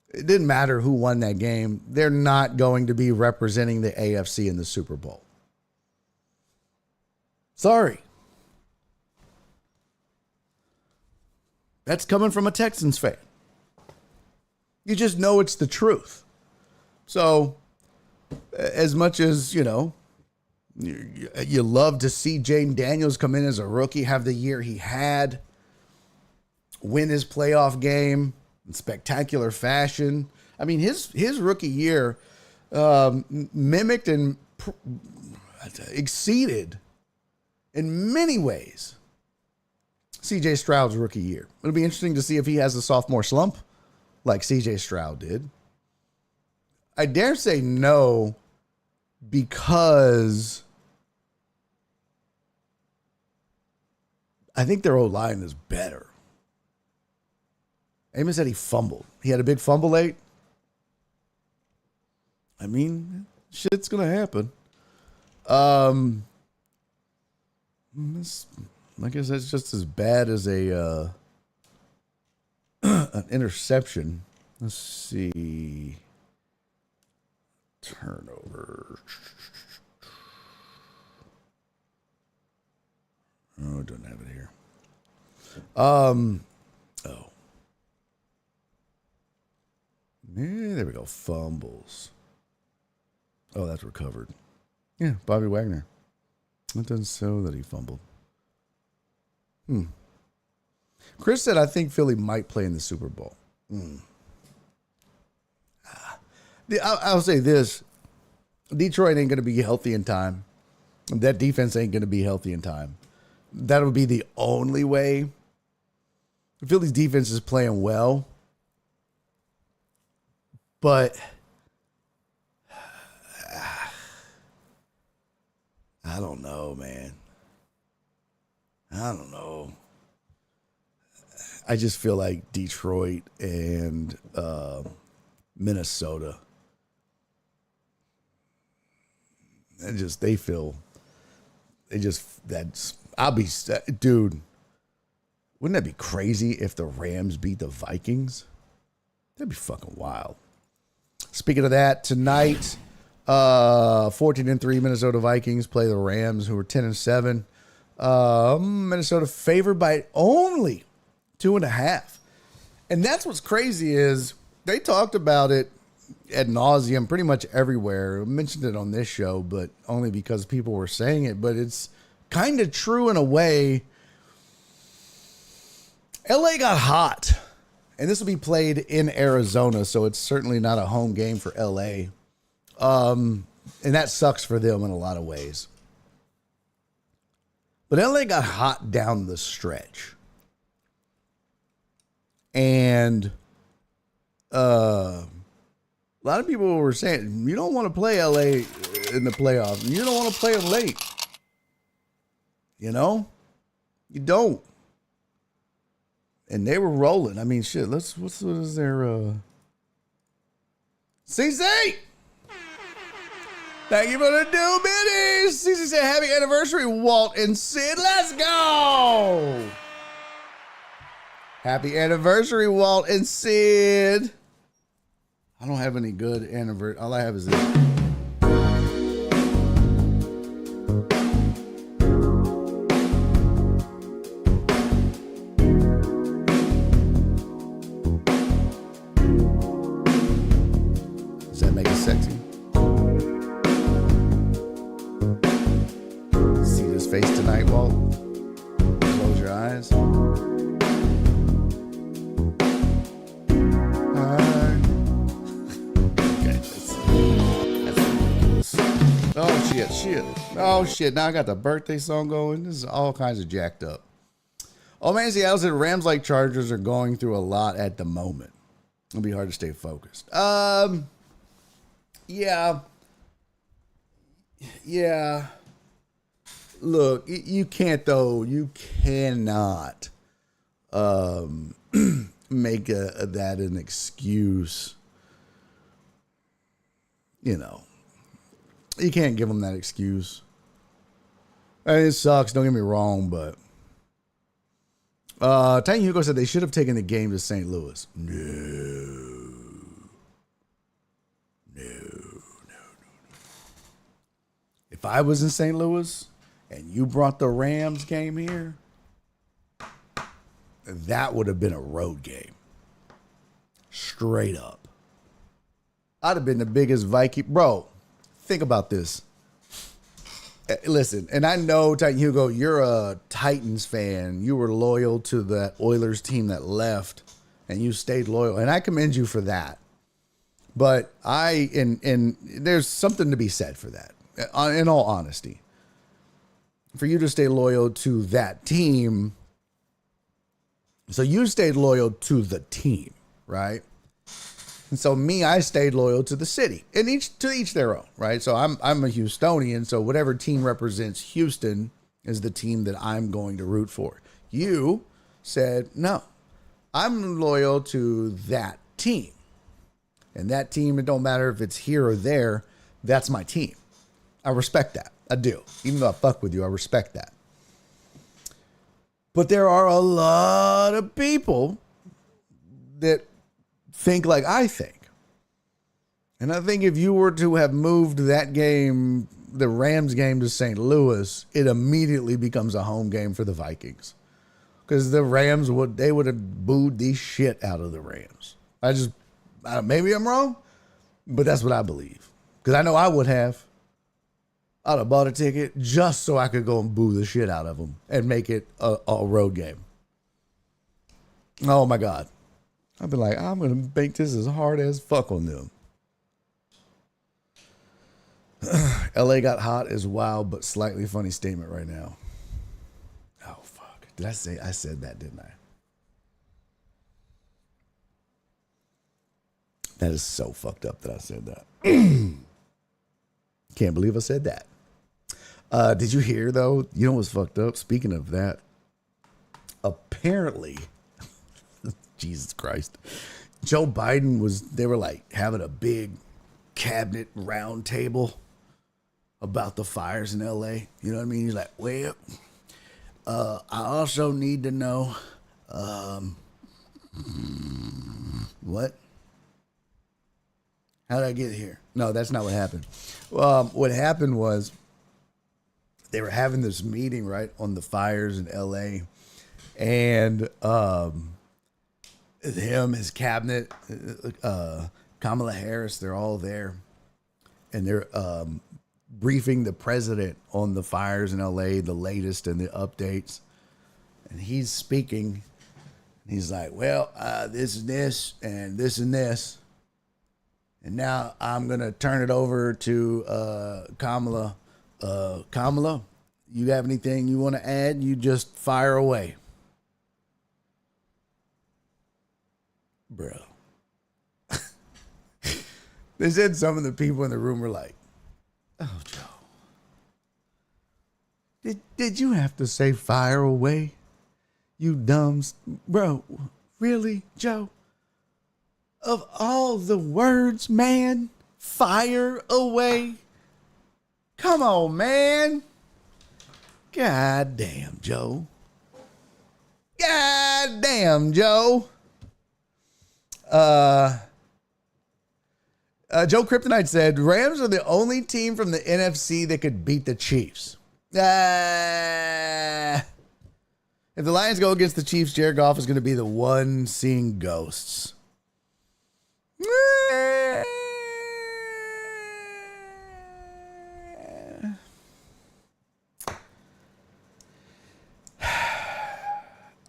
It didn't matter who won that game. They're not going to be representing the AFC in the Super Bowl. Sorry. That's coming from a Texans fan. You just know it's the truth. So, as much as, You love to see Jaden Daniels come in as a rookie, have the year he had, win his playoff game in spectacular fashion. I mean, his rookie year mimicked and exceeded in many ways C.J. Stroud's rookie year. It'll be interesting to see if he has a sophomore slump like C.J. Stroud did. I dare say no, because I think their O-line is better. Amos said he fumbled. He had a big fumble late. I mean, shit's going to happen. I guess that's just as bad as an interception. Let's see. Turnover. Oh, it doesn't have it here. Oh. Yeah, there we go. Fumbles. Oh, that's recovered. Yeah, Bobby Wagner. It doesn't show that he fumbled. Chris said, I think Philly might play in the Super Bowl. I'll say this. Detroit ain't going to be healthy in time. That defense ain't going to be healthy in time. That would be the only way. Philly's defense is playing well. But I don't know, man. I don't know. I just feel like Detroit and Minnesota. Dude, wouldn't that be crazy if the Rams beat the Vikings? That'd be fucking wild. Speaking of that, tonight, 14-3 Minnesota Vikings play the Rams, who are 10-7. Minnesota favored by only 2.5. And that's what's crazy is they talked about it ad nauseum pretty much everywhere. I mentioned it on this show, but only because people were saying it. But it's kind of true in a way. LA got hot. And this will be played in Arizona, so it's certainly not a home game for LA. And that sucks for them in a lot of ways. But LA got hot down the stretch. And a lot of people were saying, you don't want to play LA in the playoffs. You don't want to play them late. You know? You don't. And they were rolling. I mean, shit. What is their CC? Thank you for the new biddies. CC said, happy anniversary, Walt and Sid. Let's go. Happy anniversary, Walt and Sid. I don't have any good anniversary. All I have is this. Oh, shit. Now I got the birthday song going. This is all kinds of jacked up. Oh, man, Seattle said Rams like Chargers are going through a lot at the moment. It'll be hard to stay focused. Yeah. Look, you can't, though. You cannot make that an excuse. You know. You can't give them that excuse. I mean, it sucks. Don't get me wrong, but Tiny Hugo said they should have taken the game to St. Louis. No. If I was in St. Louis and you brought the Rams game here, that would have been a road game. Straight up. I'd have been the biggest Viking. Bro, think about this. Listen, and I know, Titan Hugo, you're a Titans fan. You were loyal to that Oilers team that left, and you stayed loyal, and I commend you for that. But and there's something to be said for that, in all honesty. For you to stay loyal to that team, so you stayed loyal to the team, right? And so I stayed loyal to the city, and each their own, right? So I'm a Houstonian, so whatever team represents Houston is the team that I'm going to root for. You said, no, I'm loyal to that team. And that team, it don't matter if it's here or there, that's my team. I respect that. I do. Even though I fuck with you, I respect that. But there are a lot of people that think like I think. And I think if you were to have moved that game, the Rams game, to St. Louis, it immediately becomes a home game for the Vikings. Because the Rams would have booed the shit out of the Rams. Maybe I'm wrong, but that's what I believe. Because I know I would have. I'd have bought a ticket just so I could go and boo the shit out of them and make it a road game. Oh my God. I've been like, I'm going to make this as hard as fuck on them. LA got hot as wild, but slightly funny statement right now. Oh, fuck. I said that, didn't I? That is so fucked up that I said that. Can't believe I said that. Did you hear, though? You know what's fucked up? Speaking of that, apparently, Jesus Christ, Joe Biden they were like having a big cabinet round table about the fires in LA. You know what I mean? He's like, well, I also need to know, what? How did I get here? No, that's not what happened. What happened was they were having this meeting, right, on the fires in LA. And his cabinet, Kamala Harris, they're all there. And they're briefing the president on the fires in LA, the latest and the updates. And he's speaking. He's like, well, this is this and this and this. And now I'm going to turn it over to Kamala. Kamala, you have anything you want to add? You just fire away. Bro. They said some of the people in the room were like, oh, Joe. Did you have to say fire away? You dumb... Bro, really, Joe? Of all the words, man, fire away. Come on, man. God damn, Joe. God damn, Joe. Joe Kryptonite said, Rams are the only team from the NFC that could beat the Chiefs. If the Lions go against the Chiefs, Jared Goff is going to be the one seeing ghosts.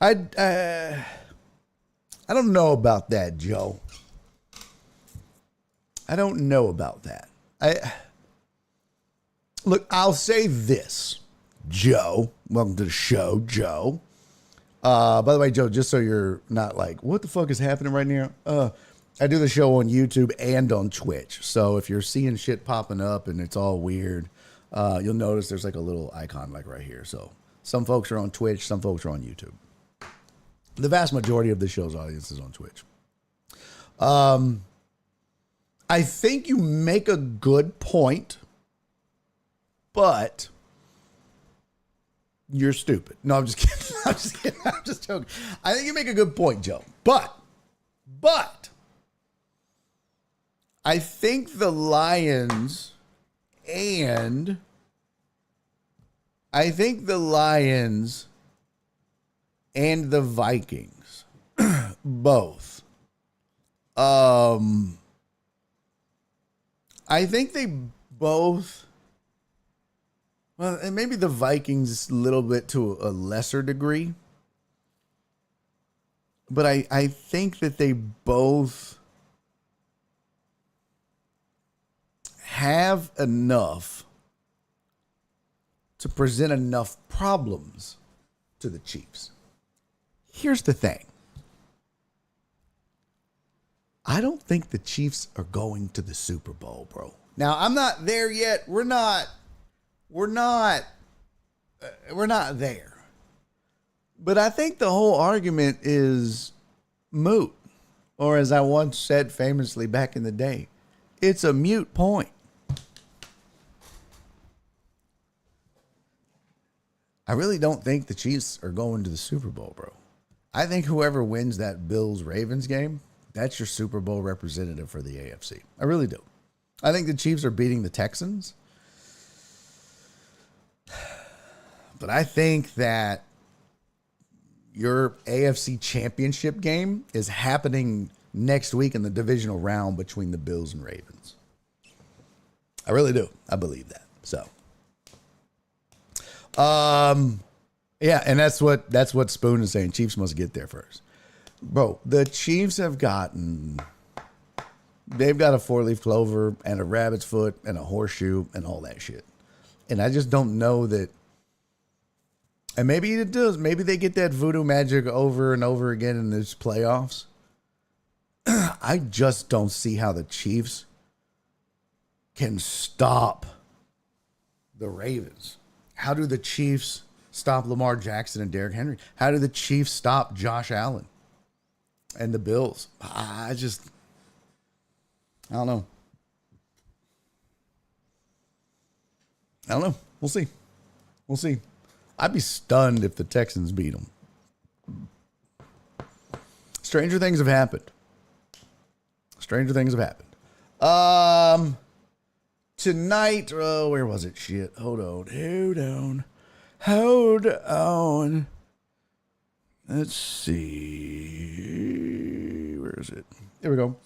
I don't know about that, Joe. I don't know about that. Look, I'll say this, Joe. Welcome to the show, Joe. By the way, Joe, just so you're not like, what the fuck is happening right now? I do the show on YouTube and on Twitch. So if you're seeing shit popping up and it's all weird, you'll notice there's like a little icon like right here. So some folks are on Twitch, some folks are on YouTube. The vast majority of the show's audience is on Twitch. I think you make a good point, but you're stupid. No, I'm just kidding. I'm just kidding. I'm just joking. I think you make a good point, Joe. But I think the Lions and the Vikings both. I think they both Well, and maybe the Vikings a little bit to a lesser degree. But I think that they both have enough to present enough problems to the Chiefs. Here's the thing. I don't think the Chiefs are going to the Super Bowl, bro. Now, I'm not there yet. We're not there. But I think the whole argument is moot. Or as I once said famously back in the day, it's a mute point. I really don't think the Chiefs are going to the Super Bowl, bro. I think whoever wins that Bills-Ravens game, that's your Super Bowl representative for the AFC. I really do. I think the Chiefs are beating the Texans. But I think that your AFC championship game is happening next week in the divisional round between the Bills and Ravens. I really do. I believe that. So, yeah, and that's what Spoon is saying. Chiefs must get there first. Bro, the Chiefs they've got a four-leaf clover and a rabbit's foot and a horseshoe and all that shit. And I just don't know that. And maybe it does. Maybe they get that voodoo magic over and over again in these playoffs. I just don't see how the Chiefs can stop the Ravens. How do the Chiefs stop Lamar Jackson and Derrick Henry? How do the Chiefs stop Josh Allen and the Bills? I don't know. I don't know. We'll see. We'll see. I'd be stunned if the Texans beat them. Stranger things have happened. Stranger things have happened. Tonight, where was it? Shit. Hold on. Let's see. Where is it? There we go.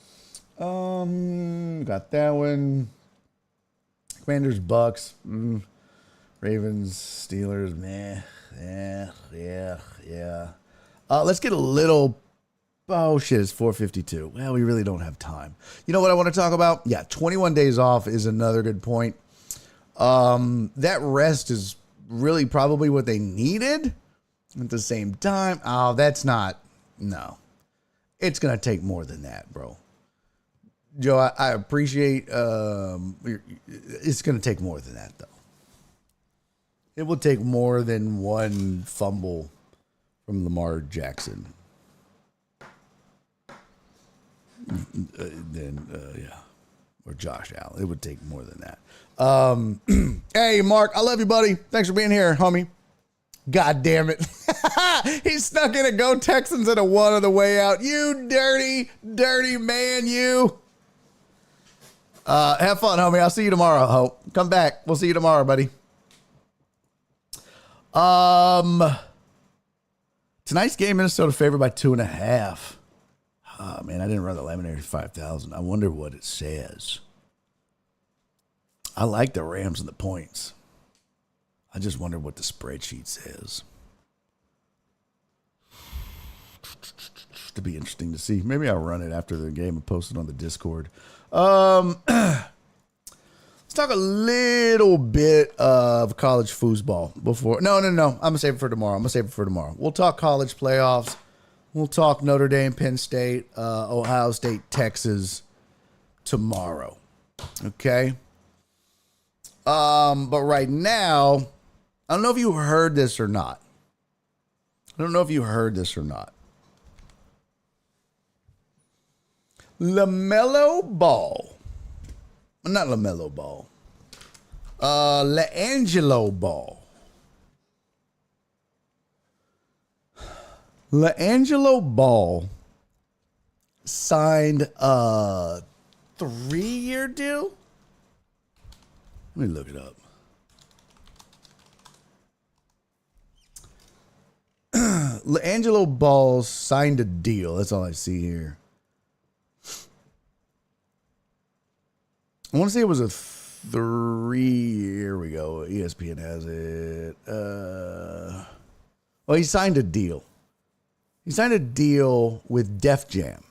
Got that one. Commanders, Bucks. Ravens, Steelers, meh. Yeah. Let's get a little. Oh shit, it's 4:52. Well, we really don't have time. You know what I want to talk about? Yeah, 21 days off is another good point. That rest is really probably what they needed. At the same time, that's not. No, it's gonna take more than that, bro. Joe, I appreciate. It's gonna take more than that, though. It will take more than one fumble from Lamar Jackson. Or Josh Allen. It would take more than that. Hey, Mark, I love you, buddy. Thanks for being here, homie. God damn it. He snuck in a Go Texans and a 1 on the way out. You dirty, dirty man, you. Have fun, homie. I'll see you tomorrow, Hope. Come back. We'll see you tomorrow, buddy. Tonight's game, Minnesota favored by 2.5. Oh, man, I didn't run the Laminator 5,000. I wonder what it says. I like the Rams and the points. I just wonder what the spreadsheet says. It'd be interesting to see. Maybe I'll run it after the game and post it on the Discord. Let's talk a little bit of college foosball before. No. I'm going to save it for tomorrow. We'll talk college playoffs. We'll talk Notre Dame, Penn State, Ohio State, Texas tomorrow. Okay? But right now, I don't know if you heard this or not. LaMelo Ball. Not LaMelo Ball. LaAngelo Ball. LaAngelo Ball signed a 3-year deal. Let me look it up. LaAngelo Ball signed a deal. That's all I see here. I want to say it was a Here we go. ESPN has it. Well, he signed a deal. He signed a deal with Def Jam.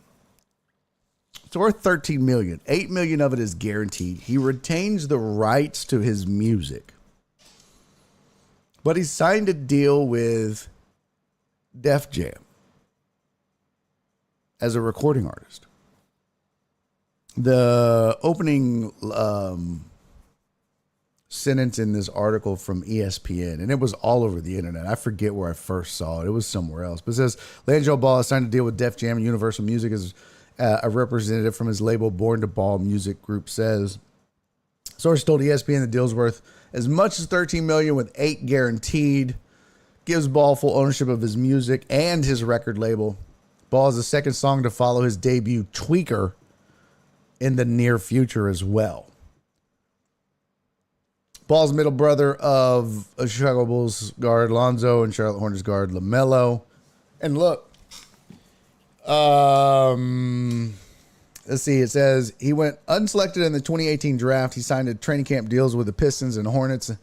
It's worth $13 million. $8 million of it is guaranteed. He retains the rights to his music. But he signed a deal with Def Jam as a recording artist. The opening sentence in this article from ESPN, and it was all over the internet. I forget where I first saw it. It was somewhere else. But it says, LeAngelo Ball has signed a deal with Def Jam and Universal Music as a representative from his label Born to Ball Music Group says. Source told ESPN the deal's worth as much as $13 million with $8 guaranteed. Gives Ball full ownership of his music and his record label. Ball is the second song to follow his debut, Tweaker, in the near future as well. Ball's middle brother of Chicago Bulls guard Lonzo and Charlotte Hornets guard LaMelo. And look, let's see. It says he went unselected in the 2018 draft. He signed training camp deals with the Pistons and Hornets in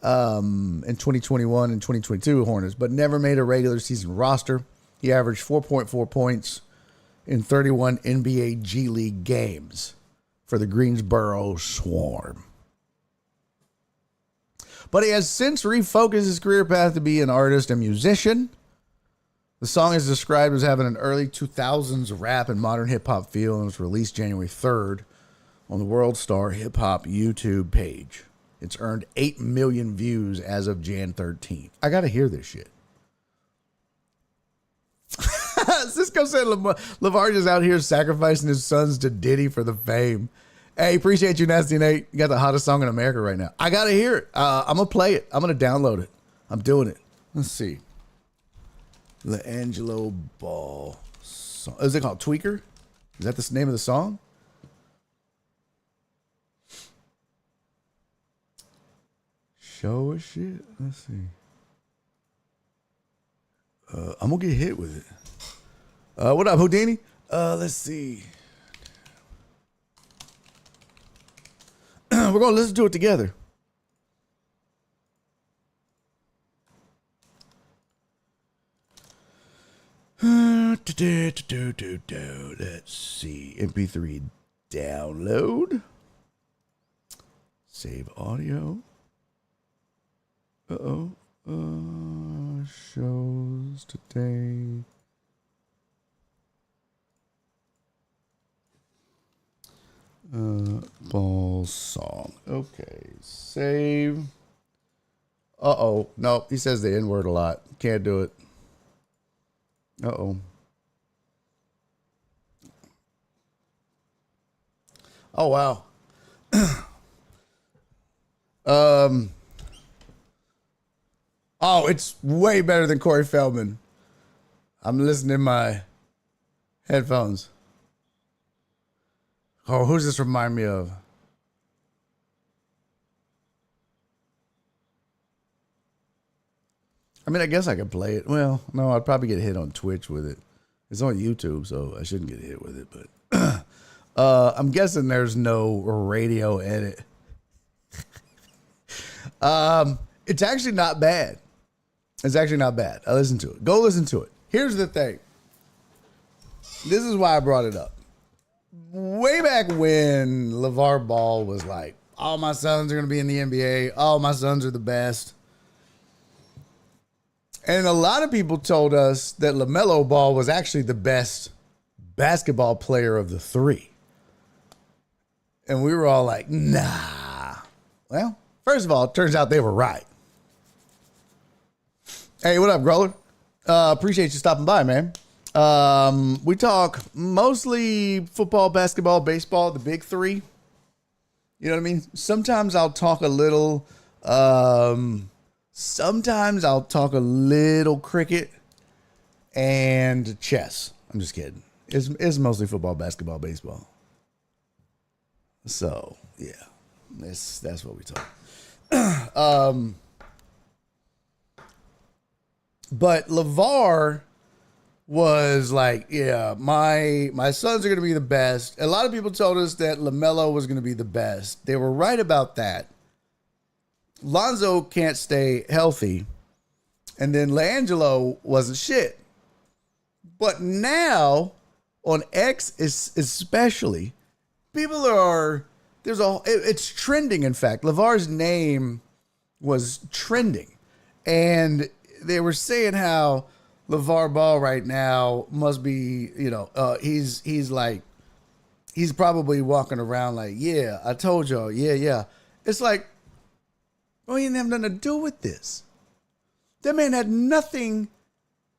2021 and 2022 Hornets, but never made a regular season roster. He averaged 4.4 points in 31 NBA G League games for the Greensboro Swarm. But he has since refocused his career path to be an artist and musician. The song is described as having an early 2000s rap and modern hip-hop feel and was released January 3rd on the World Star Hip Hop YouTube page. It's earned 8 million views as of Jan 13th. I got to hear this shit. Cisco said LeVar just out here sacrificing his sons to Diddy for the fame. Hey, appreciate you, Nasty Nate. You got the hottest song in America right now. I got to hear it. I'm going to play it. I'm going to download it. I'm doing it. Let's see. LeAngelo Ball song. Is it called Tweaker? Is that the name of the song? Show us shit. Let's see. I'm going to get hit with it. What up, Houdini? Let's see. We're going to listen to it together. Let's see. MP3 download. Save audio. Shows today. Ball song. Okay. Save. Nope. He says the N-word a lot. Can't do it. Oh, wow. It's way better than Corey Feldman. I'm listening in my headphones. Oh, who's this remind me of? I mean, I guess I could play it. Well, no, I'd probably get hit on Twitch with it. It's on YouTube, so I shouldn't get hit with it. But I'm guessing there's no radio edit. It's actually not bad. It's actually not bad. I listened to it. Go listen to it. Here's the thing. This is why I brought it up. Way back when LeVar Ball was like, all my sons are going to be in the NBA. All my sons are the best. And a lot of people told us that LaMelo Ball was actually the best basketball player of the three. And we were all like, nah. Well, first of all, it turns out they were right. Hey, what up, Growler? Appreciate you stopping by, man. We talk mostly football, basketball, baseball, the big three. You know what I mean? Sometimes I'll talk a little... Sometimes I'll talk a little cricket and chess. I'm just kidding. It's mostly football, basketball, baseball. So, yeah. That's what we talk. But LeVar was like, yeah, my sons are going to be the best. A lot of people told us that LaMelo was going to be the best. They were right about that. Lonzo can't stay healthy. And then LiAngelo wasn't shit. But now, on X especially, people are, it's trending, in fact. LeVar's name was trending. And they were saying how LeVar Ball right now must be, he's probably walking around like, yeah, I told y'all, yeah. It's like, well, he didn't have nothing to do with this. That man had nothing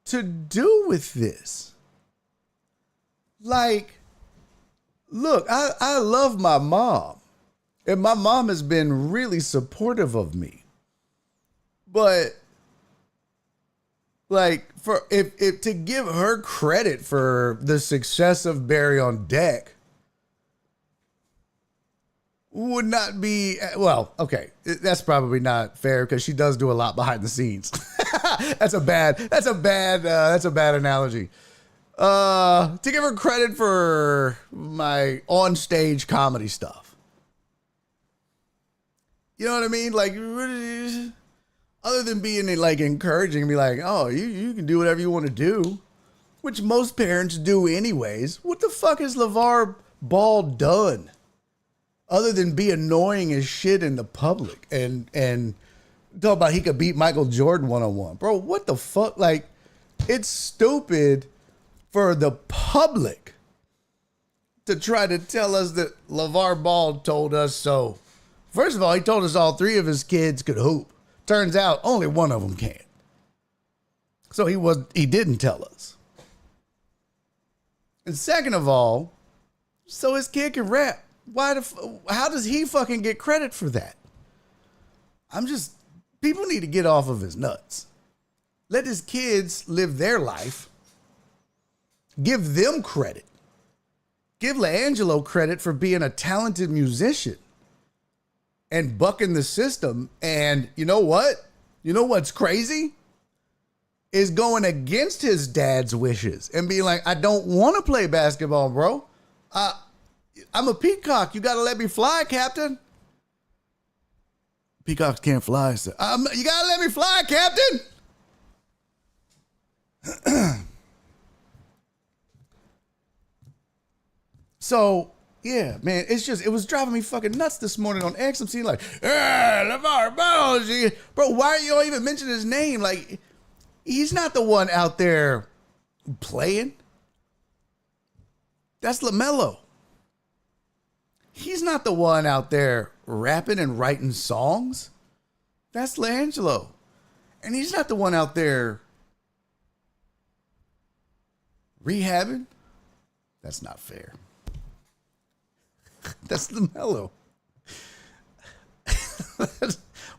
to do with this. Like, look, I love my mom. And my mom has been really supportive of me. But like, for if to give her credit for the success of Barry on Deck would not be, well, okay, that's probably not fair because she does do a lot behind the scenes. That's a bad analogy. To give her credit for my on-stage comedy stuff. You know what I mean? Like, other than being like encouraging and be like, oh, you can do whatever you want to do, which most parents do anyways. What the fuck has LeVar Ball done other than be annoying as shit in the public and talk about he could beat Michael Jordan one-on-one? Bro, what the fuck? Like, it's stupid for the public to try to tell us that LeVar Ball told us so. First of all, he told us all three of his kids could hoop. Turns out only one of them can. So he didn't tell us. And second of all, so his kid can rap. How does he fucking get credit for that? People need to get off of his nuts. Let his kids live their life. Give them credit. Give LiAngelo credit for being a talented musician and bucking the system. And you know what? You know what's crazy? Is going against his dad's wishes and being like, I don't want to play basketball, bro. I'm a peacock. You got to let me fly, Captain. Peacocks can't fly, so you got to let me fly, Captain. So, yeah, man, it was driving me fucking nuts this morning on X. I'm seeing like, LeVar Ball. Bro, why are you all even mentioning his name? Like, he's not the one out there playing. That's LaMelo. He's not the one out there rapping and writing songs. That's LiAngelo. And he's not the one out there rehabbing. That's not fair. That's LaMelo. Well,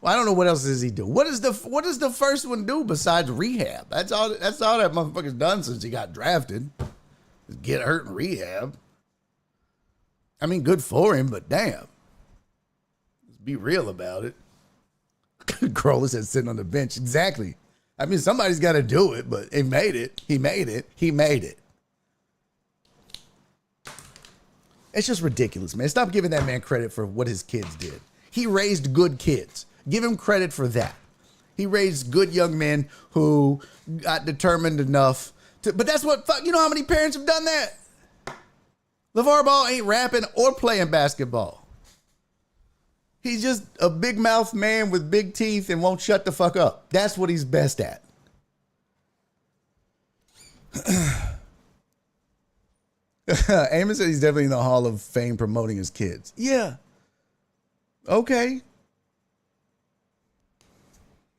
I don't know what else does he do. What does the first one do besides rehab? That's all that motherfucker's done since he got drafted. Get hurt and rehab. I mean, good for him, but damn. Let's be real about it. Kroll said sitting on the bench. Exactly. I mean, somebody's got to do it, but he made it. He made it. It's just ridiculous, man. Stop giving that man credit for what his kids did. He raised good kids. Give him credit for that. He raised good young men who got determined enough to, but that's what, you know how many parents have done that? LeVar Ball ain't rapping or playing basketball. He's just a big mouth man with big teeth and won't shut the fuck up. That's what he's best at. Amos said he's definitely in the Hall of Fame promoting his kids. Yeah. Okay.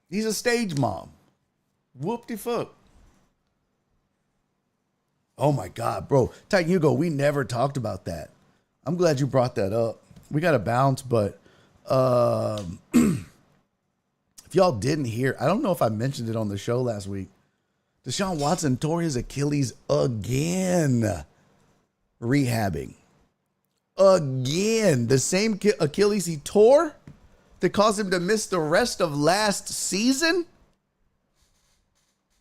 He's a stage mom. Whoop-de-fuck. Oh my God, bro. Titan Hugo, we never talked about that. I'm glad you brought that up. We got to bounce, but if y'all didn't hear, I don't know if I mentioned it on the show last week. Deshaun Watson tore his Achilles again. Rehabbing. Again. The same Achilles he tore that caused him to miss the rest of last season.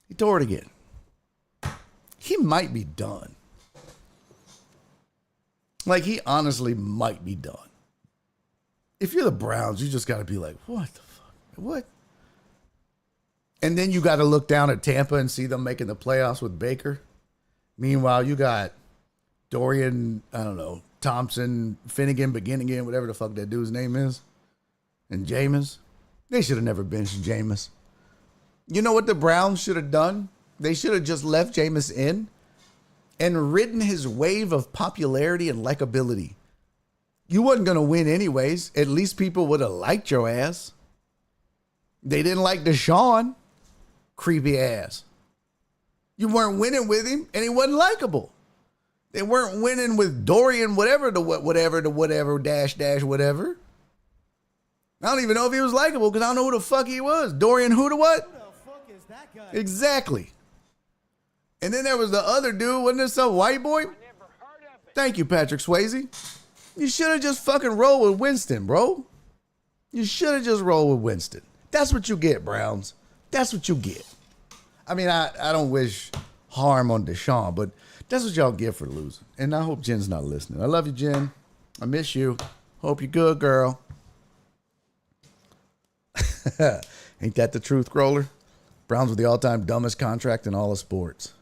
He tore it again. he might be done. Like, he honestly might be done. If you're the Browns, you just got to be like, what the fuck? What? And then you got to look down at Tampa and see them making the playoffs with Baker. Meanwhile, you got Dorian, I don't know, Thompson, Finnegan, Beginnigan, whatever the fuck that dude's name is, and Jameis. They should have never benched Jameis. You know what the Browns should have done? They should have just left Jameis in and ridden his wave of popularity and likability. You wasn't going to win anyways. At least people would have liked your ass. They didn't like Deshaun. Creepy ass. You weren't winning with him, and he wasn't likable. They weren't winning with Dorian, whatever, dash, whatever. I don't even know if he was likable because I don't know who the fuck he was. Dorian who to what? Who the fuck is that guy? Exactly. And then there was the other dude. Wasn't there some white boy? Thank you, Patrick Swayze. You should have just fucking rolled with Winston, bro. You should have just rolled with Winston. That's what you get, Browns. That's what you get. I mean, I don't wish harm on Deshaun, but that's what y'all get for losing. And I hope Jen's not listening. I love you, Jen. I miss you. Hope you're good, girl. Ain't that the truth, Growler? Browns with the all-time dumbest contract in all of sports.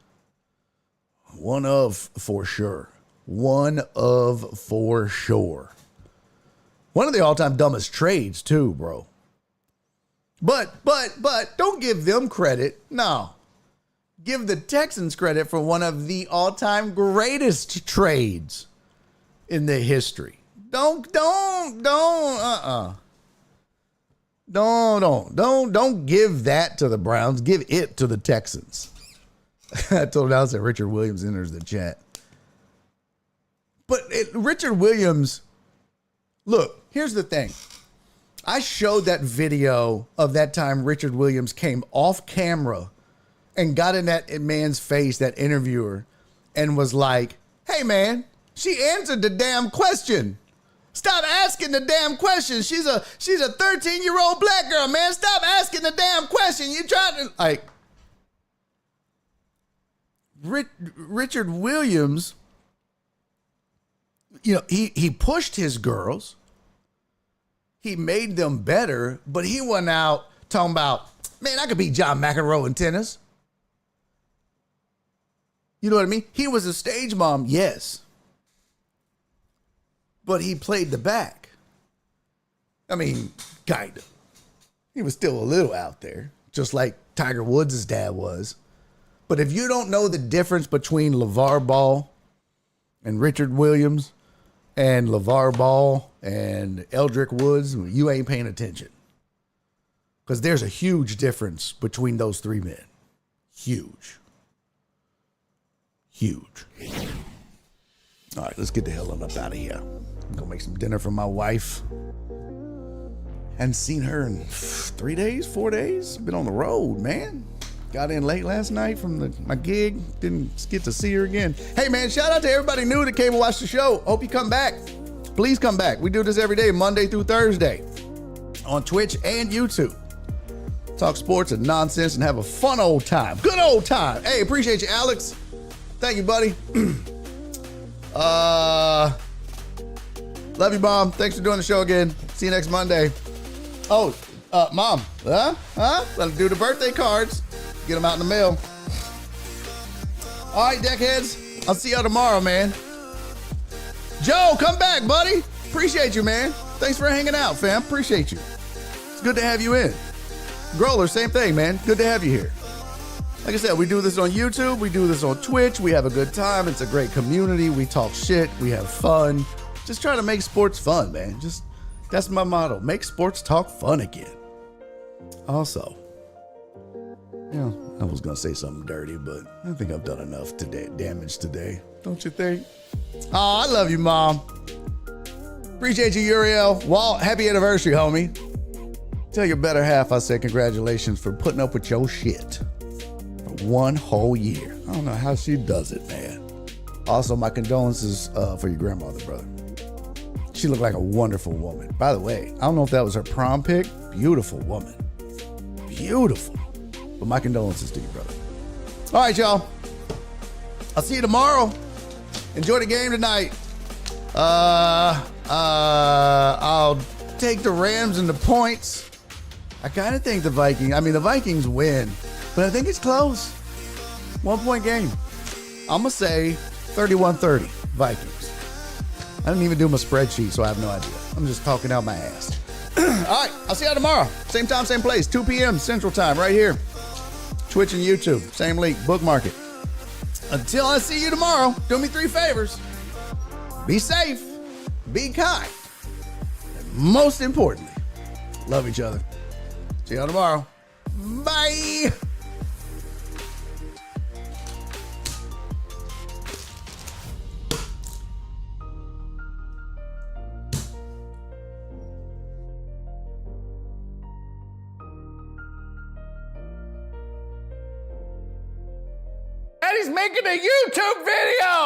One of for sure. One of for sure. One of the all-time dumbest trades, too, bro. But don't give them credit. No. Give the Texans credit for one of the all-time greatest trades in the history. Don't give that to the Browns. Give it to the Texans. I told Alice that Richard Williams enters the chat. But Richard Williams, look, here's the thing. I showed that video of that time Richard Williams came off camera and got in that man's face, that interviewer, and was like, hey, man, she answered the damn question. Stop asking the damn question. She's a 13-year-old black girl, man. Stop asking the damn question. You trying to, like, Richard Williams, you know, he pushed his girls. He made them better, but he went out talking about, man, I could beat John McEnroe in tennis. You know what I mean? He was a stage mom, yes. But he played the back. I mean, kind of. He was still a little out there, just like Tiger Woods' dad was. But if you don't know the difference between LeVar Ball and Richard Williams and LeVar Ball and Eldrick Woods, you ain't paying attention. Because there's a huge difference between those three men. Huge. Huge. All right, let's get the hell on up out of here. I'm going to make some dinner for my wife. Hadn't seen her in 3 days, 4 days. Been on the road, man. Got in late last night from my gig. Didn't get to see her again. Hey, man, shout out to everybody new that came and watched the show. Hope you come back. Please come back. We do this every day, Monday through Thursday, on Twitch and YouTube. Talk sports and nonsense and have a fun old time. Good old time. Hey, appreciate you, Alex. Thank you, buddy. Love you, Mom. Thanks for doing the show again. See you next Monday. Oh, Mom. Let's do the birthday cards. Get them out in the mail. All right, deckheads. I'll see y'all tomorrow, man. Joe, come back, buddy. Appreciate you, man. Thanks for hanging out, fam. Appreciate you. It's good to have you in. Growler, same thing, man. Good to have you here. Like I said, we do this on YouTube. We do this on Twitch. We have a good time. It's a great community. We talk shit. We have fun. Just try to make sports fun, man. That's my motto. Make sports talk fun again. Also, I was going to say something dirty, but I think I've done enough damage today. Don't you think? Oh, I love you, Mom. Appreciate you, Uriel. Walt, happy anniversary, homie. Tell your better half I said congratulations for putting up with your shit for 1 whole year. I don't know how she does it, man. Also, my condolences for your grandmother, brother. She looked like a wonderful woman. By the way, I don't know if that was her prom pic. Beautiful woman. Beautiful. But my condolences to you, brother. All right, y'all. I'll see you tomorrow. Enjoy the game tonight. I'll take the Rams and the points. I kind of think the Vikings win, but I think it's close. 1 point game. I'm going to say 31-30 Vikings. I didn't even do my spreadsheet, so I have no idea. I'm just talking out my ass. All right, I'll see you tomorrow. Same time, same place, 2 p.m. Central Time, right here. Twitch and YouTube, same link, bookmark it. Until I see you tomorrow, do me 3 favors. Be safe, be kind, and most importantly, love each other. See y'all tomorrow. Bye. Daddy's making a YouTube video.